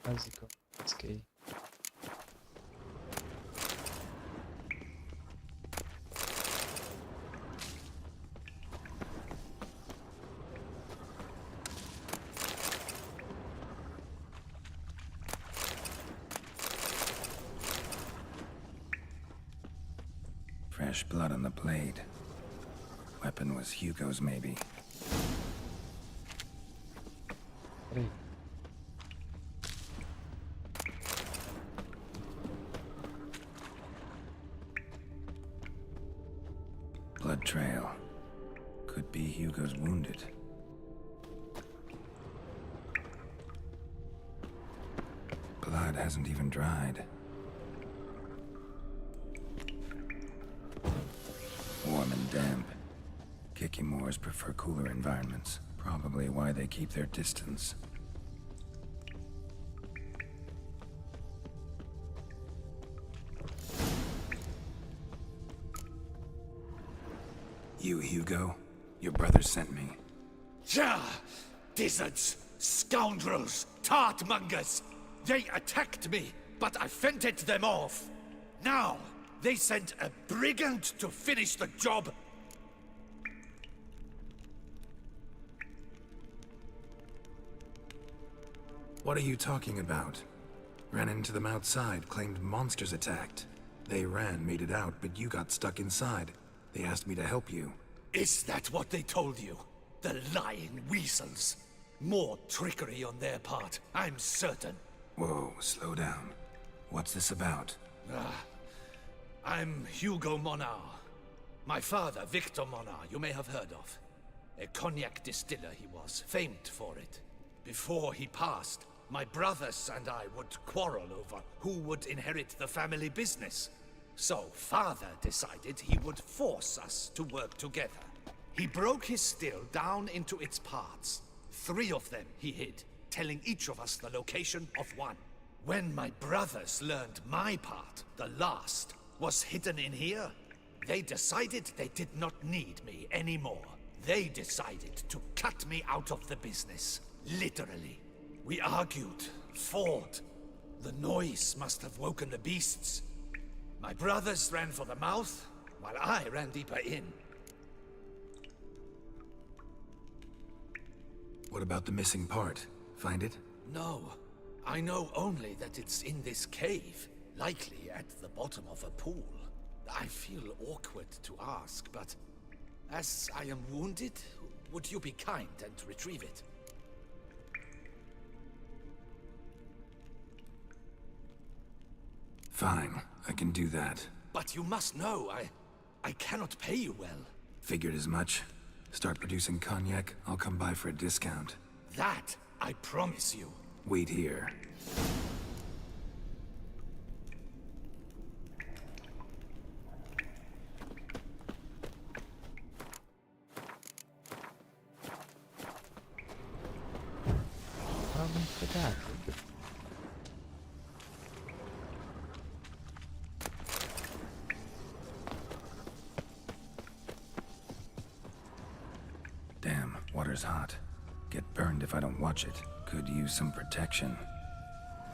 Quase que eu risquei.
Fresh blood on the blade. Weapon was Hugo's, maybe.
Peraí.
Blood trail. Could be Hugo's wounded. Blood hasn't even dried. Warm and damp. Kikimores prefer cooler environments. Probably why they keep their distance. You, Hugo? Your brother sent me.
Ja! Dizzards! Scoundrels! Tartmongers! They attacked me, but I fended them off. Now, they sent a brigand to finish the job.
What are you talking about? Ran into them outside, claimed monsters attacked. They ran, made it out, but you got stuck inside. They asked me to help you.
Is that what they told you? The lying weasels. More trickery on their part, I'm certain.
Whoa, slow down. What's this about?
I'm Hugo Monar. My father, Victor Monar, you may have heard of. A cognac distiller he was, famed for it. Before he passed, my brothers and I would quarrel over who would inherit the family business. So father decided he would force us to work together. He broke his still down into its parts. 3 of them he hid, telling each of us the location of one. When my brothers learned my part, the last, was hidden in here, they decided they did not need me anymore. They decided to cut me out of the business, literally. We argued, fought. The noise must have woken the beasts. My brothers ran for the mouth, while I ran deeper in.
What about the missing part? Find it?
No. I know only that it's in this cave, likely at the bottom of a pool. I feel awkward to ask, but as I am wounded, would you be kind and retrieve it?
Fine, I can do that.
But you must know, I cannot pay you well.
Figured as much. Start producing cognac, I'll come by for a discount.
That, I promise you.
Wait here. Damn, water's hot. Get burned if I don't watch it. Could use some protection.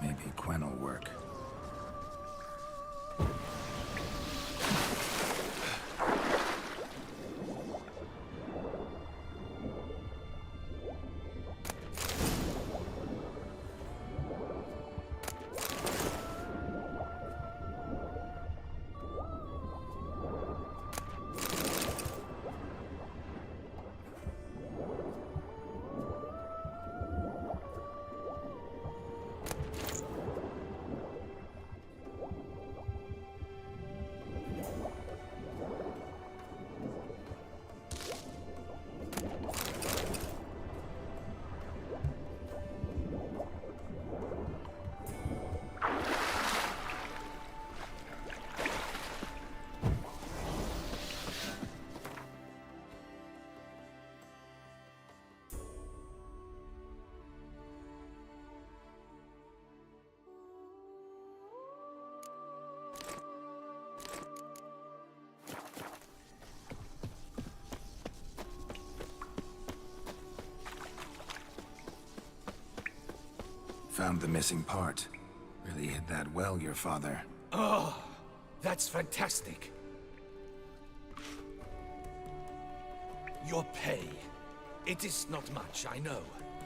Maybe Quen will work. Found the missing part. Really hid that well, your father.
Oh, that's fantastic. Your pay. It is not much, I know.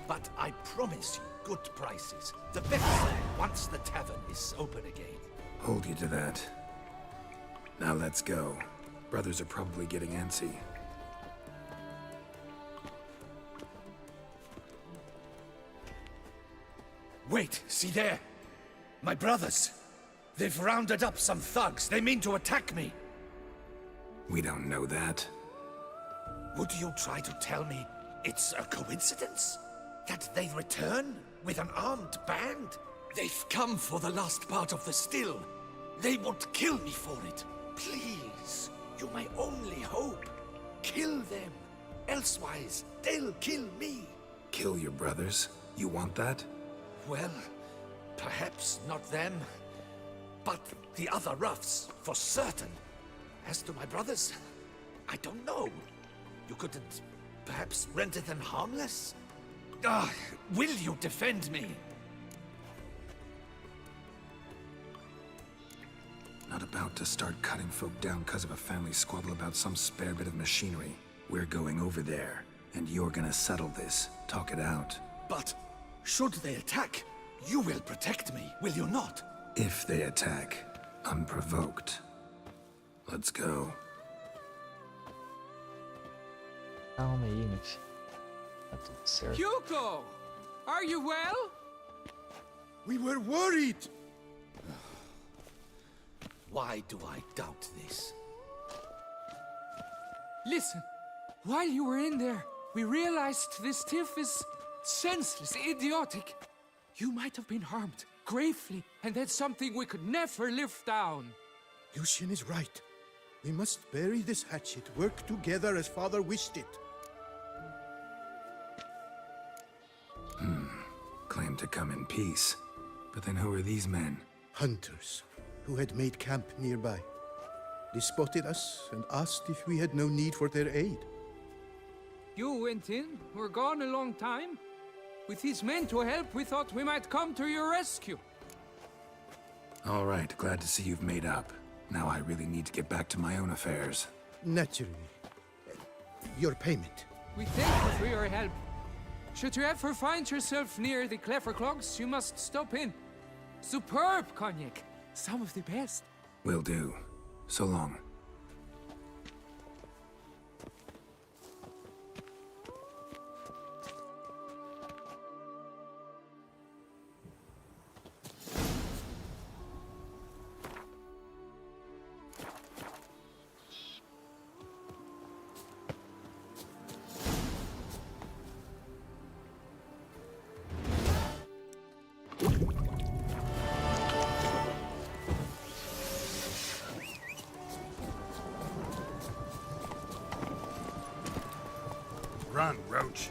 But I promise you good prices. The best once the tavern is open again.
Hold you to that. Now let's go. Brothers are probably getting antsy.
Wait, see there? My brothers. They've rounded up some thugs. They mean to attack me.
We don't know that.
Would you try to tell me it's a coincidence? That they return with an armed band? They've come for the last part of the still. They won't kill me for it. Please, you're my only hope. Kill them. Elsewise, they'll kill me.
Kill your brothers? You want that?
Well, perhaps not them, but the other roughs, for certain. As to my brothers, I don't know. You couldn't perhaps render them harmless? Will you defend me?
Not about to start cutting folk down because of a family squabble about some spare bit of machinery. We're going over there, and you're gonna settle this. Talk it out.
But should they attack, you will protect me, will you not?
If they attack, unprovoked. Let's go.
Calma aí, meu filho. Tá tudo certo.
Hugo! Are you well?
We were worried!
Why do I doubt this?
Listen, while you were in there, we realized this tiff is senseless, idiotic. You might have been harmed, gravely, and that's something we could never live down.
Lucian is right. We must bury this hatchet, work together as father wished it.
Claim to come in peace. But then who are these men?
Hunters, who had made camp nearby. They spotted us and asked if we had no need for their aid.
You went in, were gone a long time. With these men to help, we thought we might come to your rescue.
All right, glad to see you've made up. Now I really need to get back to my own affairs.
Naturally. Your payment.
We thank you for your help. Should you ever find yourself near the Clever Clogs, you must stop in. Superb cognac. Some of the best.
Will do. So long.
Run, Roach.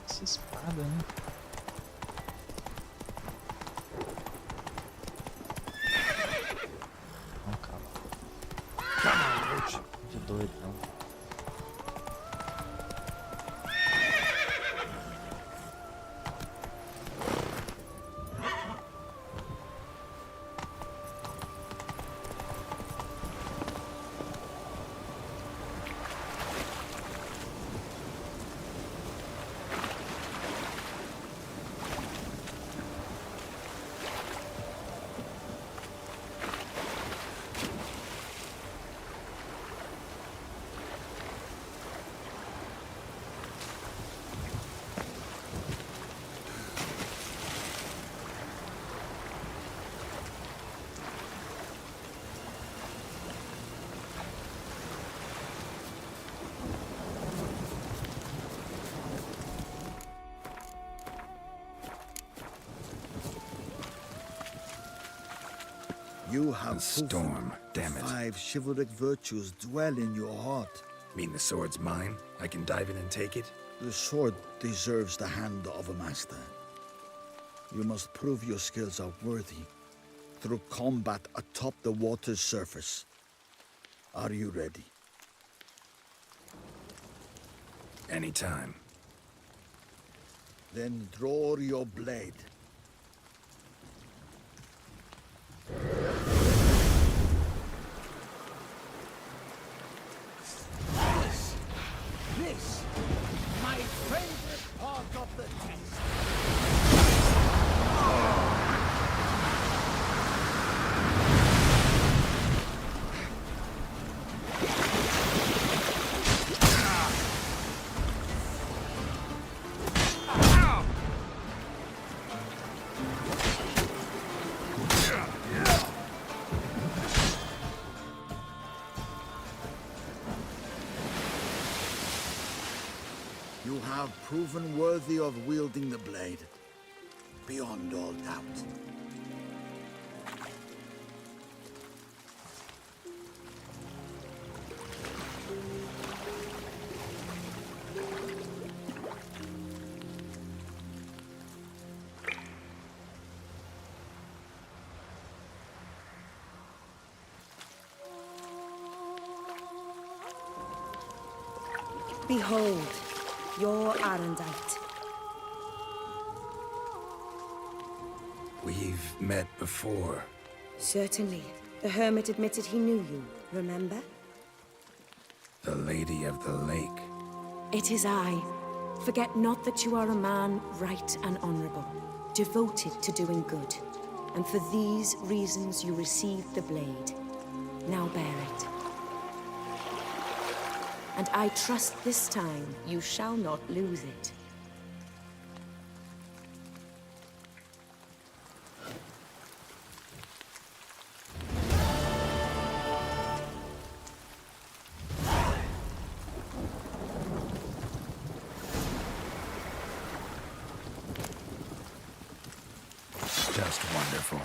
Essa espada, né? Não, calma.
Come on, Roach.
De doido, não.
You have
A storm, damn it.
5 chivalric virtues dwell in your heart.
Mean the sword's mine? I can dive in and take it?
The sword deserves the hand of a master. You must prove your skills are worthy through combat atop the water's surface. Are you ready?
Anytime.
Then draw your blade.
This, my favorite part of the test.
You have proven worthy of wielding the blade, beyond all doubt.
Behold, your Arendite.
We've met before.
Certainly. The hermit admitted he knew you, remember?
The Lady of the Lake.
It is I. Forget not that you are a man right and honorable, devoted to doing good. And for these reasons you received the blade. Now bear it. And I trust this time you shall not lose it.
Just wonderful.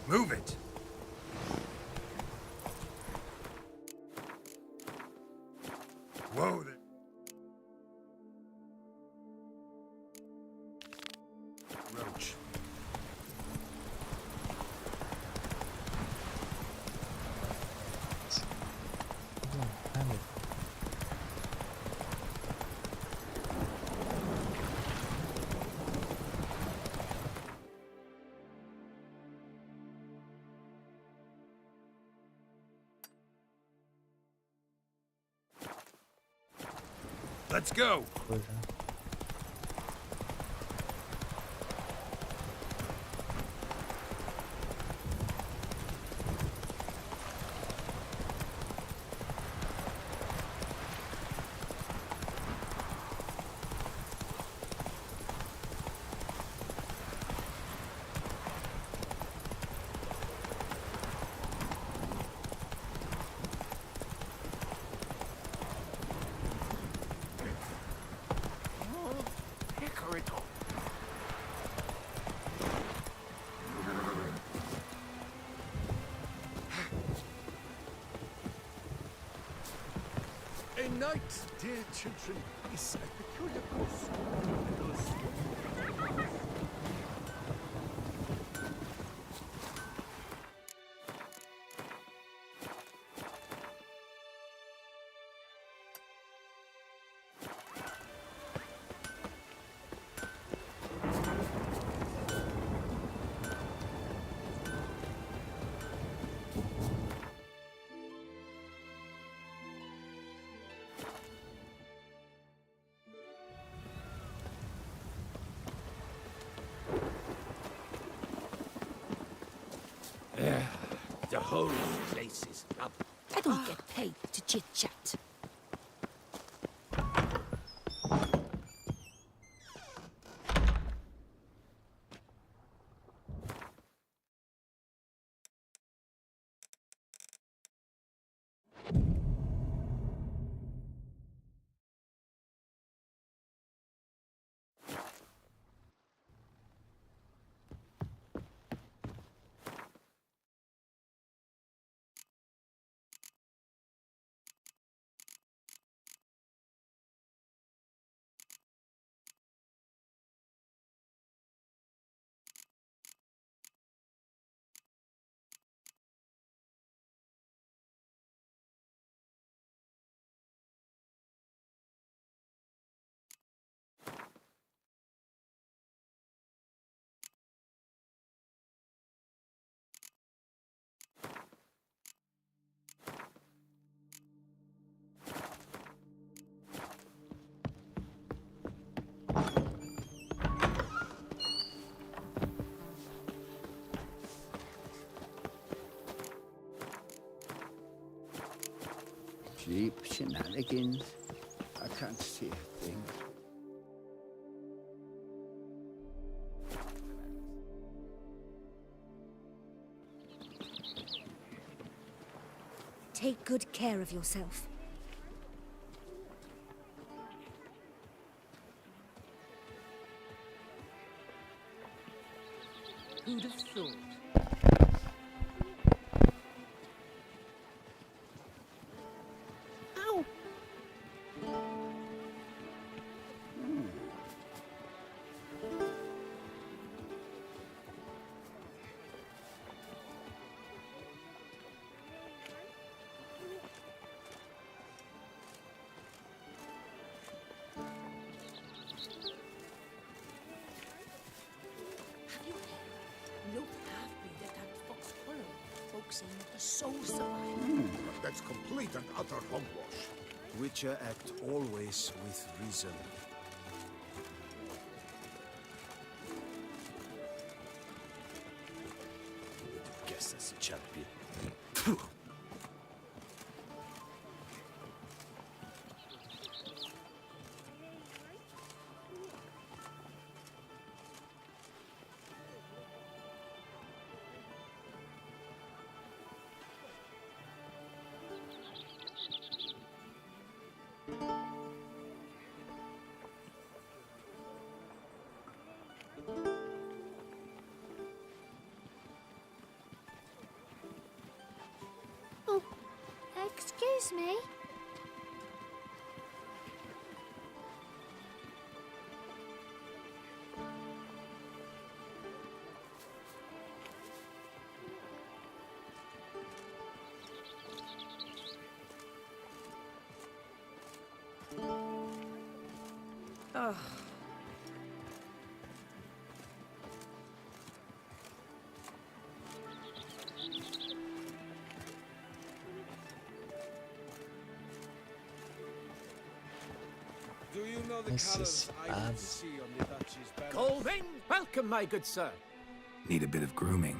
Move it! Whoa there. Roach. Let's go! A night, dear children, is a peculiar course.
The whole place is up.
I don't get paid to chit-chat.
Cheap shenanigans. I can't see a thing.
Take good care of yourself.
Who'd have thought?
Ow!
Look half-breed at that fox quarrel. Folks saying that the soul survived.
That's complete and utter hogwash.
Witcher act always with reason. Guess that's a champion.
Oh, excuse me.
Ugh.
Do you know the
This
colors
is
I want
bad.
to see on the Duchy's banner?
Colvin, welcome, my good sir.
Need a bit of grooming.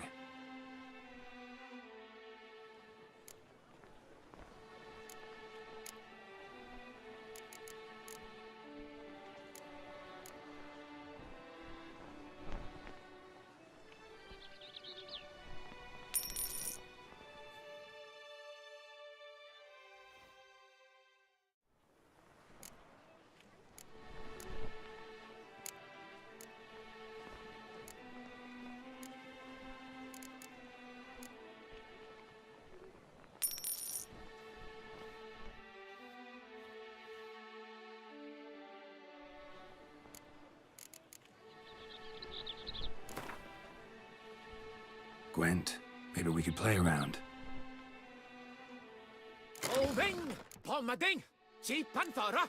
Gwent, maybe we could play around.
Colvin, Palmading, Cheap Panthara.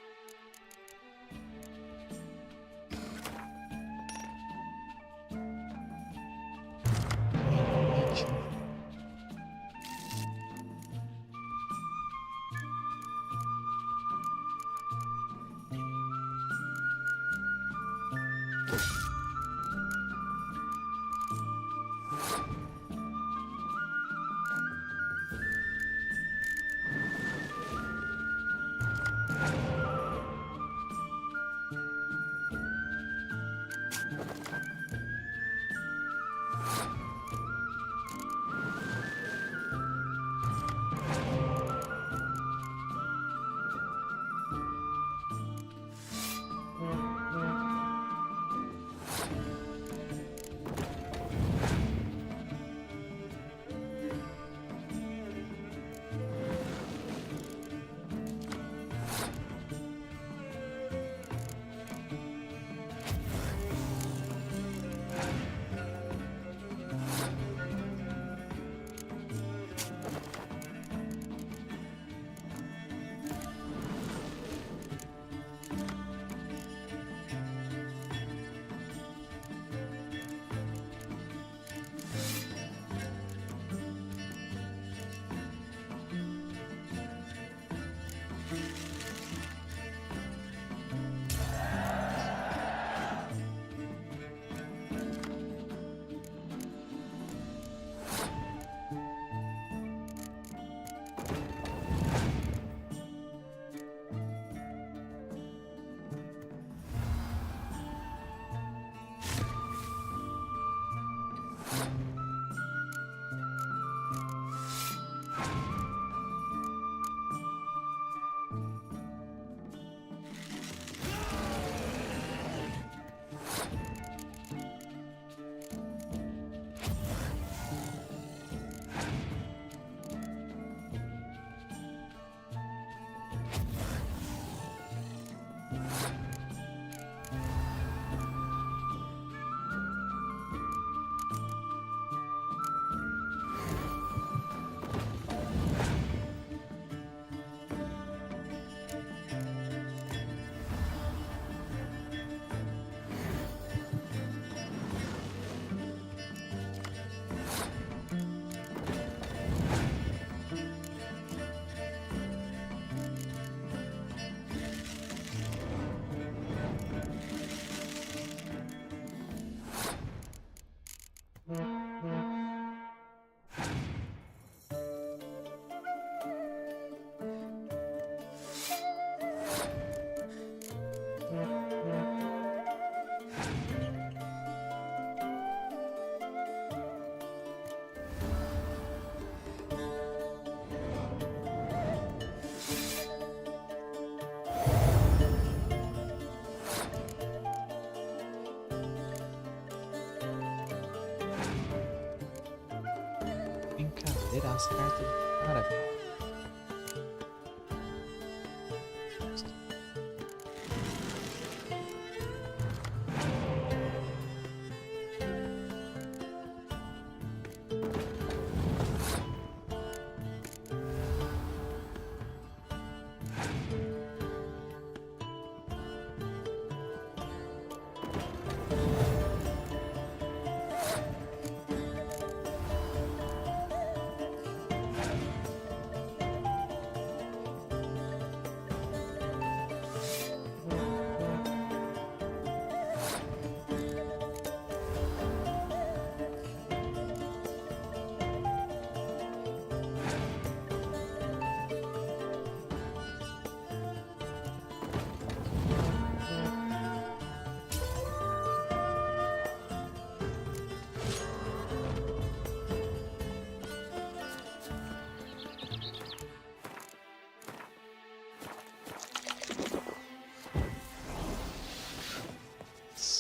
virar as cartas. Maravilha.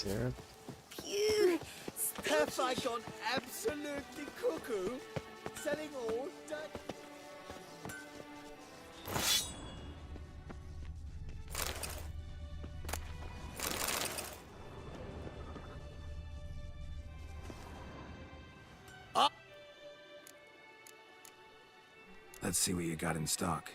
Certo.
Phew! Have I gone absolutely cuckoo? Selling all that?
Let's see what you got in stock.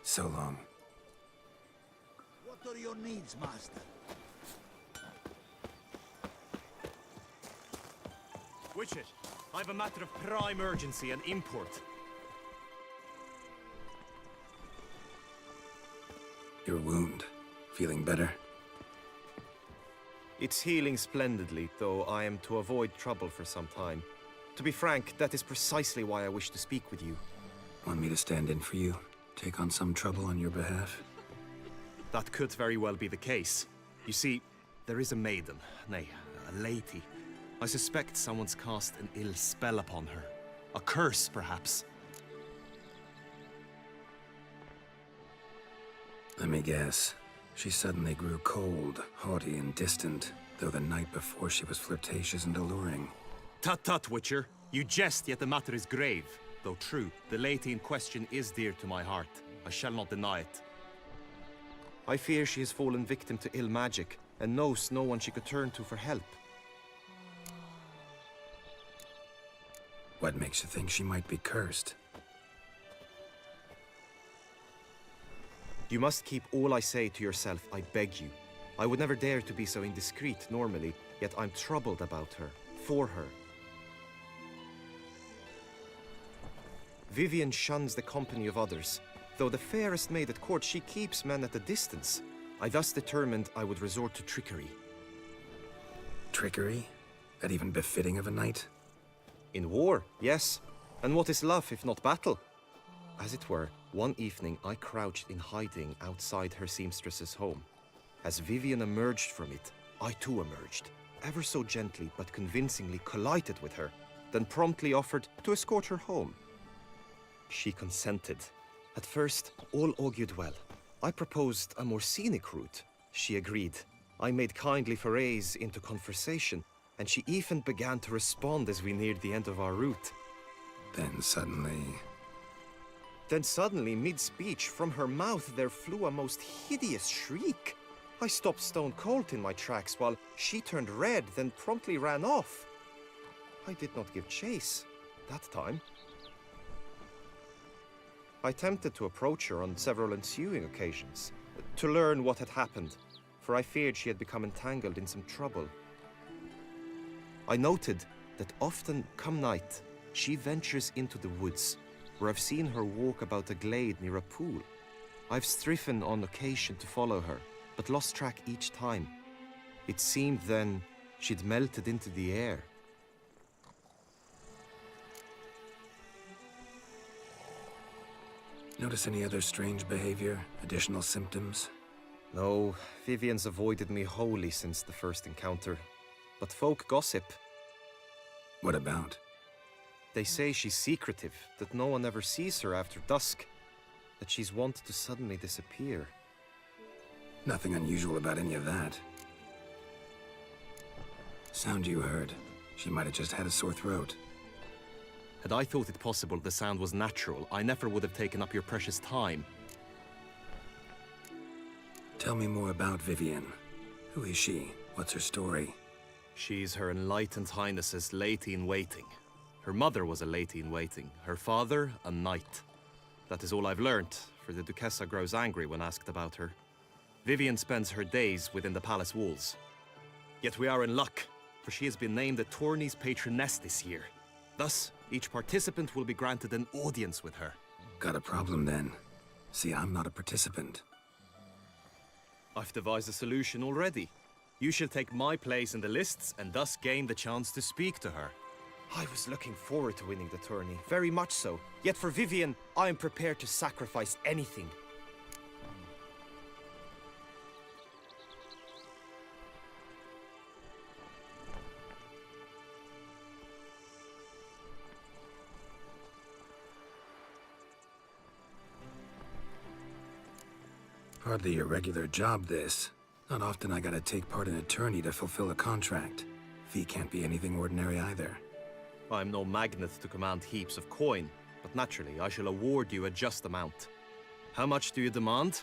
So long.
What are your needs, master?
Witcher, I have a matter of prime urgency and import.
Your wound. Feeling better?
It's healing splendidly, though I am to avoid trouble for some time. To be frank, that is precisely why I wish to speak with you.
Want me to stand in for you? Take on some trouble on your behalf?
That could very well be the case. You see, there is a maiden, nay, a lady. I suspect someone's cast an ill spell upon her. A curse, perhaps.
Let me guess. She suddenly grew cold, haughty, and distant, though the night before she was flirtatious and alluring.
Tut tut, Witcher. You jest, yet the matter is grave. Though true, the lady in question is dear to my heart. I shall not deny it. I fear she has fallen victim to ill magic, and knows no one she could turn to for help.
What makes you think she might be cursed?
You must keep all I say to yourself, I beg you. I would never dare to be so indiscreet normally, yet I'm troubled about her, for her. Vivian shuns the company of others. Though the fairest maid at court, she keeps men at a distance. I thus determined I would resort to trickery.
Trickery? That even befitting of a knight?
In war, yes. And what is love if not battle? As it were, one evening I crouched in hiding outside her seamstress's home. As Vivian emerged from it, I too emerged, ever so gently but convincingly collided with her, then promptly offered to escort her home. She consented. At first, all augured well. I proposed a more scenic route. She agreed. I made kindly forays into conversation, and she even began to respond as we neared the end of our route.
Then suddenly,
mid-speech, from her mouth there flew a most hideous shriek. I stopped stone cold in my tracks while she turned red, then promptly ran off. I did not give chase that time. I attempted to approach her on several ensuing occasions, to learn what had happened, for I feared she had become entangled in some trouble. I noted that often, come night, she ventures into the woods, where I've seen her walk about a glade near a pool.
I've striven on occasion to follow her, but lost track each time. It seemed then she'd melted into the air.
Notice any other strange behavior? Additional symptoms?
No, Vivian's avoided me wholly since the first encounter. But folk gossip.
What about?
They say she's secretive, that no one ever sees her after dusk, that she's wont to suddenly disappear.
Nothing unusual about any of that. Sound you heard. She might have just had a sore throat.
Had I thought it possible the sound was natural, I never would have taken up your precious time.
Tell me more about Vivian. Who is she? What's her story?
She's Her Enlightened Highness's lady-in-waiting. Her mother was a lady-in-waiting, her father a knight. That is all I've learnt, for the Duchessa grows angry when asked about her. Vivian spends her days within the palace walls. Yet we are in luck, for she has been named the tourney's patroness this year. Thus, each participant will be granted an audience with her.
Got a problem then. See, I'm not a participant.
I've devised a solution already. You shall take my place in the lists and thus gain the chance to speak to her. I was looking forward to winning the tourney, very much so. Yet for Vivian, I am prepared to sacrifice anything.
Hardly a regular job, this. Not often I gotta take part in a tourney to fulfill a contract. Fee can't be anything ordinary either.
I'm no magnet to command heaps of coin, but naturally I shall award you a just amount. How much do you demand?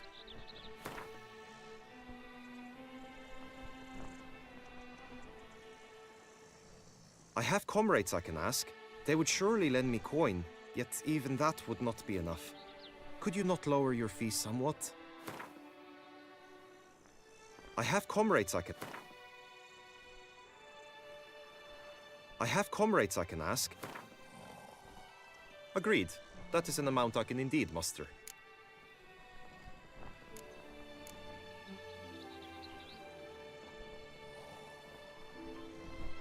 I have comrades I can ask. They would surely lend me coin, yet even that would not be enough. Could you not lower your fees somewhat? I have comrades I can ask. Agreed. That is an amount I can indeed muster.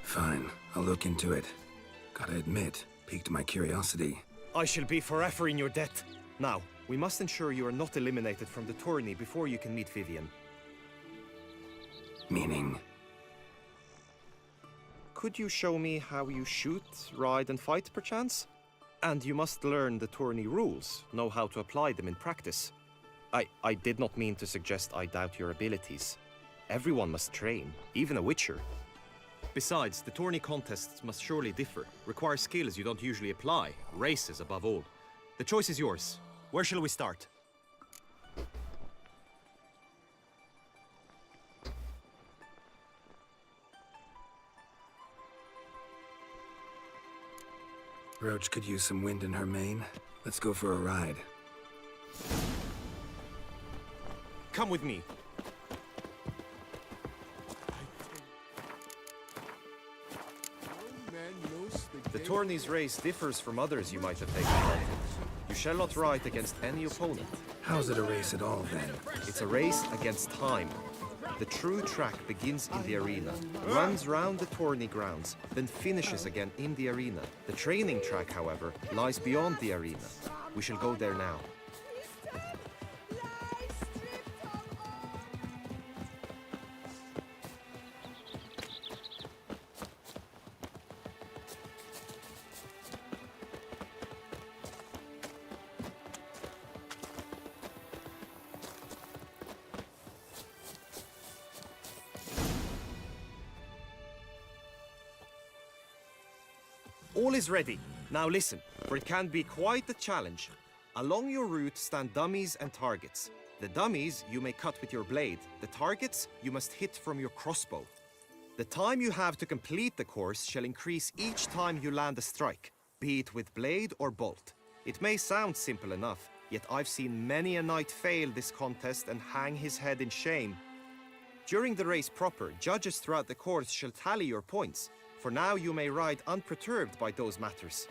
Fine, I'll look into it. Gotta admit, piqued my curiosity.
I shall be forever in your debt. Now, we must ensure you are not eliminated from the tourney before you can meet Vivian.
Meaning?
Could you show me how you shoot, ride and fight, perchance? And you must learn the tourney rules, know how to apply them in practice. I did not mean to suggest I doubt your abilities. Everyone must train, even a witcher. Besides, the tourney contests must surely differ, require skills you don't usually apply, races above all. The choice is yours. Where shall we start?
Roach could use some wind in her mane. Let's go for a ride.
Come with me. The tourney's race differs from others you might have taken part in. You shall not ride against any opponent.
How's it a race at all, then?
It's a race against time. The true track begins in the arena, runs round the tourney grounds, then finishes again in the arena. The training track, however, lies beyond the arena. We shall go there now. All is ready. Now listen, for it can be quite a challenge. Along your route stand dummies and targets. The dummies you may cut with your blade. The targets you must hit from your crossbow. The time you have to complete the course shall increase each time you land a strike, be it with blade or bolt. It may sound simple enough, yet I've seen many a knight fail this contest and hang his head in shame. During the race proper, judges throughout the course shall tally your points. For now you may ride unperturbed by those matters.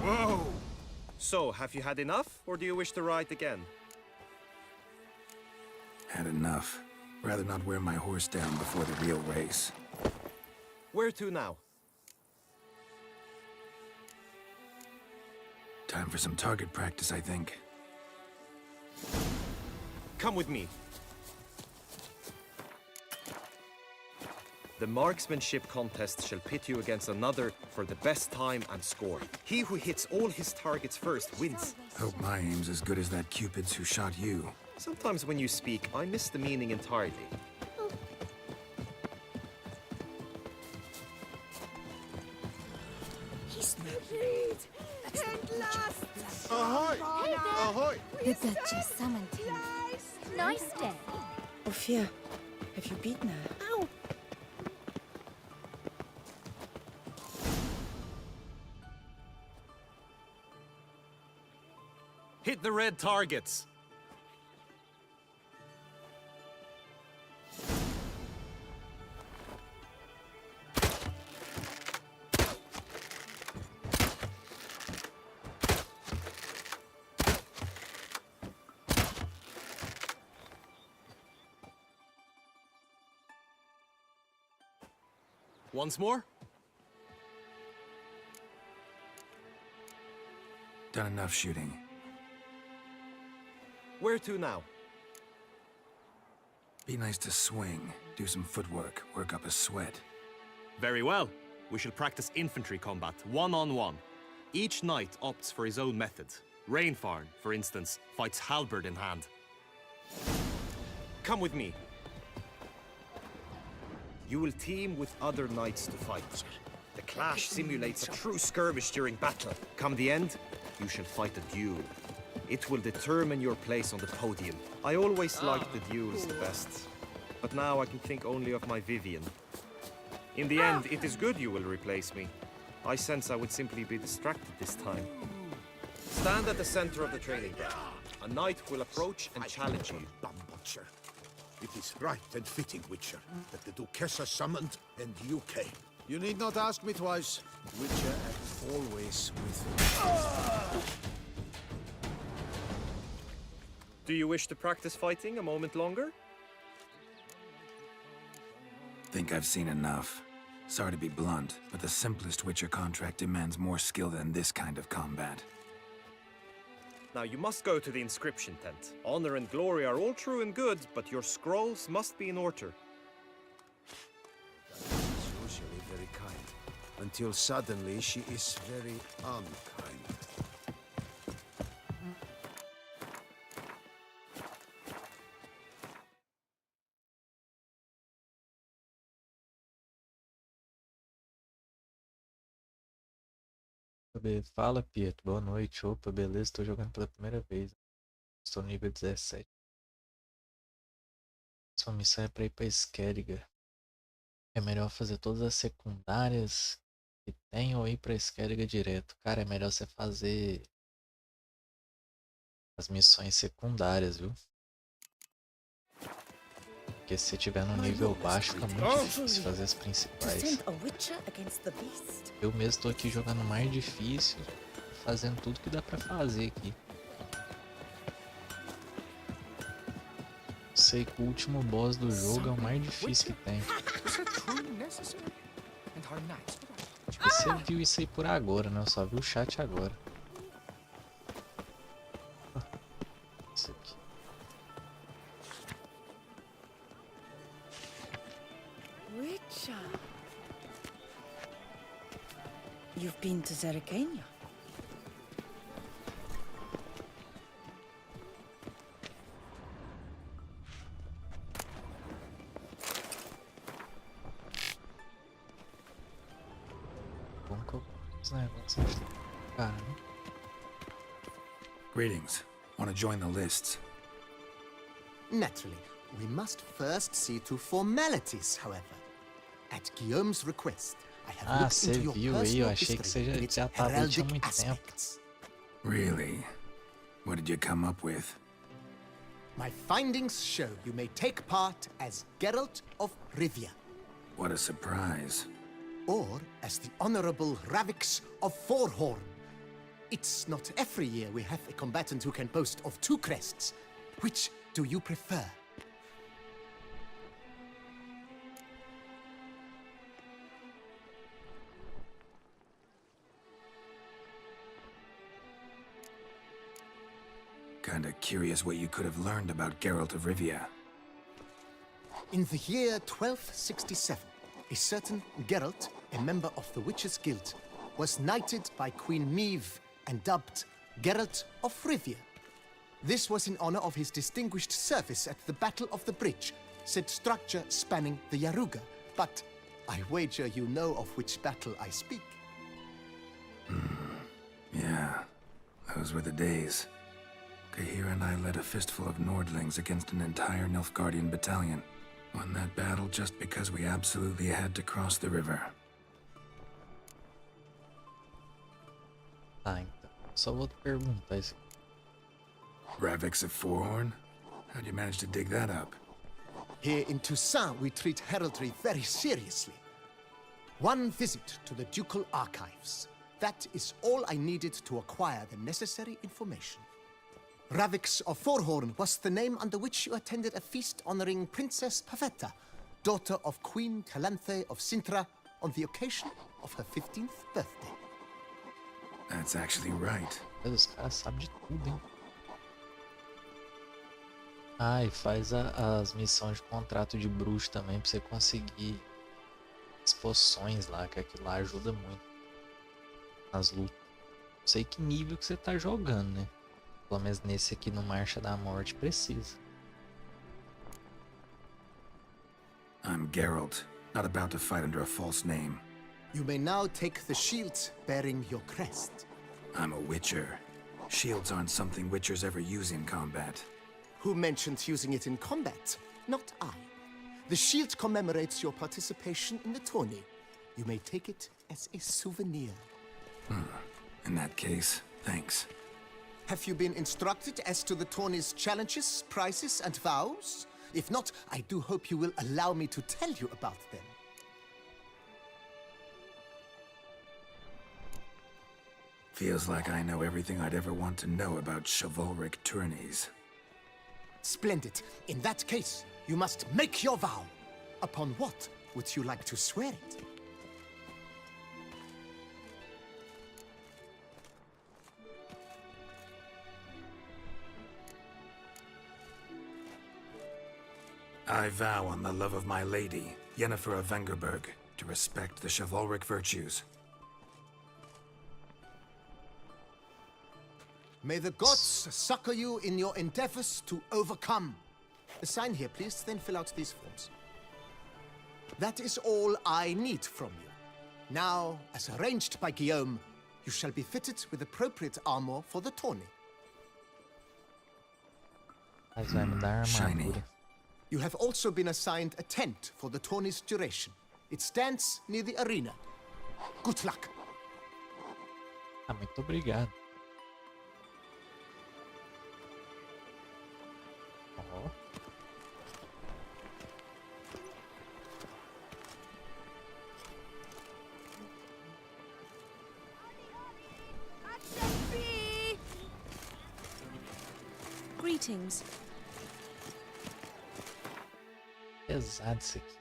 Whoa! So, have you had enough, or do you wish to ride again?
Had enough. Rather not wear my horse down before the real race.
Where to now?
Time for some target practice, I think.
Come with me. The marksmanship contest shall pit you against another for the best time and score. He who hits all his targets first wins.
Hope my aim's as good as that Cupid's who shot you.
Sometimes when you speak, I miss the meaning entirely.
He's married! At last!
Ahoy!
Hey there!
Ahoy!
The Duchess summoned him. Nice day.
Ophir, have you beaten her?
Ow!
Hit the red targets! Once more?
Done enough shooting.
Where to now?
Be nice to swing, do some footwork, work up a sweat.
Very well. We shall practice infantry combat, one-on-one. Each knight opts for his own method. Rainfarn, for instance, fights halberd in hand. Come with me. You will team with other knights to fight. The clash simulates a true skirmish during battle. Come the end, you shall fight a duel. It will determine your place on the podium. I always liked the duels the best, but now I can think only of my Vivian. In the end, it is good you will replace me. I sense I would simply be distracted this time. Stand at the center of the training ground. A knight will approach and challenge you.
Butcher. It is right and fitting, Witcher, that the Duchessa summoned and you came.
You need not ask me twice. Witcher acts always with...
Do you wish to practice fighting a moment longer?
Think I've seen enough. Sorry to be blunt, but the simplest Witcher contract demands more skill than this kind of combat.
Now you must go to the inscription tent. Honor and glory are all true and good, but your scrolls must be in order.
She's usually very kind, until suddenly she is very unkind.
Fala, Pietro. Boa noite. Opa, beleza? Tô jogando pela primeira vez. Estou no nível 17. Sua missão é pra ir pra Skellige. É melhor fazer todas as secundárias que tem ou ir pra Skellige direto. Cara, é melhor você fazer as missões secundárias, viu? Porque se você tiver no nível baixo, fica muito difícil fazer as principais. Eu mesmo tô aqui jogando mais difícil, fazendo tudo que dá pra fazer aqui. Sei que o último boss do jogo é o mais difícil que tem. Você viu isso aí por agora, né? Eu só vi o chat agora. Isso aqui.
You've been to Zerikania?
Greetings. Want to join the lists?
Naturally, we must first see to formalities, however. At Guillaume's request, I have looked
você
into your
viu aí? Eu
personal
achei que
history
você
in its
já tava aí tinha
heraldic
muito tempo.
aspects.
Really? What did you come up with?
My findings show you may take part as Geralt of Rivia,
What a surprise.
or as the Honorable Ravix of Forhorn. It's not every year we have a combatant who can boast of 2 crests. Which do you prefer?
Kinda curious what you could have learned about Geralt of Rivia.
In the year 1267, a certain Geralt, a member of the Witches' Guild, was knighted by Queen Meve and dubbed Geralt of Rivia. This was in honor of his distinguished service at the Battle of the Bridge, said structure spanning the Yaruga. But I wager you know of which battle I speak.
Yeah, those were the days. Kahir and I led a fistful of Nordlings against an entire Nilfgaardian battalion. Won that battle just because we absolutely had to cross the river.
Tá, então. Só vou te perguntar isso.
Ravix of Forhorn? How'd you manage to dig that up?
Here in Toussaint, we treat heraldry very seriously. One visit to the ducal archives. That is all I needed to acquire the necessary information. Ravix of Forhorn was the name under which you attended a feast honoring Princess Pavetta, daughter of Queen Calanthe of Sintra, on the occasion of her 15th birthday.
That's actually right.
Os caras sabem de tudo, hein? Ah, e faz as missões de contrato de bruxo também pra você conseguir as poções lá, que aquilo lá ajuda muito nas lutas. Não sei que nível que você tá jogando, né? Pelo menos nesse aqui no Marcha da Morte precisa.
I'm Geralt, not about to fight under a false name.
You may now take the shield bearing your crest.
I'm a Witcher. Shields aren't something Witchers ever use in combat.
Who mentioned using it in combat? Not I. The shield commemorates your participation in the tourney. You may take it as a souvenir.
In that case, thanks.
Have you been instructed as to the tourney's challenges, prizes, and vows? If not, I do hope you will allow me to tell you about them.
Feels like I know everything I'd ever want to know about chivalric tourneys.
Splendid. In that case, you must make your vow. Upon what would you like to swear it?
I vow on the love of my lady, Yennefer of Vengerberg, to respect the chivalric virtues.
May the gods succor you in your endeavors to overcome. Sign here, please, then fill out these forms. That is all I need from you. Now, as arranged by Guillaume, you shall be fitted with appropriate armor for the tourney.
Mas vai me dar armadura.
You have also been assigned a tent for the tourney's duration. It stands near the arena. Good luck.
Ah, muito obrigado. Ó.
Greetings.
Pesado isso aqui.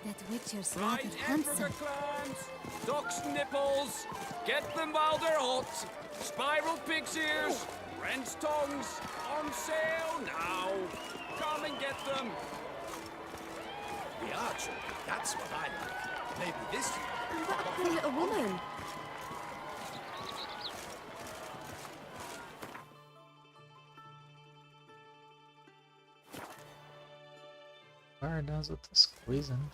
That Witcher's rather
Right,
handsome.
Africa clams, duck's nipples, get them while they're hot, spiral pig's ears, wren's tongues, on sale now. Come and get them.
The archer, that's what I like. Maybe this year.
That poor little woman.
Guardar as outras coisas, né?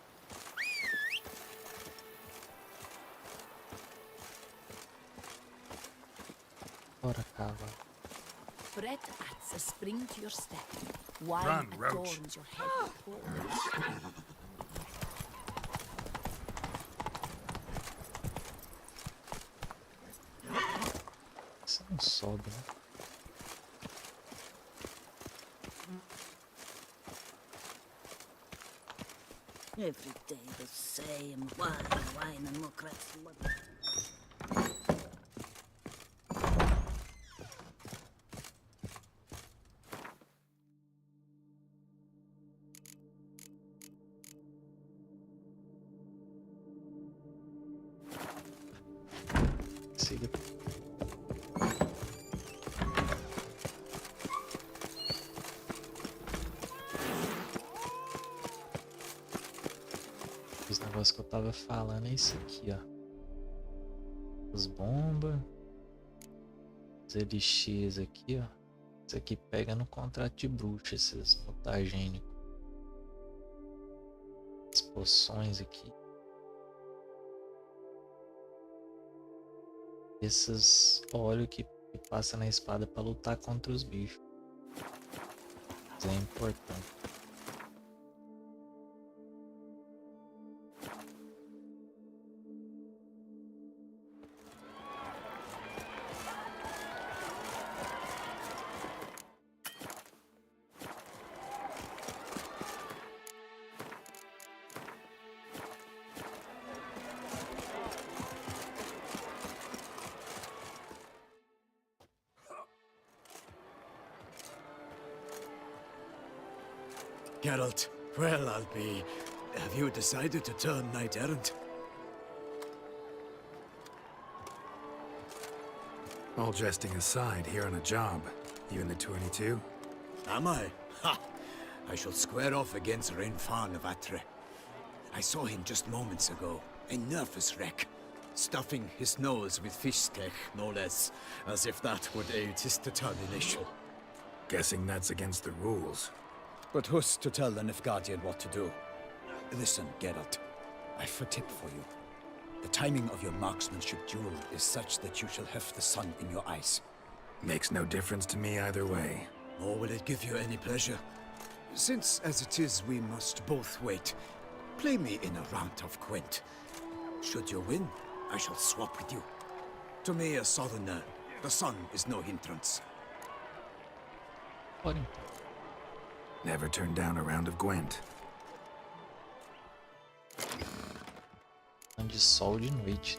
Bora, cavalo.
Bread adds a spring to your step. Wine
Run, Roach.
adorns your head with gold.
Isso não sobe, né?
Every day the same. Wine, and more crats.
Siga. Esse negócio que eu tava falando é isso aqui, ó. As bombas. Os elixirs aqui, ó. Isso aqui pega no contrato de bruxa, esses mutagênicos. As poções aqui. Esses óleos que passa na espada para lutar contra os bichos. Isso é importante.
Geralt, well, I'll be... Have you decided to turn knight-errant?
All jesting aside, here on a job. You in the 22?
Am I? Ha! I shall square off against Rainfan of Atre. I saw him just moments ago. A nervous wreck. Stuffing his nose with fish steak, no less. As if that would aid his determination.
Guessing that's against the rules.
But who's to tell the Nilfgaardian what to do? Listen, Geralt. I've a tip for you. The timing of your marksmanship duel is such that you shall have the sun in your eyes.
Makes no difference to me either way.
Nor will it give you any pleasure. Since, as it is, we must both wait, play me in a round of Gwent. Should you win, I shall swap with you. To me, a southerner, the sun is no hindrance.
Never turned down a round of Gwent.
De sol de noite.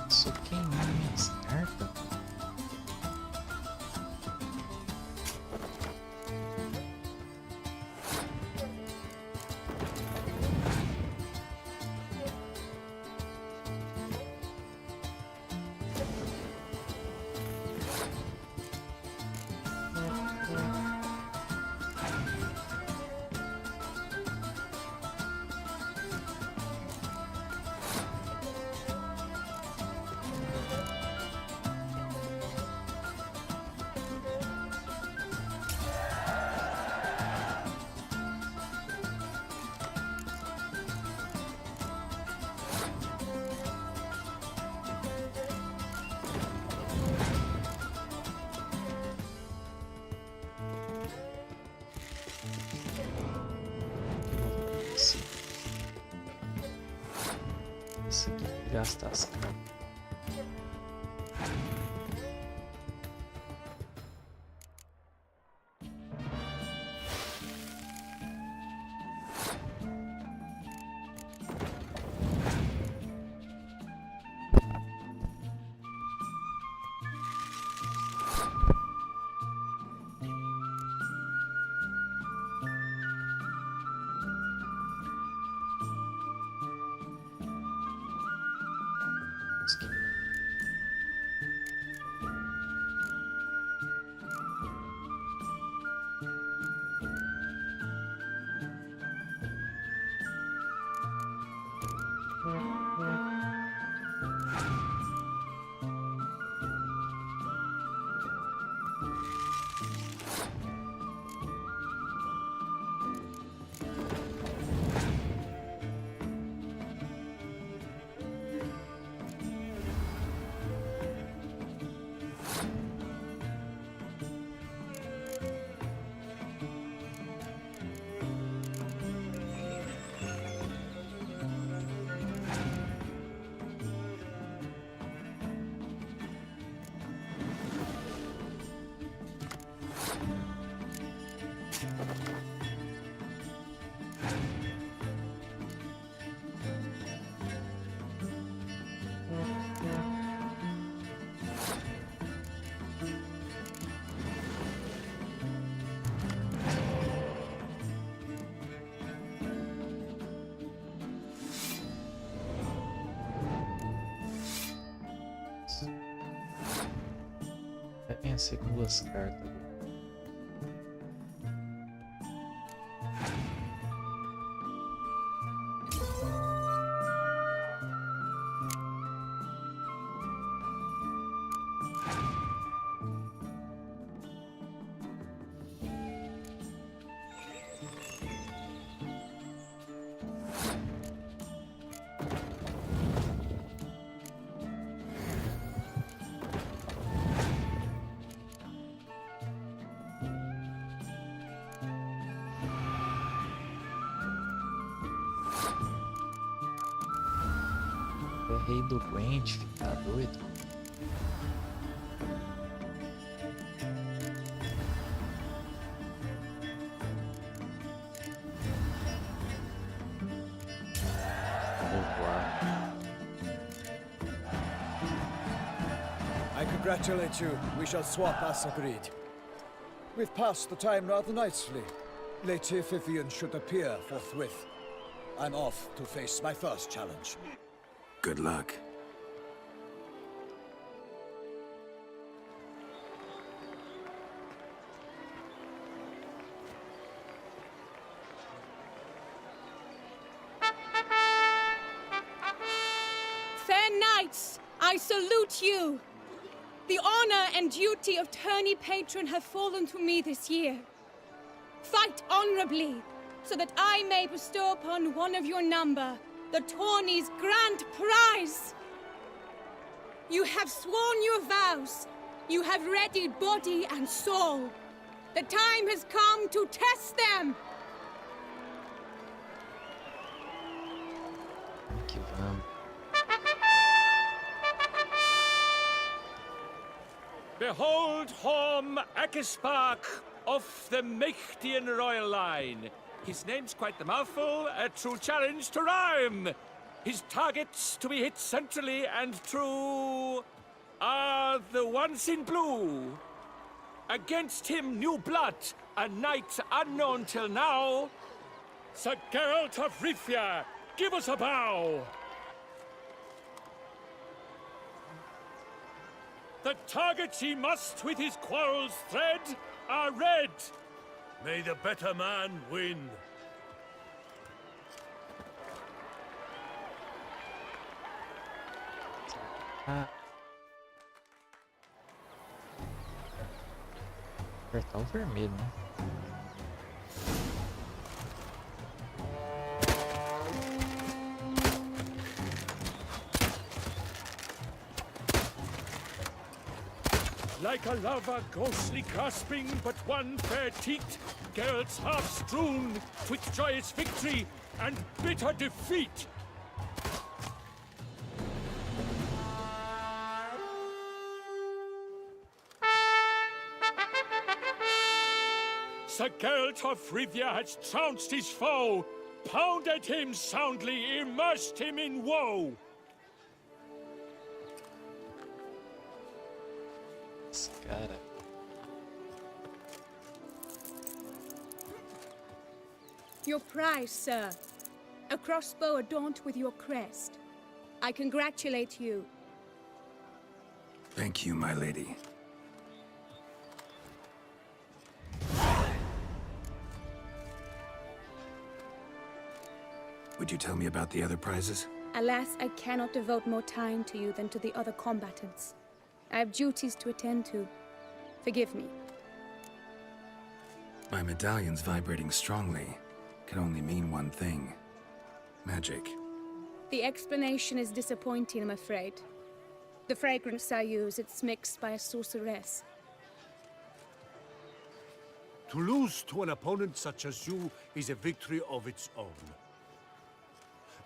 Isso queimar minhas cartas. Isso aqui gastação. Devem ser com 2 cartas. Rei do Gwent, fica doido.
I congratulate you. We shall swap as agreed. We've passed the time rather nicely. Lady Vivian should appear forthwith. I'm off to face my first challenge.
Good luck.
Fair knights, I salute you. The honor and duty of tourney patron have fallen to me this year. Fight honorably, so that I may bestow upon one of your number the tourney's grand prize! You have sworn your vows. You have readied body and soul. The time has come to test them!
Que vamos.
Behold Horm Akispark of the Mechtian royal line. His name's quite the mouthful, a true challenge to rhyme. His targets to be hit centrally and true are the ones in blue. Against him, new blood, a knight unknown till now. Sir Geralt of Rivia, give us a bow. The targets he must with his quarrels thread are red. May the better man win.
Apertar o vermelho, né?
Like a lover ghostly grasping but one fair teat, Geralt's half strewn with joyous victory and bitter defeat. Sir Geralt of Rivia has trounced his foe, pounded him soundly, immersed him in woe.
Cara.
Your prize, sir. A crossbow adorned with your crest. I congratulate you.
Thank you, my lady. Would you tell me about the other prizes?
Alas, I cannot devote more time to you than to the other combatants. I have duties to attend to. Forgive me.
My medallion's vibrating strongly. Can only mean one thing. Magic.
The explanation is disappointing, I'm afraid. The fragrance I use, it's mixed by a sorceress.
To lose to an opponent such as you is a victory of its own.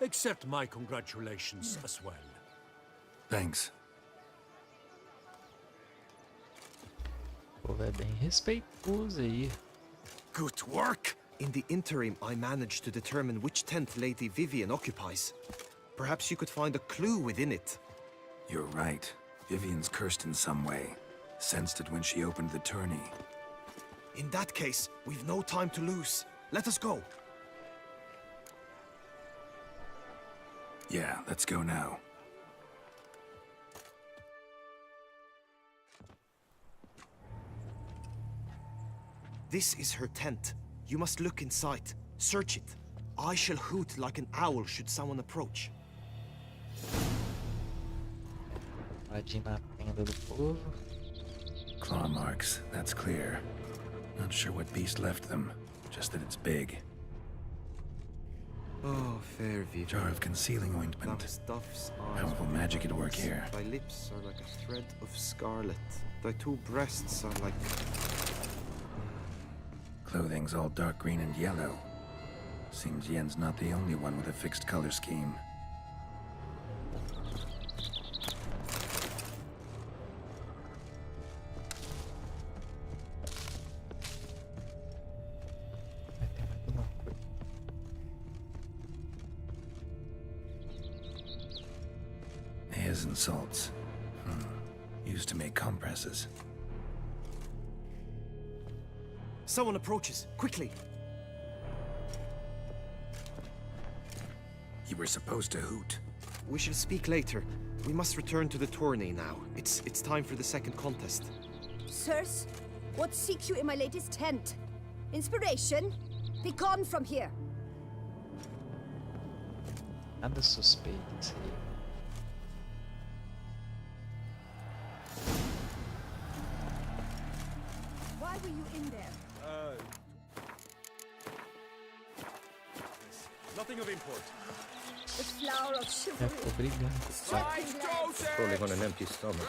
Accept my congratulations as well.
Thanks.
O povo é bem respeitoso aí.
Good work! In the interim, I managed to determine which tent Lady Vivian occupies. Perhaps you could find a clue within it.
You're right. Vivian's cursed in some way. Sensed it when she opened the tourney.
In that case, we've no time to lose. Let us go.
Yeah, let's go now.
This is her tent. You must look inside. Search it. I shall hoot like an owl should someone approach.
Ladinho na tenda do povo.
Claw marks, that's clear. Not sure what beast left them, just that it's big.
Oh, fair Vivian.
Jar of concealing ointment.
Stuff's
Powerful magic at work here.
Thy lips are like a thread of scarlet. Thy two breasts are like...
Clothing's all dark green and yellow. Seems Yen's not the only one with a fixed color scheme. Hairs and salts. Used to make compresses.
Someone approaches. Quickly!
You were supposed to hoot.
We shall speak later. We must return to the tourney now. It's time for the second contest.
Sirs, what seek you in my lady's tent? Inspiration? Be gone from here!
Nada suspeito isso aí.
Why were you in there?
Nothing of import.
The flower of
É,
chivalry.
tô brigando.
Rolling on an empty stomach.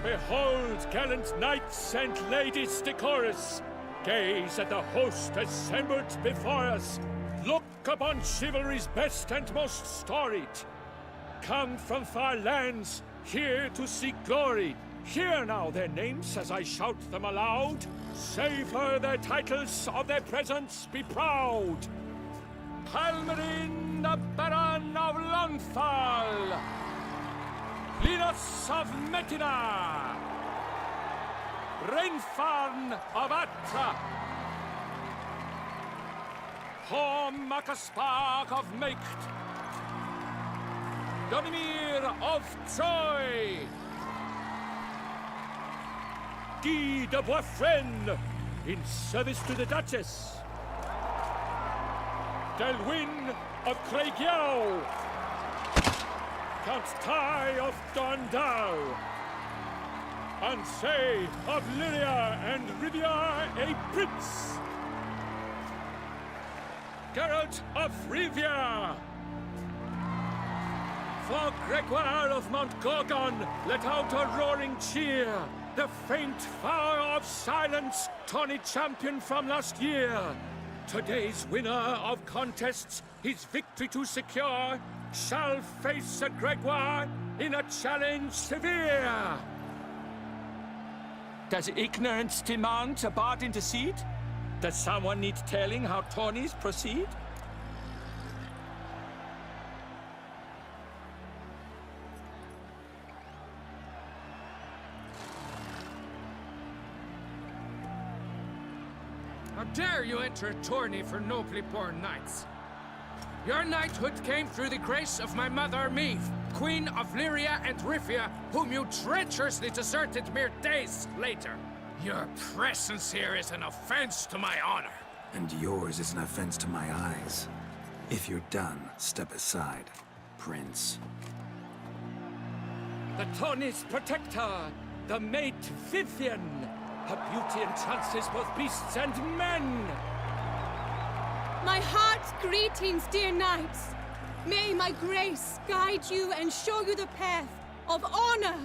Behold, gallant knights and ladies decorous! Gaze at the host assembled before us! Look upon chivalry's best and most storied! Come from far lands, here to seek glory! Hear now their names as I shout them aloud! Savor their titles, of their presence be proud! Palmerin, the Baron of Lonthal! Linus of Metina! Rainfarn of Atra! Horm Macaspark of Maiked! Donimir of Troy! Guy de Boisfren, in service to the Duchess! Delwyn of Craigiau! Count Ty of Dondal! Ansay of Lyria and Rivia a prince! Geralt of Rivia! For Gregoire of Mount Gorgon, let out a roaring cheer! The faint fire of silence, tawny champion from last year! Today's winner of contests, his victory to secure, shall face Sir Gregoire in a challenge severe! Does ignorance demand a bard intercede? Does someone need telling how tourneys proceed?
How dare you enter a tourney for nobly born knights? Your knighthood came through the grace of my mother Meve, Queen of Lyria and Rifia, whom you treacherously deserted mere days later. Your presence here is an offense to my honor.
And yours is an offense to my eyes. If you're done, step aside, Prince.
The tourney's protector, the maid Vivian. Her beauty entrances both beasts and men.
My heart's greetings, dear knights. May my grace guide you and show you the path of honor,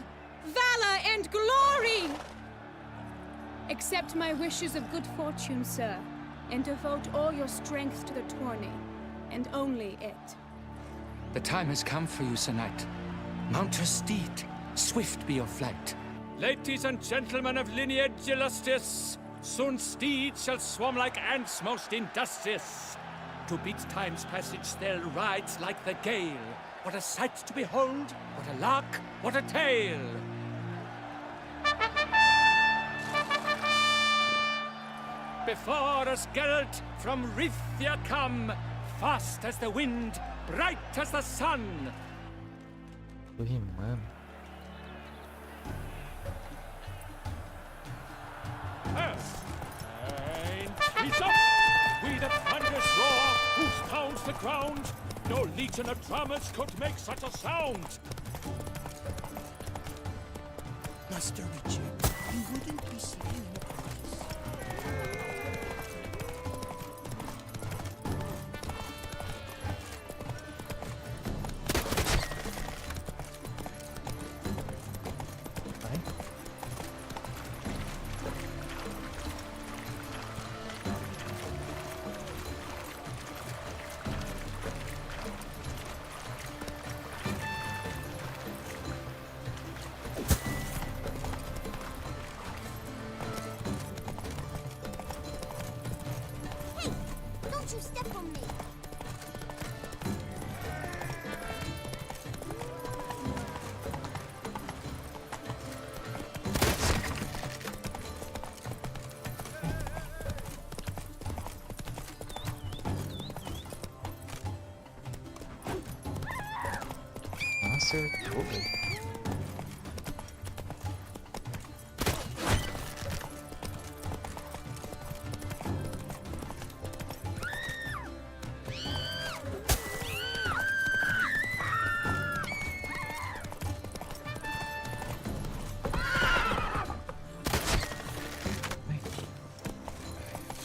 valor, and glory. Accept my wishes of good fortune, sir, and devote all your strength to the tourney, and only it.
The time has come for you, Sir Knight. Mount your steed. Swift be your flight.
Ladies and gentlemen of lineage illustrious, soon steeds shall swarm like ants most industrious. To beat time's passage they'll ride like the gale. What a sight to behold, what a lark, what a tale! Before us Geralt from Rithia come, fast as the wind, bright as the sun.
Tô rimando.
And he's off! With a thunderous roar, whose pounds the ground, no legion of drummers could make such a sound.
Master Richard, you wouldn't be sitting in a place.
Don't you step on me!
Acertou, velho.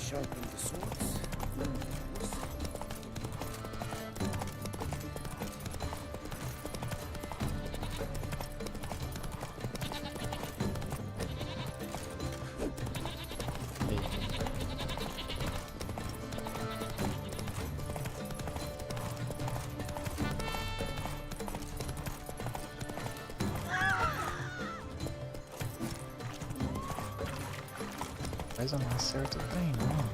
Sharpen the swords. Learn the tools.
Mas eu não acerto bem, não.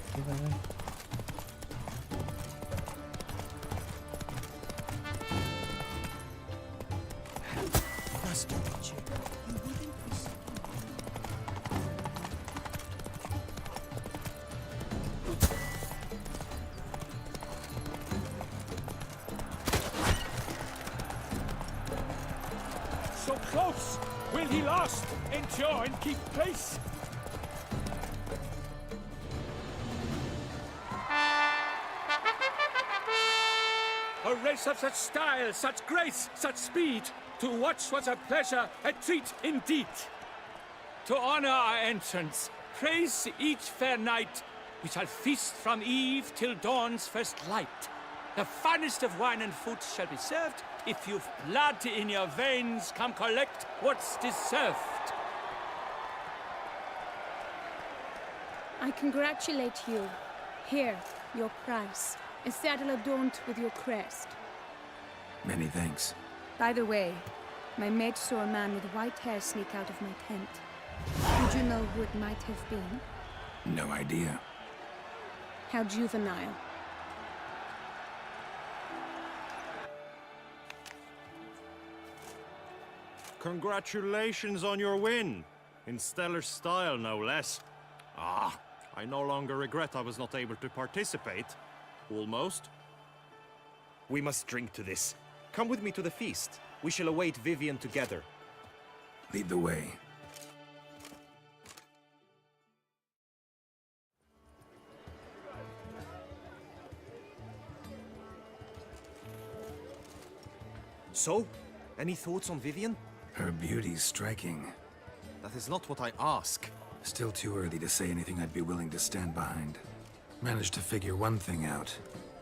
Aqui vai.
Master Richard, you wouldn't be sitting.
So close! Will he last? Endure and keep pace? A race of such style, such grace, such speed. To watch was a pleasure, a treat indeed. To honor our entrance, praise each fair knight. We shall feast from eve till dawn's first light. The finest of wine and food shall be served. If you've blood in your veins, come collect what's deserved.
I congratulate you. Here, your prize. A saddle adorned with your crest.
Many thanks.
By the way, my mate saw a man with white hair sneak out of my tent. Would you know who it might have been?
No idea.
How juvenile.
Congratulations on your win. In stellar style, no less. Ah, I no longer regret I was not able to participate. Almost. We must drink to this. Come with me to the feast. We shall await Vivian together.
Lead the way.
So, any thoughts on Vivian?
Her beauty's striking.
That is not what I ask.
Still too early to say anything I'd be willing to stand behind. Managed to figure one thing out.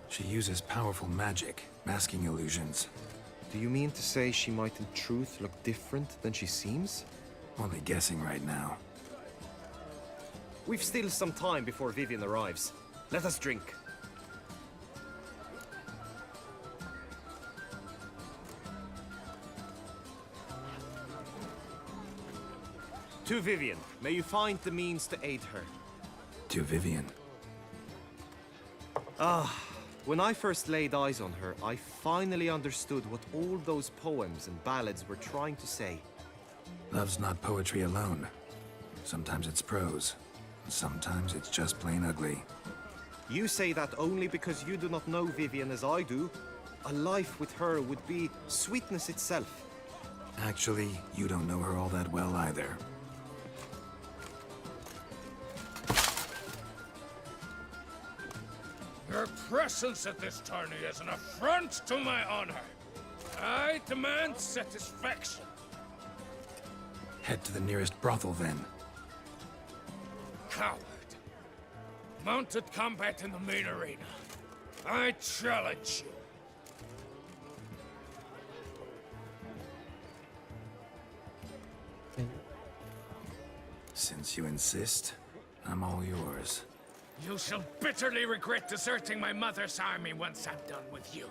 She uses powerful magic, masking illusions.
Do you mean to say she might in truth look different than she seems?
Only guessing right now.
We've still some time before Vivian arrives. Let us drink. To Vivian, may you find the means to aid her.
To Vivian.
When I first laid eyes on her, I finally understood what all those poems and ballads were trying to say.
Love's not poetry alone. Sometimes it's prose. Sometimes it's just plain ugly.
You say that only because you do not know Vivian as I do. A life with her would be sweetness itself.
Actually, you don't know her all that well either.
Your presence at this tourney is an affront to my honor. I demand satisfaction.
Head to the nearest brothel, then.
Coward. Mounted combat in the main arena. I challenge you.
Since you insist, I'm all yours.
You shall bitterly regret deserting my mother's army once I'm done with you.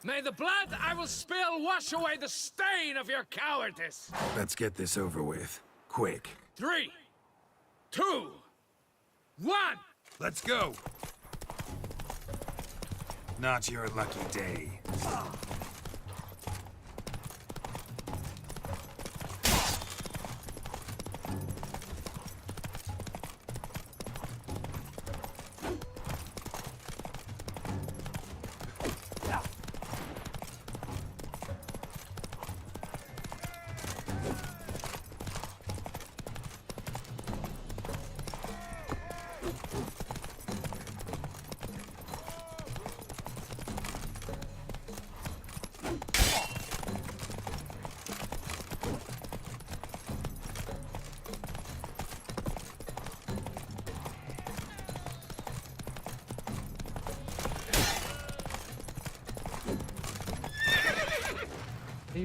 May the blood I will spill wash away the stain of your cowardice!
Let's get this over with. Quick.
3, 2, 1!
Let's go! Not your lucky day.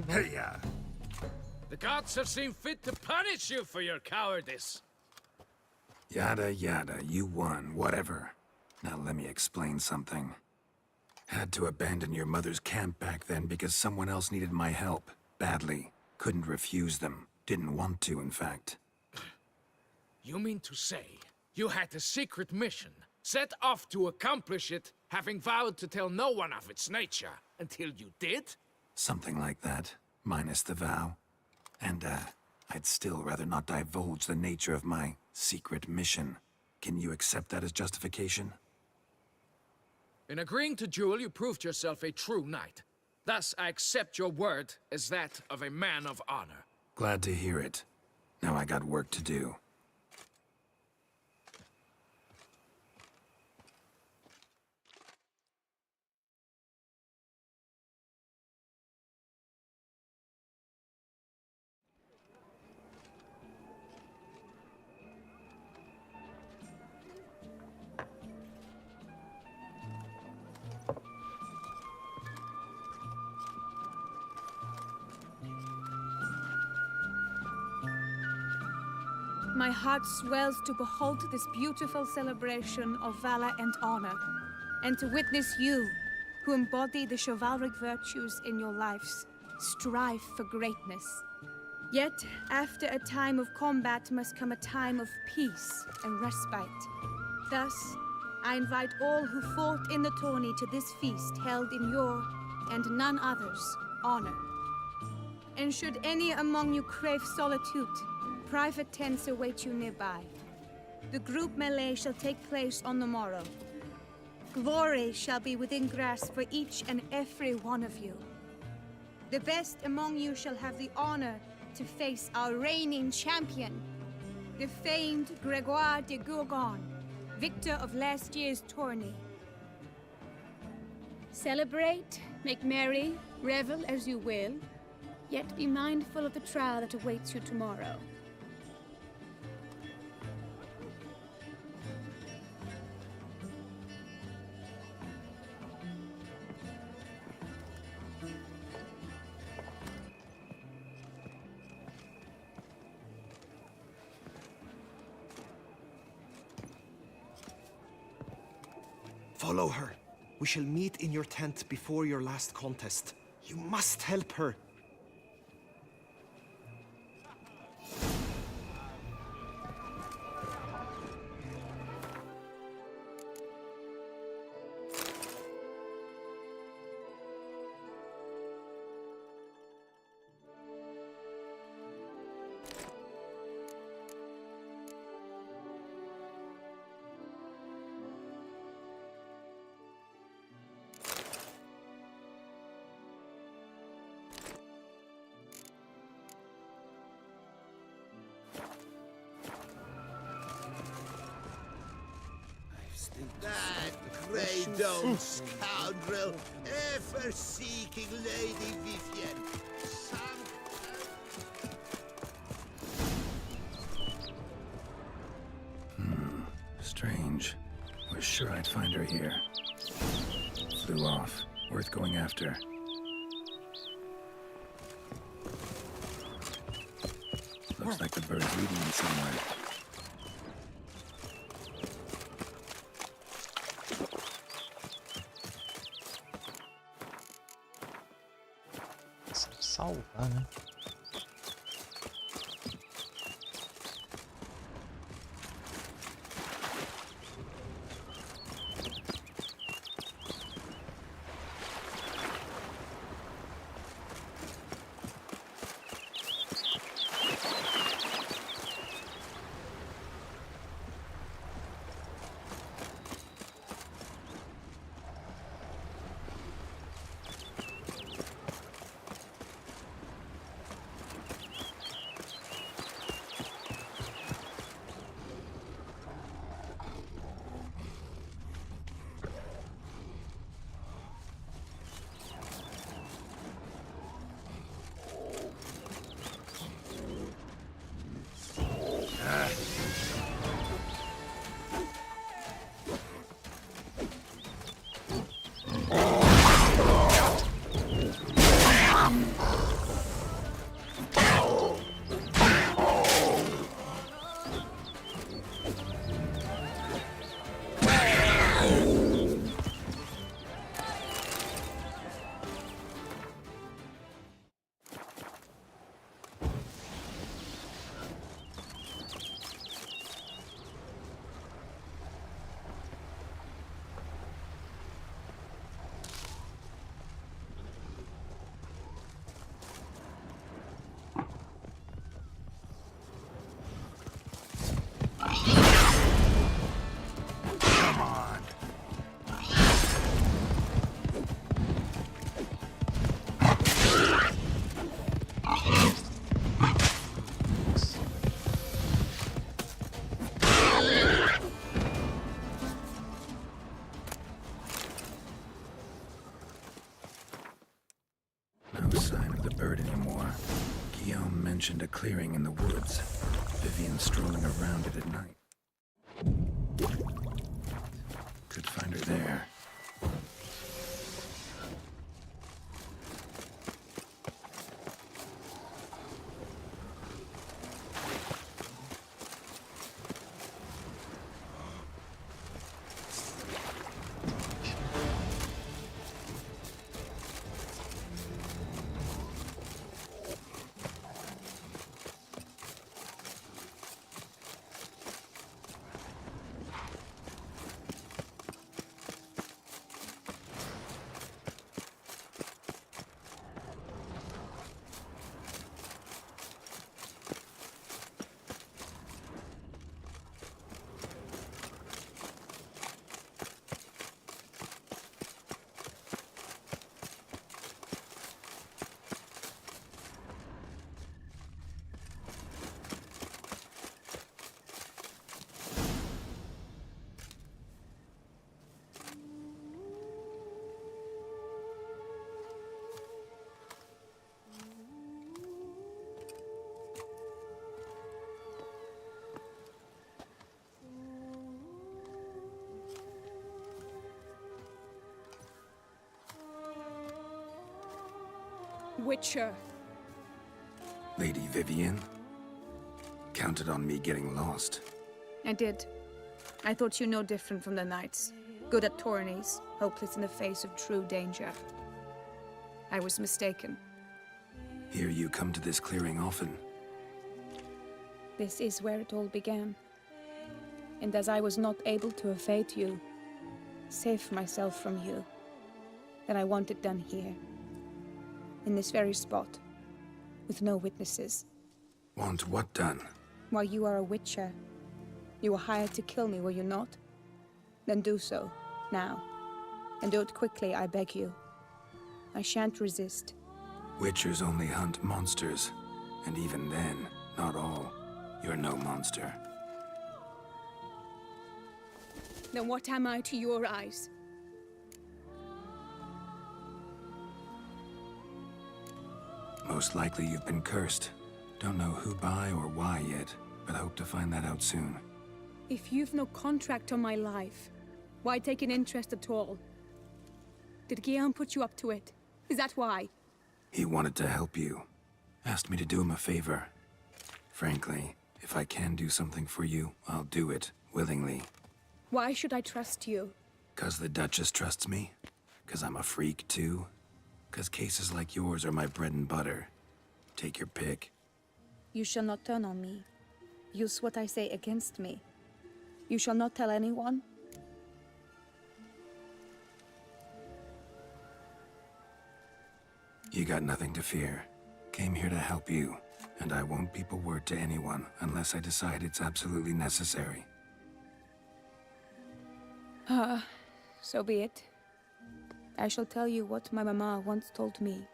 Hey-ya! The gods have seen fit to punish you for your cowardice.
Yada yada, you won, whatever. Now let me explain something. Had to abandon your mother's camp back then because someone else needed my help, badly. Couldn't refuse them. Didn't want to, in fact.
You mean to say you had a secret mission, set off to accomplish it, having vowed to tell no one of its nature, until you did?
Something like that, minus the vow. And, I'd still rather not divulge the nature of my secret mission. Can you accept that as justification?
In agreeing to duel, you proved yourself a true knight. Thus, I accept your word as that of a man of honor.
Glad to hear it. Now I got work to do.
My heart swells to behold this beautiful celebration of valor and honor, and to witness you, who embody the chivalric virtues in your lives, strive for greatness. Yet, after a time of combat must come a time of peace and respite. Thus, I invite all who fought in the tourney to this feast held in your, and none other's, honor. And should any among you crave solitude, private tents await you nearby. The group melee shall take place on the morrow. Glory shall be within grasp for each and every one of you. The best among you shall have the honor to face our reigning champion, the famed Gregoire de Gourgon, victor of last year's tourney. Celebrate, make merry, revel as you will, yet be mindful of the trial that awaits you tomorrow.
Follow her. We shall meet in your tent before your last contest. You must help her.
That grey-domed scoundrel, ever seeking Lady Vivienne.
Strange. Was sure I'd find her here. Flew off. Worth going after. Looks like the bird's leading me somewhere.
Salvar, né?
Mentioned a clearing in the woods. Vivian strolling around it at night. Could find her there.
Witcher.
Lady Vivian? Counted on me getting lost.
I did. I thought you no different from the knights. Good at tourneys, hopeless in the face of true danger. I was mistaken.
Hear you come to this clearing often.
This is where it all began. And as I was not able to evade you, save myself from you, then I want it done here. In this very spot. With no witnesses.
Want what done?
Why, you are a witcher. You were hired to kill me, were you not? Then do so, now. And do it quickly, I beg you. I shan't resist.
Witchers only hunt monsters. And even then, not all. You're no monster.
Then what am I to your eyes?
Most likely you've been cursed. Don't know who by or why yet, but hope to find that out soon.
If you've no contract on my life, why take an interest at all? Did Guillaume put you up to it? Is that why?
He wanted to help you. Asked me to do him a favor. Frankly, if I can do something for you, I'll do it, willingly.
Why should I trust you?
'Cause the Duchess trusts me? 'Cause I'm a freak, too? 'Cause cases like yours are my bread and butter. Take your pick.
You shall not turn on me. Use what I say against me. You shall not tell anyone?
You got nothing to fear. Came here to help you, and I won't peep a word to anyone unless I decide it's absolutely necessary.
So be it. I shall tell you what my mama once told me.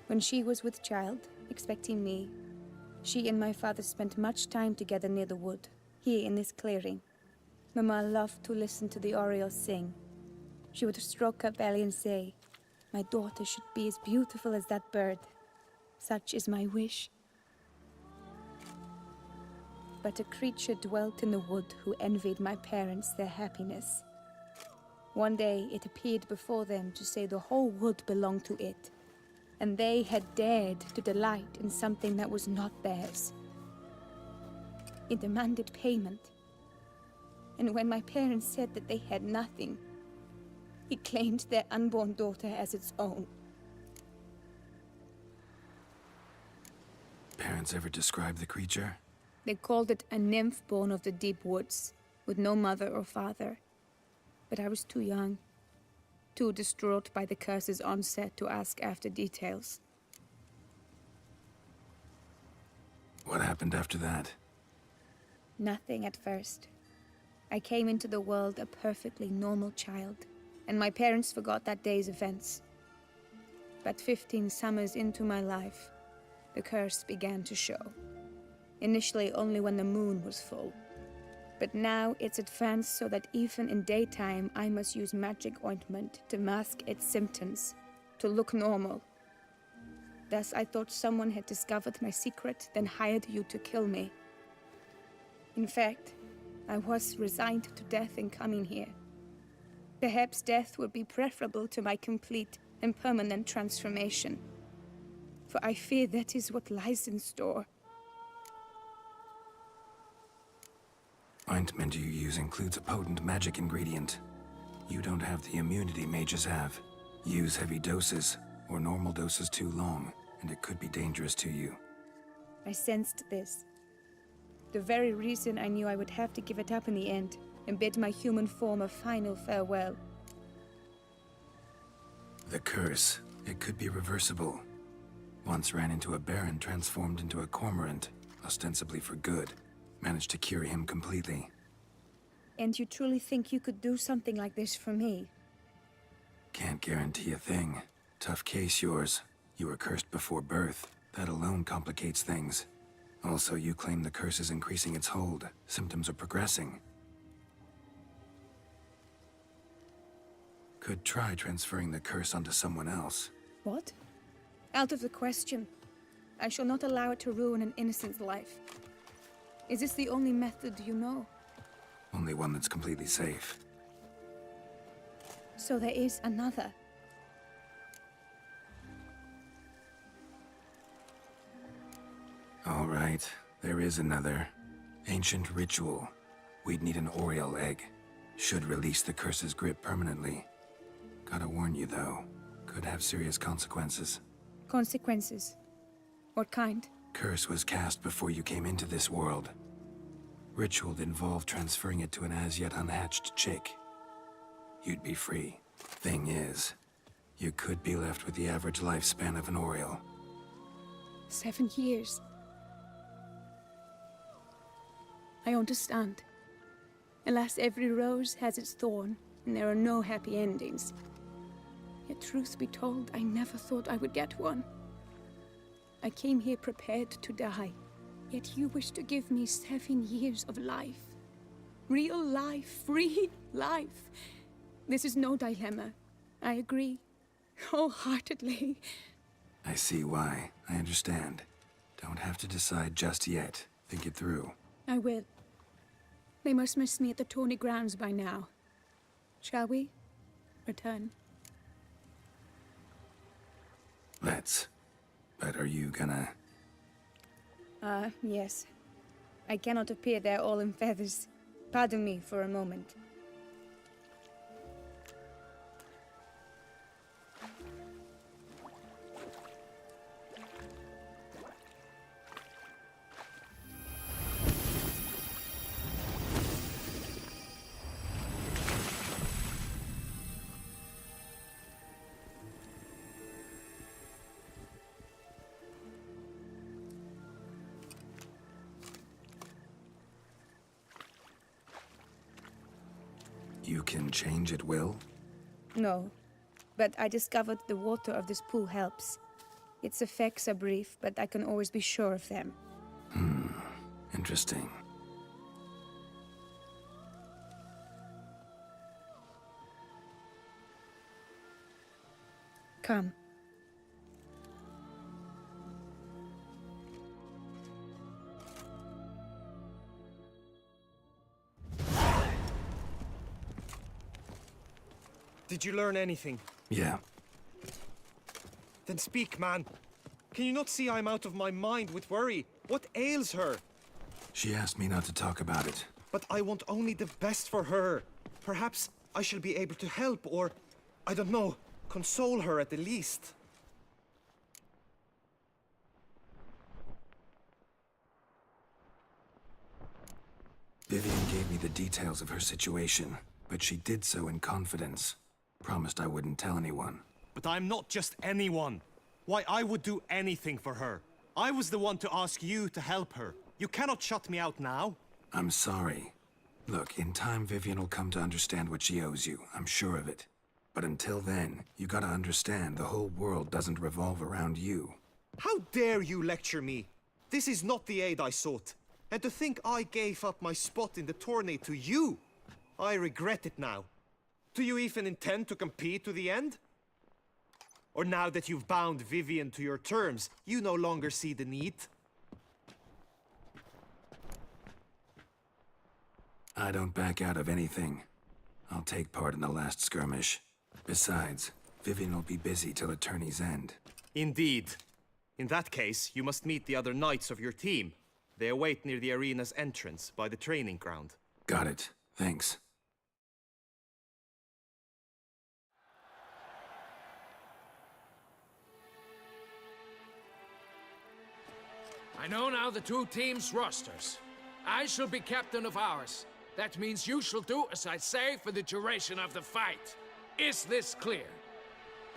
When she was with child, expecting me, she and my father spent much time together near the wood, here in this clearing. Mama loved to listen to the orioles sing. She would stroke her belly and say, "My daughter should be as beautiful as that bird. Such is my wish." But a creature dwelt in the wood who envied my parents their happiness. One day it appeared before them to say the whole wood belonged to it, and they had dared to delight in something that was not theirs. It demanded payment, and when my parents said that they had nothing, it claimed their unborn daughter as its own.
Parents ever describe the creature?
They called it a nymph born of the deep woods, with no mother or father. But I was too young, too distraught by the curse's onset to ask after details.
What happened after that?
Nothing at first. I came into the world a perfectly normal child, and my parents forgot that day's events. But 15 summers into my life, the curse began to show. Initially only when the moon was full. But now it's advanced so that even in daytime I must use magic ointment to mask its symptoms, to look normal. Thus I thought someone had discovered my secret, then hired you to kill me. In fact, I was resigned to death in coming here. Perhaps death would be preferable to my complete and permanent transformation. For I fear that is what lies in store.
Ointment you use includes a potent magic ingredient. You don't have the immunity mages have. Use heavy doses, or normal doses too long, and it could be dangerous to you.
I sensed this. The very reason I knew I would have to give it up in the end, and bid my human form a final farewell.
The curse, it could be reversible. Once ran into a baron transformed into a cormorant, ostensibly for good. Managed to cure him completely.
And you truly think you could do something like this for me?
Can't guarantee a thing. Tough case, yours. You were cursed before birth. That alone complicates things. Also, you claim the curse is increasing its hold. Symptoms are progressing. Could try transferring the curse onto someone else.
What? Out of the question. I shall not allow it to ruin an innocent's life. Is this the only method you know?
Only one that's completely safe.
So there is another.
Right, there is another. Ancient ritual. We'd need an Oriole egg. Should release the curse's grip permanently. Gotta warn you though, could have serious consequences.
Consequences? What kind?
Curse was cast before you came into this world. Ritual involved transferring it to an as-yet unhatched chick. You'd be free. Thing is, you could be left with the average lifespan of an Oriole.
7 years. I understand. Alas, every rose has its thorn, and there are no happy endings. Yet truth be told, I never thought I would get one. I came here prepared to die, yet you wish to give me 7 years of life. Real life, free life. This is no dilemma. I agree, wholeheartedly.
I see why. I understand. Don't have to decide just yet. Think it through.
I will. They must miss me at the tourney grounds by now. Shall we return?
Let's. But are you gonna...
Yes. I cannot appear there all in feathers. Pardon me for a moment.
You can change at will?
No, but I discovered the water of this pool helps. Its effects are brief, but I can always be sure of them.
Interesting.
Come.
Did you learn anything?
Yeah.
Then speak, man. Can you not see I'm out of my mind with worry? What ails her?
She asked me not to talk about it.
But I want only the best for her. Perhaps I shall be able to help or, I don't know, console her at the least.
Vivian gave me the details of her situation, but she did so in confidence. Promised I wouldn't tell anyone.
But I'm not just anyone. Why, I would do anything for her. I was the one to ask you to help her. You cannot shut me out now.
I'm sorry. Look, in time Vivian will come to understand what she owes you. I'm sure of it. But until then, you gotta understand the whole world doesn't revolve around you.
How dare you lecture me? This is not the aid I sought. And to think I gave up my spot in the tourney to you. I regret it now. Do you even intend to compete to the end? Or now that you've bound Vivian to your terms, you no longer see the need?
I don't back out of anything. I'll take part in the last skirmish. Besides, Vivian will be busy till the tourney's end.
Indeed. In that case, you must meet the other knights of your team. They await near the arena's entrance, by the training ground.
Got it. Thanks.
I know now the two teams' rosters. I shall be captain of ours. That means you shall do as I say for the duration of the fight. Is this clear?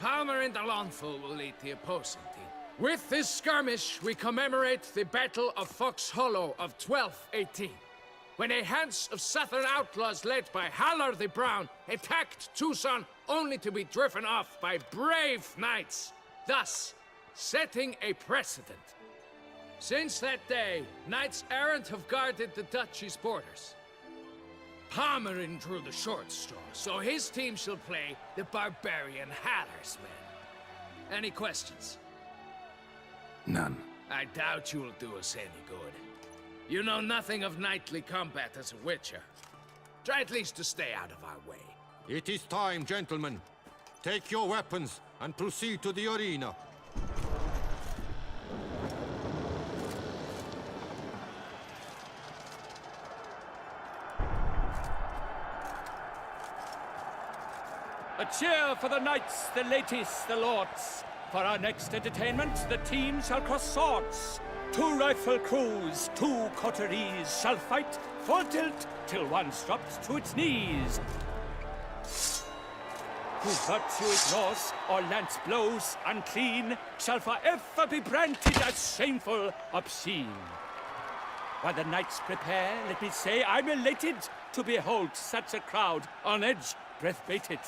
Palmer and Alonfo will lead the opposing team. With this skirmish, we commemorate the Battle of Fox Hollow of 1218, when a Hans of Southern outlaws led by Haller the Brown attacked Tucson only to be driven off by brave knights, thus setting a precedent. Since that day, knights errant have guarded the duchy's borders. Palmerin drew the short straw, so his team shall play the barbarian Haller's men. Any questions?
None.
I doubt you'll do us any good. You know nothing of knightly combat as a witcher. Try at least to stay out of our way.
It is time, gentlemen. Take your weapons and proceed to the arena.
A cheer for the knights, the ladies, the lords. For our next entertainment, the teams shall cross swords. 2 rifle crews, 2 coteries shall fight full tilt till one's dropped to its knees. Who virtue ignores or lance blows unclean shall forever be branded as shameful, obscene. While the knights prepare, let me say I'm elated to behold such a crowd on edge, breath baited.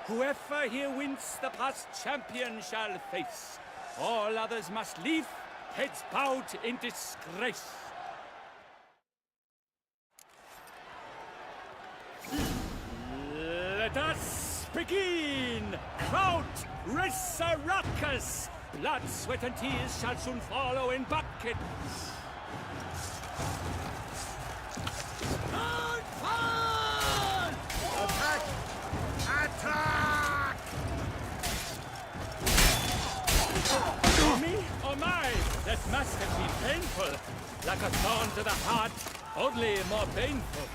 Whoever here wins the past champion shall face. All others must leave, heads bowed in disgrace. Let us begin! Crowd, race a ruckus! Blood, sweat, and tears shall soon follow in buckets.
Attack! Attack!
Me? Oh my! That must have been painful. Like a thorn to the heart, only more painful.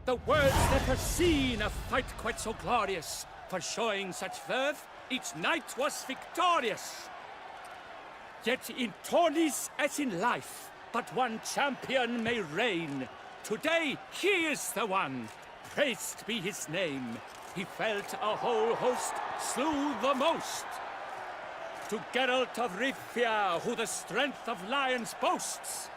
The world's never seen a fight quite so glorious. For showing such verve, each knight was victorious. Yet in tourneys as in life, but one champion may reign. Today he is the one, praised be his name. He felt a whole host, slew the most. To Geralt of Rivia, who the strength of lions boasts,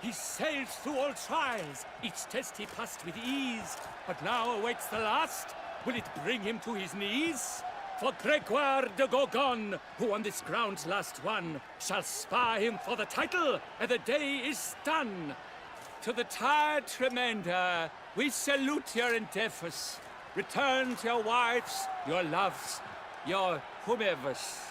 he sailed through all trials, each test he passed with ease. But now awaits the last. Will it bring him to his knees? For Gregoire de Gorgon, who on this ground last won, shall spar him for the title, and the day is done. To the tired remainder, we salute your endeavors. Return to your wives, your loves, your whomevers.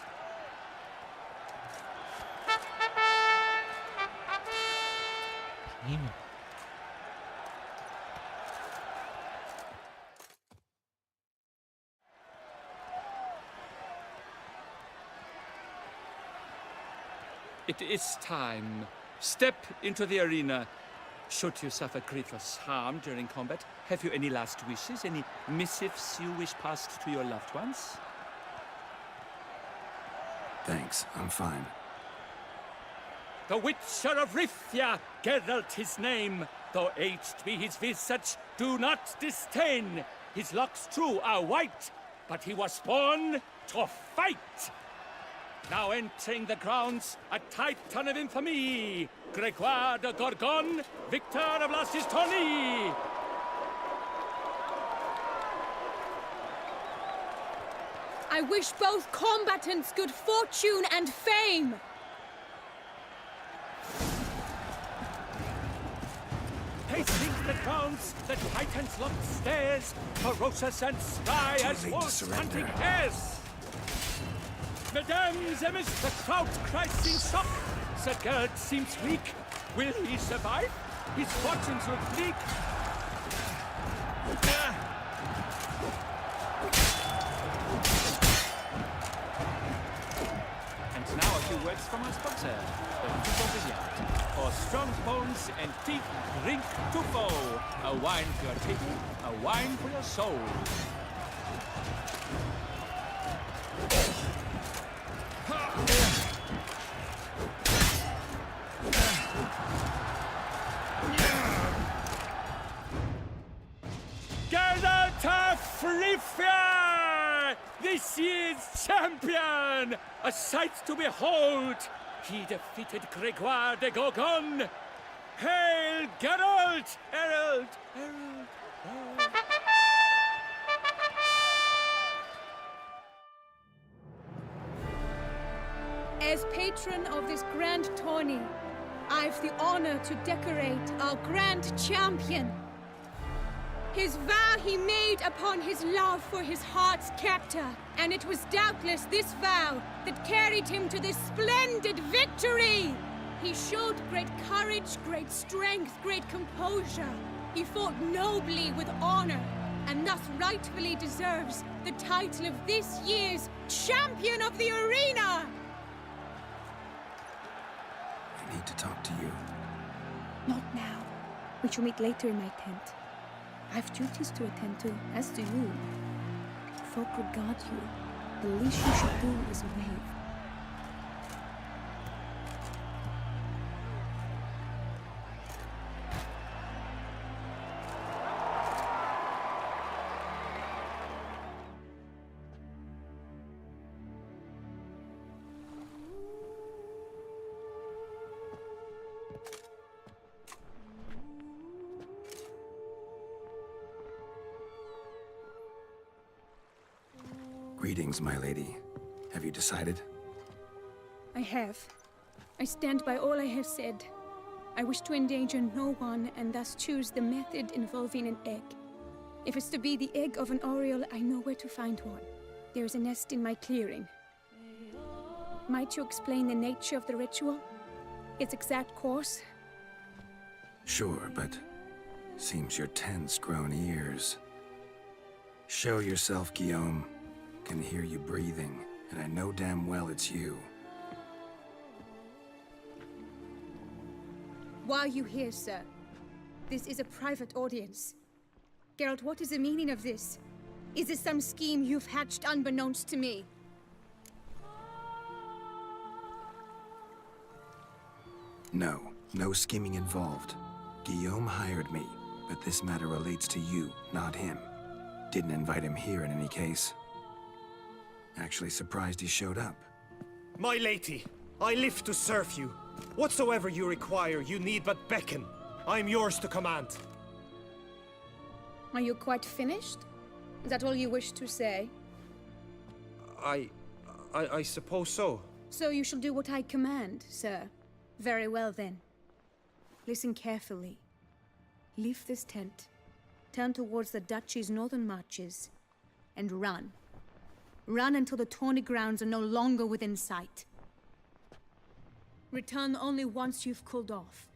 It is time. Step into the arena. Should you suffer grievous harm during combat, have you any last wishes, any missives you wish passed to your loved ones?
Thanks, I'm fine.
The Witcher of Rivia, Geralt his name. Though aged be his visage, do not disdain. His locks true are white, but he was born to fight. Now entering the grounds, a titan of infamy, Gregoire de Gorgon, victor of last his tourney.
I wish both combatants good fortune and fame.
Pacing the grounds, the titans locked stairs, ferocious and spry as wolves hunting hares. Mesdames, amidst the crowd cries in shock. Sir Geralt seems weak. Will he survive? His fortunes look bleak. And now a few words from our sponsor, the Football Vineyard. For strong bones and teeth, drink to foe. A wine for your teeth, a wine for your soul. Geralt of Rivia! This year's champion! A sight to behold! He defeated Gregoire de Gorgon! Hail, Geralt! Herald! Herald! Herald!
As patron of this grand tourney, I've the honor to decorate our grand champion. His vow he made upon his love for his heart's captor, and it was doubtless this vow that carried him to this splendid victory. He showed great courage, great strength, great composure. He fought nobly with honor, and thus rightfully deserves the title of this year's Champion of the Arena!
I need to talk to you.
Not now. We shall meet later in my tent. I have duties to attend to, as do you. Folk regard you. The least you should do is wave.
Greetings, my lady. Have you decided?
I have. I stand by all I have said. I wish to endanger no one, and thus choose the method involving an egg. If it's to be the egg of an oriole, I know where to find one. There is a nest in my clearing. Might you explain the nature of the ritual? Its exact course?
Sure, but seems your tense grown ears. Show yourself, Guillaume. Can hear you breathing, and I know damn well it's you.
Why are you here, sir? This is a private audience. Geralt, what is the meaning of this? Is this some scheme you've hatched unbeknownst to me?
No, no scheming involved. Guillaume hired me, but this matter relates to you, not him. Didn't invite him here in any case. Actually surprised he showed up.
My lady, I live to serve you. Whatsoever you require, you need but beckon. I am yours to command.
Are you quite finished? Is that all you wish to say?
I suppose so.
So you shall do what I command, sir. Very well then. Listen carefully. Leave this tent, turn towards the duchy's northern marches, and run. Run until the tawny grounds are no longer within sight. Return only once you've cooled off.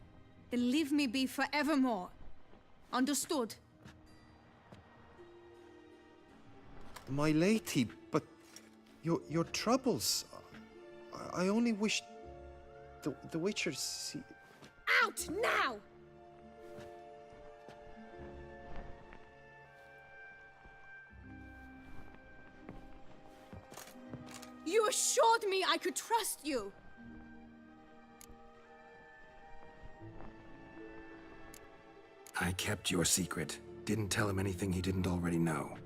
Then leave me be forevermore. Understood?
My lady, but your troubles. I only wish the Witcher see.
Out now! You assured me I could trust you!
I kept your secret. Didn't tell him anything he didn't already know.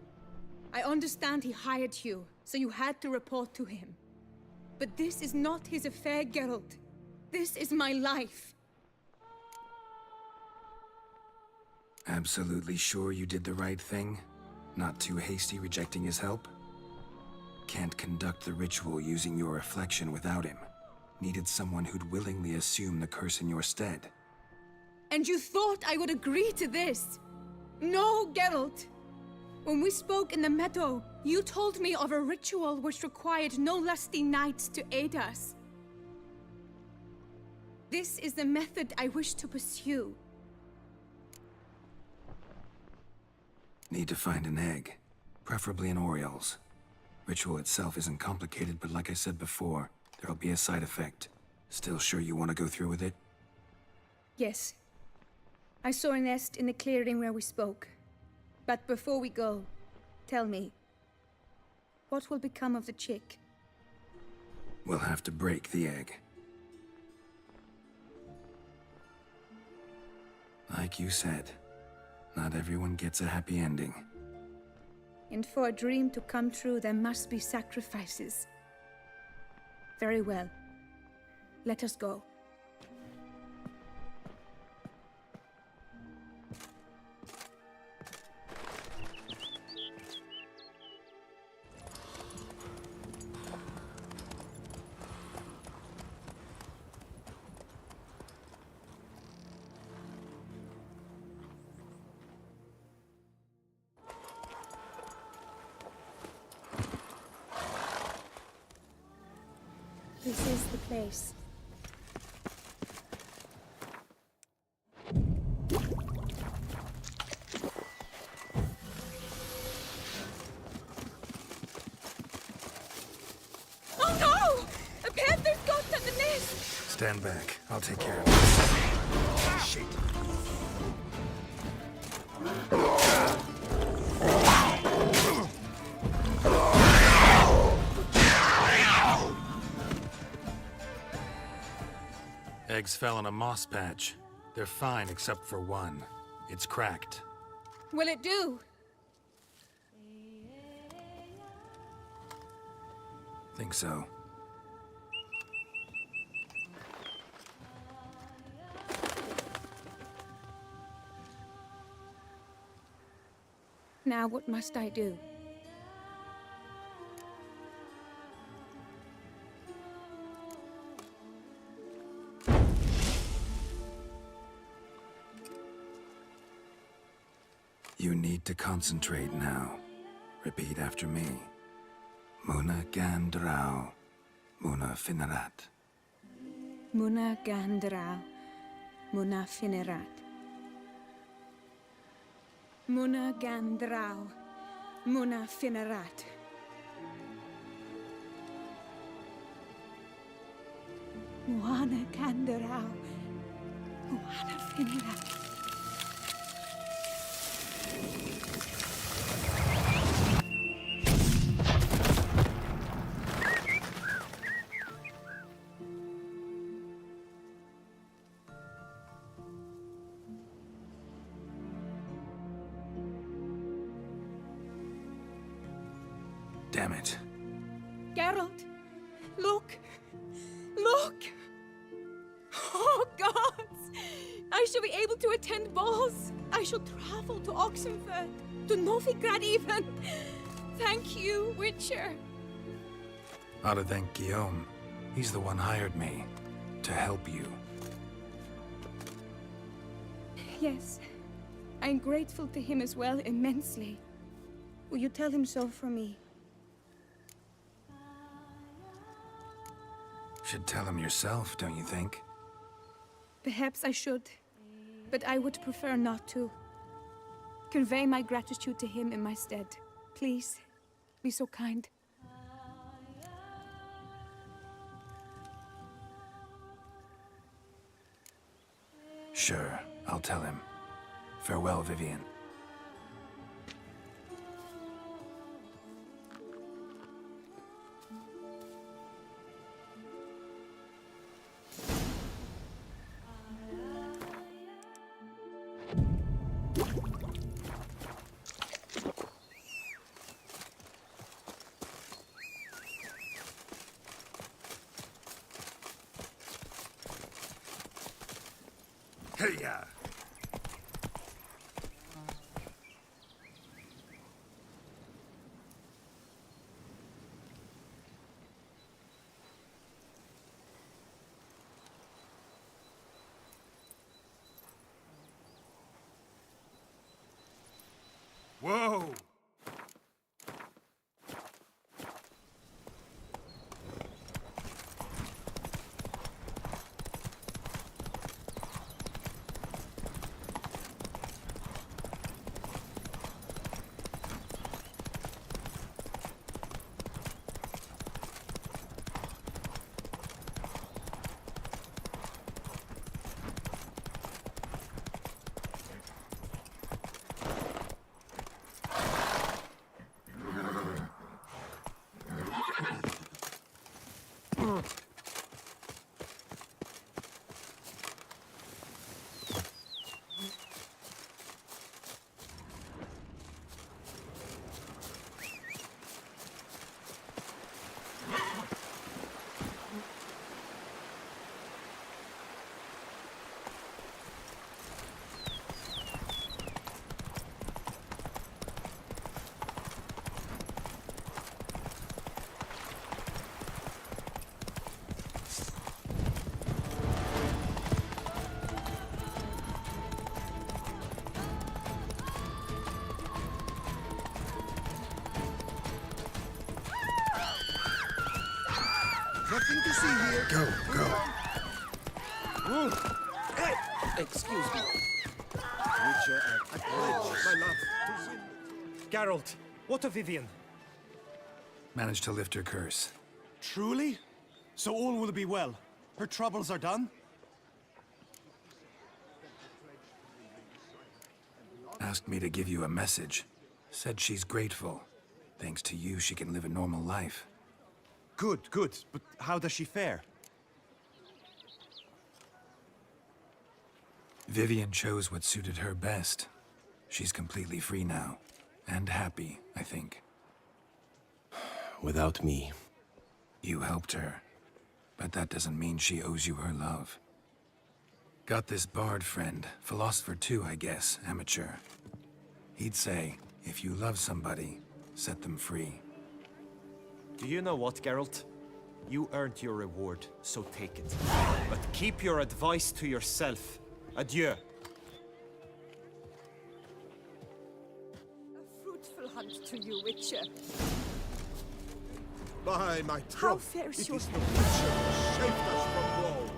I understand he hired you, so you had to report to him. But this is not his affair, Geralt. This is my life.
Absolutely sure you did the right thing? Not too hasty rejecting his help? Can't conduct the ritual using your reflection without him. Needed someone who'd willingly assume the curse in your stead.
And you thought I would agree to this? No, Geralt. When we spoke in the meadow, you told me of a ritual which required no lusty knights to aid us. This is the method I wish to pursue.
Need to find an egg. Preferably an oriole's. Ritual itself isn't complicated, but like I said before, there'll be a side effect. Still sure you want to go through with it?
Yes. I saw a nest in the clearing where we spoke. But before we go, tell me, what will become of the chick?
We'll have to break the egg. Like you said, not everyone gets a happy ending.
And for a dream to come true, there must be sacrifices. Very well. Let us go. This is the place.
Stand back. I'll take care of this. Shit.
Eggs fell in a moss patch. They're fine except for one. It's cracked.
Will it do?
Think so.
Now what must I do?
You need to concentrate now. Repeat after me. Muna gandrau, muna finerat.
Muna gandra, muna finerat. Muna gandrau, muna finerat. Muana gandrau, muana finerat.
Damn it.
Geralt, look! Look! Oh, gods! I shall be able to attend balls. I shall travel to Oxenfurt, to Novigrad even. Thank you, Witcher.
Ought to thank Guillaume. He's the one hired me to help you.
Yes, I'm grateful to him as well, immensely. Will you tell him so for me?
Should tell him yourself, don't you think?
Perhaps I should, but I would prefer not to. Convey my gratitude to him in my stead. Please, be so kind.
Sure, I'll tell him. Farewell, Vivian.
Hey-ya! Whoa!
Nothing to see here.
Go, go.
Hey, excuse me. Witcher, I pledge my love.
Geralt, what of Vivian?
Managed to lift her curse.
Truly? So all will be well. Her troubles are done?
Asked me to give you a message. Said she's grateful. Thanks to you, she can live a normal life.
Good, good. But how does she fare?
Vivian chose what suited her best. She's completely free now. And happy, I think.
Without me.
You helped her. But that doesn't mean she owes you her love. Got this bard friend, philosopher too, I guess, amateur. He'd say, if you love somebody, set them free.
Do you know what, Geralt? You earned your reward, so take it. But keep your advice to yourself. Adieu.
A fruitful hunt to you, Witcher.
By my
How
troth,
fares
it
your...
is the Witcher who saved us from woe.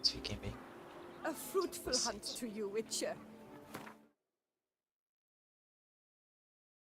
Fiquem bem.
A fruitful hunt to you, Witcher.